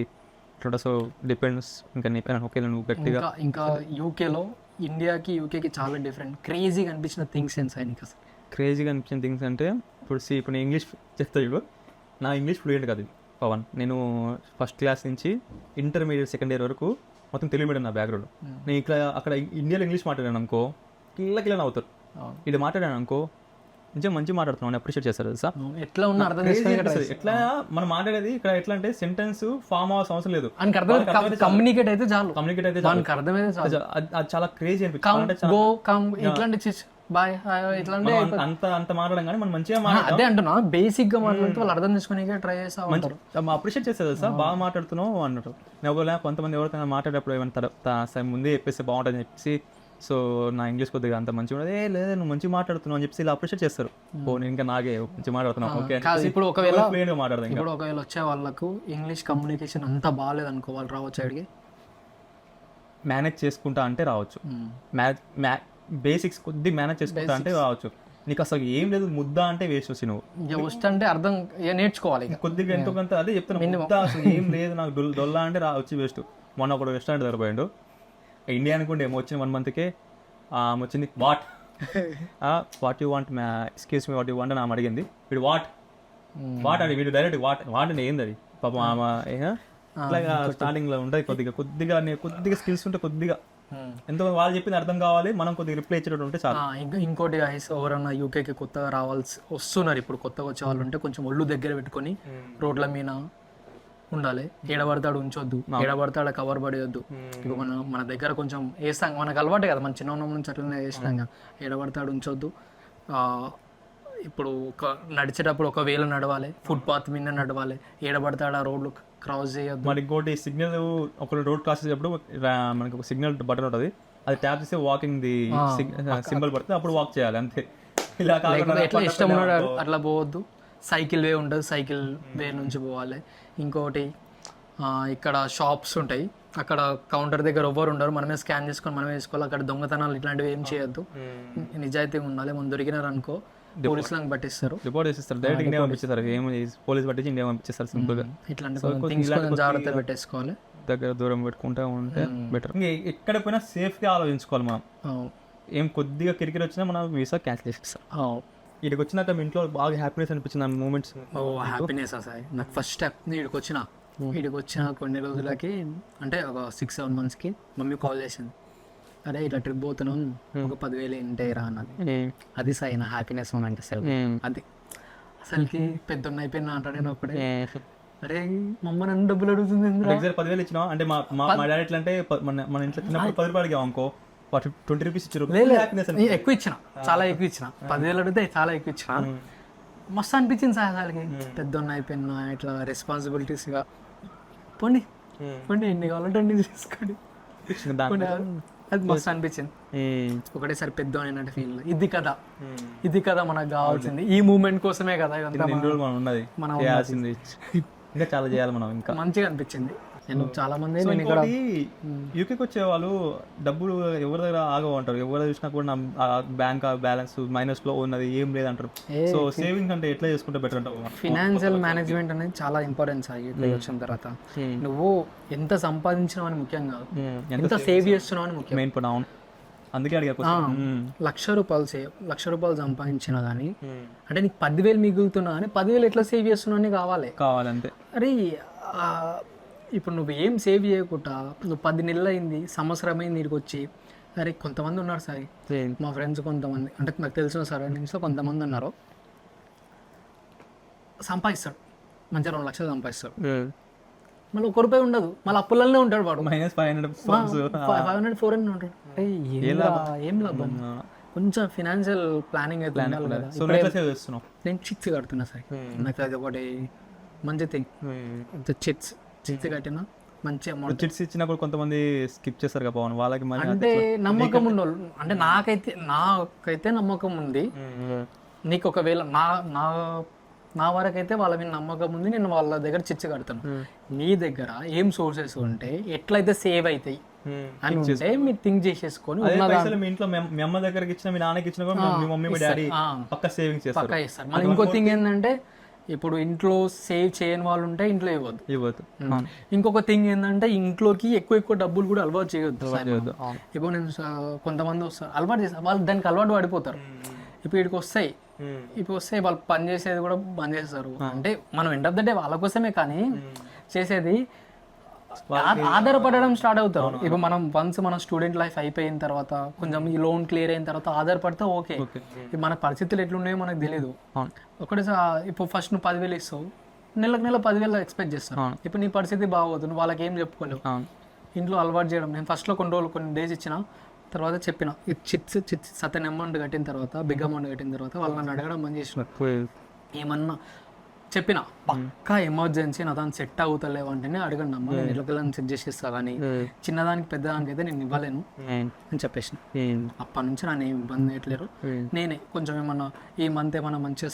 ఇట్లా. సో డిపెండ్స్ ఇంకా నీ పైన. ఓకే నువ్వు గట్టిగా ఇంకా యూకేలో ఇండియాకి యూకేకి చాలా డిఫరెంట్. క్రేజీగా అనిపించిన థింగ్స్ ఏంటి సార్ నీకు? అసలు క్రేజీగా అనిపించిన థింగ్స్ అంటే ఇప్పుడు నేను ఇంగ్లీష్ చెప్తా చూడు, నా ఇంగ్లీష్ ఫ్లూయెంట్ కాదు పవన్. నేను ఫస్ట్ క్లాస్ నుంచి ఇంటర్మీడియట్ సెకండ్ ఇయర్ వరకు మొత్తం తెలుగు మీడియం నా బ్యాక్గ్రౌండ్. నేను అక్కడ ఇండియాలో ఇంగ్లీష్ మాట్లాడాను అనుకో కిల్ల అవుతారు, ఇది మాట్లాడాను అనుకో నిజం మంచిగా మాట్లాడుతున్నాను, అప్రిషియేట్ చేస్తారు తెలుసా. ఎట్లా ఉన్నా అర్థం ఎట్లా మనం మాట్లాడేది ఇక్కడ ఎట్లా అంటే సెంటెన్స్ ఫామ్ అవ్వాల్సిన అవసరం లేదు, కమ్యూనికేట్ అయితే చాలు, అది చాలా క్రేజీ అనిపించింది. అంత మాట్లాడడం కానీ మనం మంచిగా అదే అంటున్నా, బేసిక్ గా మాట్లాడితే వాళ్ళు అర్థం చేసుకునే ట్రై చేస్తాం, అప్రిషియేట్ చేస్తారు తెలుసా. బాగా మాట్లాడుతున్నావు అన్నట్టు. నేను కొంతమంది ఎవరితో మాట్లాడేటప్పుడు ఏమైనా ముందే చెప్పేస్తే బాగుంటుంది చెప్పేసి, సో నా ఇంగ్లీష్ కొద్దిగా అంత మంచిగా ఉండదు, లేదు నువ్వు మంచిగా మాట్లాడుతున్నావు అని చెప్పేసి ఇలా అప్రిషియేట్ చేస్తారు. ఓ నేను ఇంకా నాగే మంచిగా మాట్లాడుతున్నావు ఓకే. ఇప్పుడు ఒకవేళ వచ్చే వాళ్ళకు ఇంగ్లీష్ కమ్యూనికేషన్ అంతా బాగాలేదు అనుకో, వాళ్ళు రావచ్చు అడిగి మేనేజ్ చేసుకుంటా అంటే రావచ్చు, బేసిక్స్ కొద్ది మేనేజ్ చేసుకుంటా అంటే రావచ్చు. నీకు అసలు ఏం లేదు ముద్ద అంటే వేస్ట్ వచ్చి నువ్వు వస్తే అంటే అర్థం నేర్చుకోవాలి కొద్దిగా ఎంతో కొంత. అదే చెప్తాను, ముద్ద అసలు ఏం లేదు నాకు దొల్లా అంటే వచ్చి వేస్ట్. మొన్న ఒకడు రెస్టారెంట్ దగ్గర పోయిండు, ఇండియా అనుకుంటే ఏమో వచ్చిన 1 month వచ్చింది what you want excuse me what you want అని ఆమె అడిగింది. వీడు వాట్ అని వీడు డైరెక్ట్ వాట్ అంటే ఏంది అది పాపం ఆమె ఇట్లాగా స్టార్టింగ్ లో ఉంటుంది. కొద్దిగా స్కిల్స్ ఉంటే కొద్దిగా ఎంతో వాళ్ళు చెప్పింది అర్థం కావాలి, మనం కొద్దిగా రిప్లై ఇచ్చేటట్టు ఉంటే చాలు. ఇంకోటి ఎవరన్నా యూకేకి కొత్తగా వస్తున్నారు, ఇప్పుడు కొత్తగా వచ్చే వాళ్ళు ఉంటే కొంచెం ఒళ్ళు దగ్గర పెట్టుకొని రోడ్ల మీద ఉండాలి. ఏడబడతాడు ఉంచొద్దు, ఏడబడతాడు కవర్ పడేయొద్దు. ఇప్పుడు మన దగ్గర కొంచెం వేస్తాం, మనకు అలవాటే కదా, మన చిన్న ఉన్నప్పటి నుంచి అట్లనే వేసినాం కదా. ఏడబడతాడు ఉంచొద్దు. ఇప్పుడు నడిచేటప్పుడు ఒకవేళ నడవాలి, ఫుట్పాత్ మీద నడవాలి, ఏడబడతాడు ఆ రోడ్లు క్రాస్ చేయొద్దు. మరి ఇంకోటి సిగ్నల్ ఒక రోడ్ క్రాస్ చేసేటప్పుడు మనకి ఒక సిగ్నల్ బటన్ ఉంటుంది, అది ట్యాప్ చేస్తే వాకింగ్ ది సింబల్ పడుతుంది, అప్పుడు వాక్ చేయాలి అంతే. ఇలా ఎట్లా ఇష్టం ఉన్నాడు అట్లా పోవద్దు. సైకిల్ వే ఉంటుంది, సైకిల్ వే నుంచి పోవాలి. ఇంకోటి ఇక్కడ షాప్స్ ఉంటాయి, అక్కడ కౌంటర్ దగ్గర ఎవరు ఉండరు, మనమే స్కాన్ చేసుకొని మనమే వేసుకోవాలి. అక్కడ దొంగతనాలు ఇట్లాంటివి ఏం చేయొద్దు, నిజాయితీగా ఉండాలి. మనం దొరికినారు అనుకో పోలీసులను పట్టిస్తారు, రిపోర్ట్ చేస్తారు, డైరెక్ట్ ఇండియా పంపించేస్తారు. పోలీస్ పట్టించి ఇండియా పంపించేస్తారు సింపుల్ గా. ఇట్లాంటి జాగ్రత్త పెట్టేసుకోవాలి, దగ్గర దూరం పెట్టుకుంటా ఉంటే బెటర్. ఎక్కడ పోయినా సేఫ్ గా ఆలోచించుకోవాలి మనం. ఏం కొద్దిగా కిరికిరి వచ్చినా మనం వీసా క్యాన్సిల్ చేసేస్తాం. ఇక్కడికి వచ్చినాక మీ ఇంట్లో బాగా హ్యాపీనెస్ అనిపించింది ఆ మూమెంట్స్? హ్యాపీనెస్ నాకు ఫస్ట్ స్టెప్ ఇక్కడికి వచ్చిన వీడికి వచ్చిన కొన్ని రోజులకి అంటే ఒక 6-7 monthsకి మమ్మీ కాల్ చేసింది, అరే ఇట్లా ట్రిప్ పోతున్నాం ఒక 10,000 ఇంటే రా అన్నది. అది సైన్ హ్యాపీనెస్ మూమెంట్ అసలు. అది అసలుకి పెద్ద అయిపోయినా అంటాడు నేను అప్పుడే, అరే మమ్మ నన్ను డబ్బులు అడుగుతుంది ఎందుకురా? 10,000 ఇచ్చినా అంటే మా డాడీ ఎట్లా అంటే మన ఇంట్లో చిన్నప్పుడు 10 రూపాయలు అనుకో 20 రూపీస్ ఇచ్చారు. నేను ఎక్కువ ఇచ్చిన, చాలా ఎక్కువ ఇచ్చిన, 10,000 అడిగితే చాలా ఎక్కువ ఇచ్చిన. మస్తు అనిపించింది సార్ అసలుకి, పెద్ద అయిపోయినా ఇట్లా రెస్పాన్సిబిలిటీస్గా పోండి పోండి ఎన్ని కావాలంటే అన్ని తీసుకోండి. అది మస్తు అనిపించింది ఒకటేసారి పెద్ద అయినట్టు ఫీల్. ఇది కదా మనకు కావాల్సింది, ఈ మూమెంట్ కోసమే కదా ఇదంతా మనం ఇంకా చాలా చేయాలి మనం. ఇంకా మంచిగా అనిపించింది. నేను చాలా మంది యూకేకి వచ్చే వాళ్ళు డబ్బులు ఎవరి దగ్గర ఆగవంటారు, ఎవరు చూసినా కూడా నా బ్యాంక్ బ్యాలెన్స్ మైనస్ లో ఉన్నది ఏం లేదంటారు. సో సేవింగ్ అంటే ఎట్లా చేసుకుంటే బెటర్ అంటారు? ఫినాన్షియల్ మేనేజ్మెంట్ అనేది చాలా ఇంపార్టెన్స్ యూకే వచ్చిన తర్వాత. నువ్వు ఎంత సంపాదించినావు అని ముఖ్యం కాదు, ఎంత సేవ్ చేస్తున్నావు అని ముఖ్యం. మెయిన్ పని. అవును, అందుకే అడిగా. ₹1,00,000 సంపాదించినా కానీ అంటే నీకు 10,000 మిగులుతున్నా కానీ 10,000 ఎట్లా సేవ్ చేస్తున్నావు అని కావాలంతే. అరే ఇప్పుడు నువ్వు ఏం సేవ్ చేయకుండా నువ్వు 10 నెలలు అయింది, సంవత్సరం అయింది నీకు వచ్చి, అరే కొంతమంది ఉన్నారు సార్, మా ఫ్రెండ్స్ కొంతమంది అంటే నాకు తెలిసిన సరౌండింగ్స్లో కొంతమంది ఉన్నారు, సంపాదిస్తాడు మంచిగా 2 లక్షలు సంపాదిస్తాడు, మళ్ళీ ₹1 ఉండదు, మళ్ళీ అప్పులనే ఉంటాడు వాడు, -500-400 ఉంటాడు. ఏం లాభం? కొంచెం ఫినాన్షియల్ ప్లానింగ్ అయితే ఉండాలి కదా. నేను చిట్స్ కడుతున్నా సార్, నాకు అది ఒకటి మంచి థింగ్. చిట్స్ కట్టినా మంచి అమౌంట్. చిట్స్ ఇచ్చినప్పుడు కొంతమంది స్కిప్ చేస్తారు కదా పవన్, వాళ్ళకి అంటే నమ్మకం ఉండవు. అంటే నాకైతే నమ్మకం ఉంది, నీకు ఒకవేళ నా వరకైతే వాళ్ళ మీద నమ్మకం ఉంది, నేను వాళ్ళ దగ్గర చిట్స్ కడతాను. నీ దగ్గర ఏం సోర్సెస్ ఉంటే ఎట్లయితే సేవ్ అవుతాయి అని ఉంటే మీరు థింక్ చేసేసుకొని మీ ఇంట్లో మీ అమ్మ దగ్గరకి ఇచ్చిన మీ నాన్నకి ఇచ్చిన మీ మమ్మీ మీ డాడీ పక్కా సేవింగ్స్ చేస్తారు. మళ్ళీ ఇంకో థింగ్ ఏంటంటే ఇప్పుడు ఇంట్లో సేవ్ చేయని వాళ్ళు ఉంటే ఇంట్లో ఇవ్వద్దు. ఇంకొక థింగ్ ఏంటంటే ఇంట్లోకి ఎక్కువ డబ్బులు కూడా అలవాటు చేయొద్దు. ఇప్పుడు నేను కొంతమంది వస్తారు అలవాటు చేస్తారు, వాళ్ళు దానికి అలవాటు పడిపోతారు. ఇప్పుడు వీడికి వస్తాయి వాళ్ళు పని చేసేది కూడా బంద్ చేస్తారు. అంటే మనం ఎండ్ ఆఫ్ ద డే వాళ్ళ కోసమే కానీ చేసేది ఆధారపడడం స్టార్ట్ అవుతారు. ఇప్పుడు మనం వన్స్ మన స్టూడెంట్ లైఫ్ అయిపోయిన తర్వాత కొంచెం ఈ లోన్ క్లియర్ అయిన తర్వాత ఆధారపడితే ఓకే. మన పరిస్థితులు ఎట్లున్నాయో మనకు తెలియదు. ఒకటేసారి ఇప్పుడు ఫస్ట్ నువ్వు 10,000 ఇస్తావు, నెల 10,000 ఎక్స్పెక్ట్ చేస్తాను. ఇప్పుడు నీ పరిస్థితి బాగోదు, నువ్వు వాళ్ళకి ఏం చెప్పుకోలేవు. ఇంట్లో అలవాటు చేయడం. నేను ఫస్ట్లో కొన్ని డేస్ ఇచ్చిన తర్వాత చెప్పిన చిట్స్ సతన్ అమౌంట్ కట్టిన తర్వాత, బిగ్ అమౌంట్ కట్టిన తర్వాత వాళ్ళు నన్ను అడగడం బంద్ చేసినారు. ఏమన్నా చెప్పిన పక్కా ఎమర్జెన్సీ నా దాన్ని సెట్ అవుతలేవు అంటేనే అడగండి అమ్మా, నేను ఎట్లకెళ్ళని సెట్ చేసేస్తా, కానీ చిన్నదానికి పెద్దదానికి అయితే నేను ఇవ్వలేను అని చెప్పేసిన. అప్పటి నుంచి నన్ను ఏం ఇబ్బంది చేయట్లేరు. నేనే కొంచెం ఏమన్నా ఈ మంత్ ఏమన్నా మంచిగా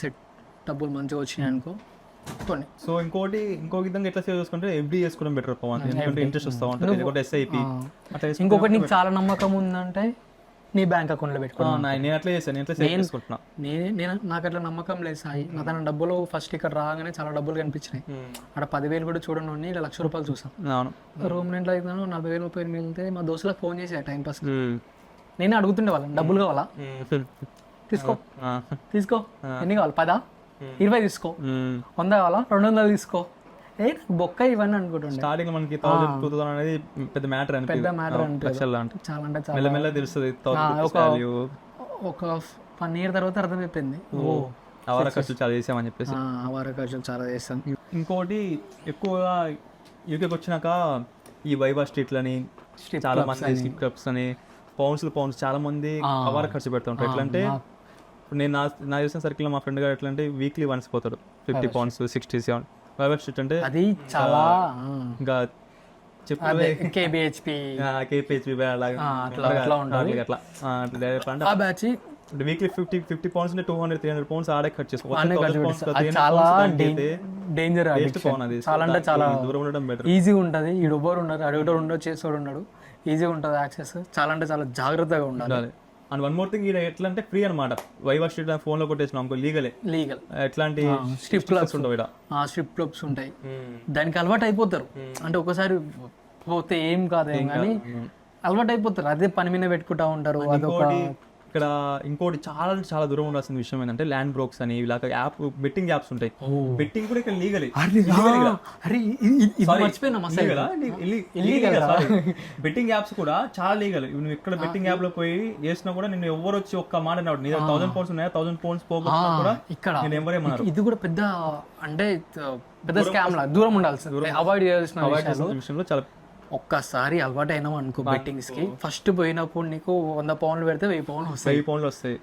డబ్బులు మంచిగా వచ్చినాయి అనుకో కొన్ని. సో ఇంకో విధంగా ఎట్లా సేవ్ చేసుకుంటే ఎఫ్డీ చేసుకోవడం బెటర్ పవన్, ఎందుకంటే ఇంట్రెస్ట్ వస్తూ ఉంటుంది. ఎస్ఐపి ఇంకొకటి నీకు చాలా నమ్మకం ఉందంటే నీ బ్యాంక్ అకౌంట్లో పెట్టుకున్నాను. నేను అట్లా చేస్తాను, నాకు అట్లా నమ్మకం లేదు సాయి. నా తన డబ్బులు ఫస్ట్ ఇక్కడ రాగానే చాలా డబ్బులు కనిపించినాయి. అక్కడ 10,000 కూడా చూడండి, ఇలా ₹1,00,000 చూసాను. రూమ్ రెంట్లో అయితే 40,000 30,000 మిగిలితే మా దోస్తులకు ఫోన్ చేసా టైం పాస్. నేనే అడుగుతుండే వాళ్ళని, డబ్బులు కావాలా తీసుకో ఎన్ని కావాలి 10 20 తీసుకో, 100 కావాలా 200 తీసుకో, బొక్క ఇవన్నీ అనుకుంటుండే. స్టార్టింగ్ మనకి 1000-2000 అనేది పెద్ద మ్యాటర్ అంటే చాలా అంటే చాలా మెల్లమెల్ల తెలుస్తుంది. ఒక 1 year తర్వాత అర్థమైపోయింది, ఆవార ఖర్చులు చాలా చేసామని చెప్పేసి. ఆవార ఖర్చులు చాలా చేస్తాం. ఇంకోటి ఎక్కువగా యూకేకి వచ్చినాక ఈ వైవా స్ట్రీట్లని చాలా మంది స్ట్రీట్ క్లబ్స్ అని పౌండ్స్ చాలా మంది ఆవార ఖర్చు పెడతా ఉంటారు. ఎట్లా అంటే నేను నా చేసిన సర్కిల్లో మా ఫ్రెండ్ గారు ఎట్లా అంటే వీక్లీ వన్స్ పోతాడు, £50 £60 వైవా స్ట్రీట్ అంటే అది చాలా ఇంకా కేబిహెచ్పి వీక్లీ £50 £200-300 ఆడే ఖర్చు చేసుకోవాలి. చాలా డేంజర్, చాలా అంటే చాలా దూరం ఉండడం బెటర్. ఈజీగా ఉంటుంది. ఈ డబ్బరు ఉన్నారు, అడుగుతాడు ఉండడు, చేసేవాడు ఉన్నాడు, ఈజీగా ఉంటుంది యాక్సెస్. చాలా అంటే చాలా జాగ్రత్తగా ఉండాలి. అండ్ వన్ మోర్ థింగ్, ఎట్లా అంటే ఫ్రీ అనమాట. వైవా స్ట్రీట్ ఫోన్ లో కొట్టేసినాం లీగల్. ఎట్లాంటి స్ట్రిప్ క్లబ్స్ ఉంటాయి, దానికి అలవాటు అయిపోతారు. అంటే ఒకసారి పోతే ఏం కాదేమో కానీ అలవాటు అయిపోతారు, అదే పని మీద పెట్టుకుంటా ఉంటారు. అదొక ఇక్కడ ఇంకోటి చాలా చాలా దూరం ఉండాల్సిన విషయం ఏంటంటే ల్యాండ్ బ్రోక్స్ అని ఇలాగ యాప్ బెట్టింగ్ యాప్స్ ఉంటాయి. బెట్టింగ్ కూడా ఇక్కడ లీగల్. బెట్టింగ్ యాప్స్ కూడా చాలా లీగల్. నువ్వు ఇక్కడ బెట్టింగ్ యాప్ లో పోయి వేసినా కూడా నేను ఎవరు వచ్చి ఒక్క మాట అన్నాడు నీ 1000 pounds ఉన్నాయా 1000 pounds పోగొట్టుకున్నా కూడా ఇక్కడ నేను ఎవరేమన్నారు. ఇది కూడా పెద్ద అంటే పెద్ద స్కామ్ లా దూరం ఉండాల్సింది, అవాయిడ్ చేయాల్సిన విషయంలో చాలా. ఒక్కసారి అలవాటు అయినావు అనుకో బెట్టింగ్స్ కి, ఫస్ట్ పోయినప్పుడు నీకు 100 pounds పెడితే 1000 pounds వస్తాయి. 1000 pounds వస్తాయి.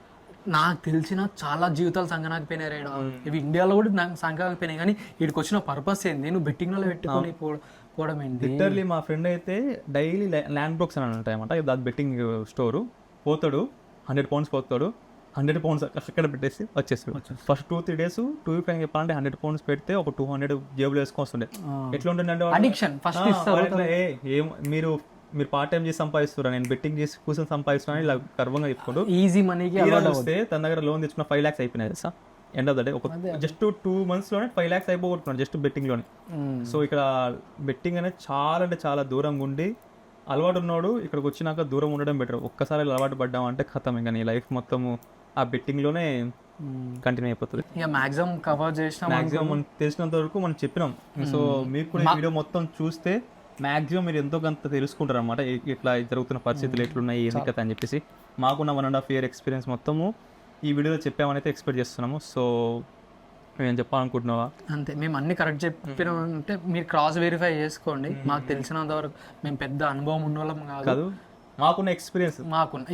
నాకు తెలిసిన చాలా జీవితాలు సంగనాకపోయినాయి రేడా. ఇవి ఇండియాలో కూడా నాకు సంగనాకపోయినాయి, కానీ వీడికి వచ్చిన పర్పస్ ఏంది, నువ్వు బెట్టింగ్ లో పెట్టుకొని పోవడం ఏంటి. లిటరలీ మా ఫ్రెండ్ అయితే డైలీ ల్యాండ్ బ్రోక్స్ అని ఉంటాయన్నమాట, అది బెట్టింగ్ స్టోరు. పోతాడు 100 pounds పోతాడు, 100 pounds అక్కడ పెట్టేసి వచ్చేస్తాడు. ఫస్ట్ 2-3 days టూ వీక్ అని చెప్పాలంటే 100 pounds పెడితే ఒక 200 జేబులో వేసుకొస్తుండే. ఎట్లా ఉంటుందంటే అడిక్షన్ ఫస్ట్ మీరు పార్ట్ టైం చేసి సంపాదిస్తున్నారు, నేను బెట్టింగ్ చేసి కూర్చొని సంపాదిస్తున్నాను ఇలా గర్వంగా చెప్పుకోడు. ఈజీ మనీకి వస్తే తన దగ్గర లోన్ తెచ్చుకున్న 5 lakhs అయిపోయినాయి sir. End of the day ఒక జస్ట్ 2 months లోనే 5 lakhs అయిపోగొట్టుకున్నాను జస్ట్ బెట్టింగ్ లోనే. సో ఇక్కడ బెట్టింగ్ అనేది చాలా అంటే చాలా దూరంగా ఉండి అలవాటు ఉన్నాడు. ఇక్కడికి వచ్చినాక దూరం ఉండడం బెటర్. ఒక్కసారి అలవాటు పడ్డాం అంటే ఖతం, ఇంకా నీ లైఫ్ మొత్తము ఆ బెట్టింగ్ లోనే కంటిన్యూ అయిపోతుంది. ఇక మాక్సిమం కవర్ చేసిన మాక్సిమం తెలిసినంత వరకు మనం చెప్పినాం. సో మీకు కూడా వీడియో మొత్తం చూస్తే మాక్సిమం మీరు ఎంతో కొంత తెలుసుకుంటారు అనమాట, ఇట్లా జరుగుతున్న పరిస్థితులు ఎట్లున్నాయి ఏంది కథ అని చెప్పేసి. మాకున్న 1.5 year ఎక్స్పీరియన్స్ మొత్తము ఈ వీడియోలో చెప్పామనైతే ఎక్స్పెక్ట్ చేస్తున్నాము. సో మేము చెప్పాలనుకుంటున్నావా? అంతే, మేము అన్ని కరెక్ట్ చెప్పినామంటే మీరు క్రాస్ వెరిఫై చేసుకోండి. మాకు తెలిసినంత వరకు మేము పెద్ద అనుభవం ఉన్న వాళ్ళం కాదు, మాకున్న ఎక్స్పీరియన్స్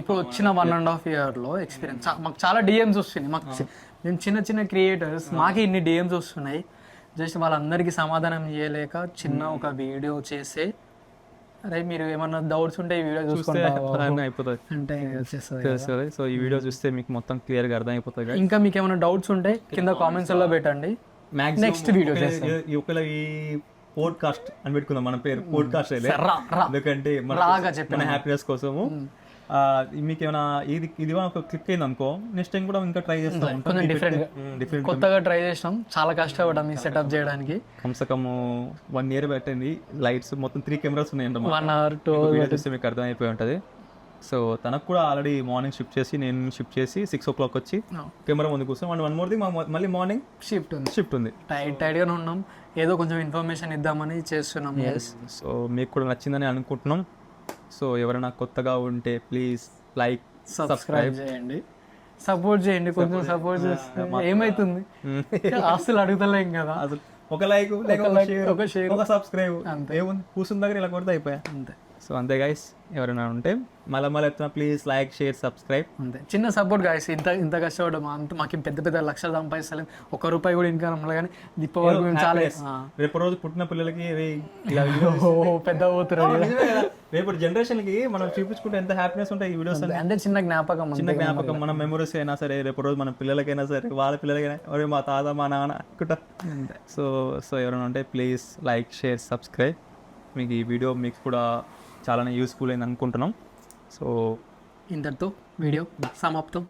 ఇప్పుడు వచ్చిన 1.5 year లో ఎక్స్పీరియన్స్. మాకు చాలా డిఎమ్స్ వస్తున్నాయి. మాకు మేము చిన్న క్రియేటర్స్, మాకే ఇన్ని డిఎమ్స్ వస్తున్నాయి. జస్ట్ వాళ్ళందరికీ సమాధానం చేయలేక చిన్న ఒక వీడియో చేసే, అరే మీరు ఏమన్నా డౌట్స్ ఉంటే ఈ వీడియో చూస్తే అయిపోతుంది అంటే తెలుస్తుంది. సో ఈ వీడియో చూస్తే మీకు మొత్తం క్లియర్గా అర్థం అయిపోతుంది. ఇంకా మీకు ఏమైనా డౌట్స్ ఉంటే కింద కామెంట్స్ లో పెట్టండి, నెక్స్ట్ వీడియో ఒకవేళ ఈ పోడ్కాస్ట్ అని పెట్టుకుందాం మన పేరు, పోడ్కాస్ట్ అయితే, ఎందుకంటే మన హ్యాపీనెస్ కోసము. మీకు ఏమైనా ఇది ఒక క్లిక్ అయింది అనుకో, నెక్స్ట్ టైం కూడా ఇంకా ట్రై చేస్తాం. కొంచెం డిఫరెంట్ కొత్తగా ట్రై చేసినాం, చాలా కష్టపడ్డాం ఈ సెటప్ చేయడానికి. కమ్సకమ్ 1 year పెట్టండి. లైట్స్ మొత్తం 3 cameras ఉన్నాయండి. 1 hour 2 hours చూస్తే మీకు అర్థం అయిపోయి ఉంటుంది. సో తనకు కూడా ఆల్రెడీ మార్నింగ్ షిఫ్ట్ చేసి నేను షిఫ్ట్ చేసి 6 o'clock వచ్చి కెమెరా ముందు కూర్చొని వన్ మోర్ థింగ్ మళ్ళీ మార్నింగ్ షిఫ్ట్ ఉంది. టైట్గా ఉన్నాం, ఏదో కొంచెం ఇన్ఫర్మేషన్ ఇద్దామని చేస్తున్నాం. సో మీకు కూడా నచ్చిందని అనుకుంటున్నాం. సో ఎవరైనా కొత్తగా ఉంటే ప్లీజ్ లైక్ సబ్స్క్రైబ్ చేయండి, సపోర్ట్ చేయండి. కొంచెం సపోర్ట్ చేస్తే ఏమైతుంది, ఆస్తులు అడుగుతలేం కదా. అసలు ఒక లైక్ ఒక షేర్ ఒక సబ్స్క్రైబ్ ఏముంది, కూర్చున్న దగ్గర ఇలా కొడితే అయిపోయా అంతే. సో అంతే గైస్, ఎవరైనా ఉంటే మళ్ళీ ఎత్తున్నా ప్లీజ్ లైక్ షేర్ సబ్స్క్రైబ్. అంతే, చిన్న సపోర్ట్ గైస్. ఇంత కష్టపడ్డాం, అంత మాకు పెద్ద లక్షలు సంపాదిస్తలేం, ₹1 కూడా ఇన్కమ్ కానీ ఇప్పటి వరకు మేము చాలా. రేపు రోజు పుట్టిన పిల్లలకి పెద్ద పోతున్నారు, రేపు జనరేషన్ కి మనం చూపించుకుంటే ఎంత హ్యాపీనెస్ ఉంటాయి ఈ వీడియోస్. అంటే చిన్న జ్ఞాపకం, మన మెమరీస్ అయినా సరే, రేపు రోజు మన పిల్లలకైనా సరే, వాళ్ళ పిల్లలకైనా, ఒరే మా తాత మా నాన్న అనుకుంటా. సో ఎవరైనా ఉంటే ప్లీజ్ లైక్ షేర్ సబ్స్క్రైబ్. మీకు ఈ వీడియో మీకు కూడా చాలానే యూస్ఫుల్ అయింది అనుకుంటున్నాం. సో ఇంతటితో వీడియో సమాప్తం.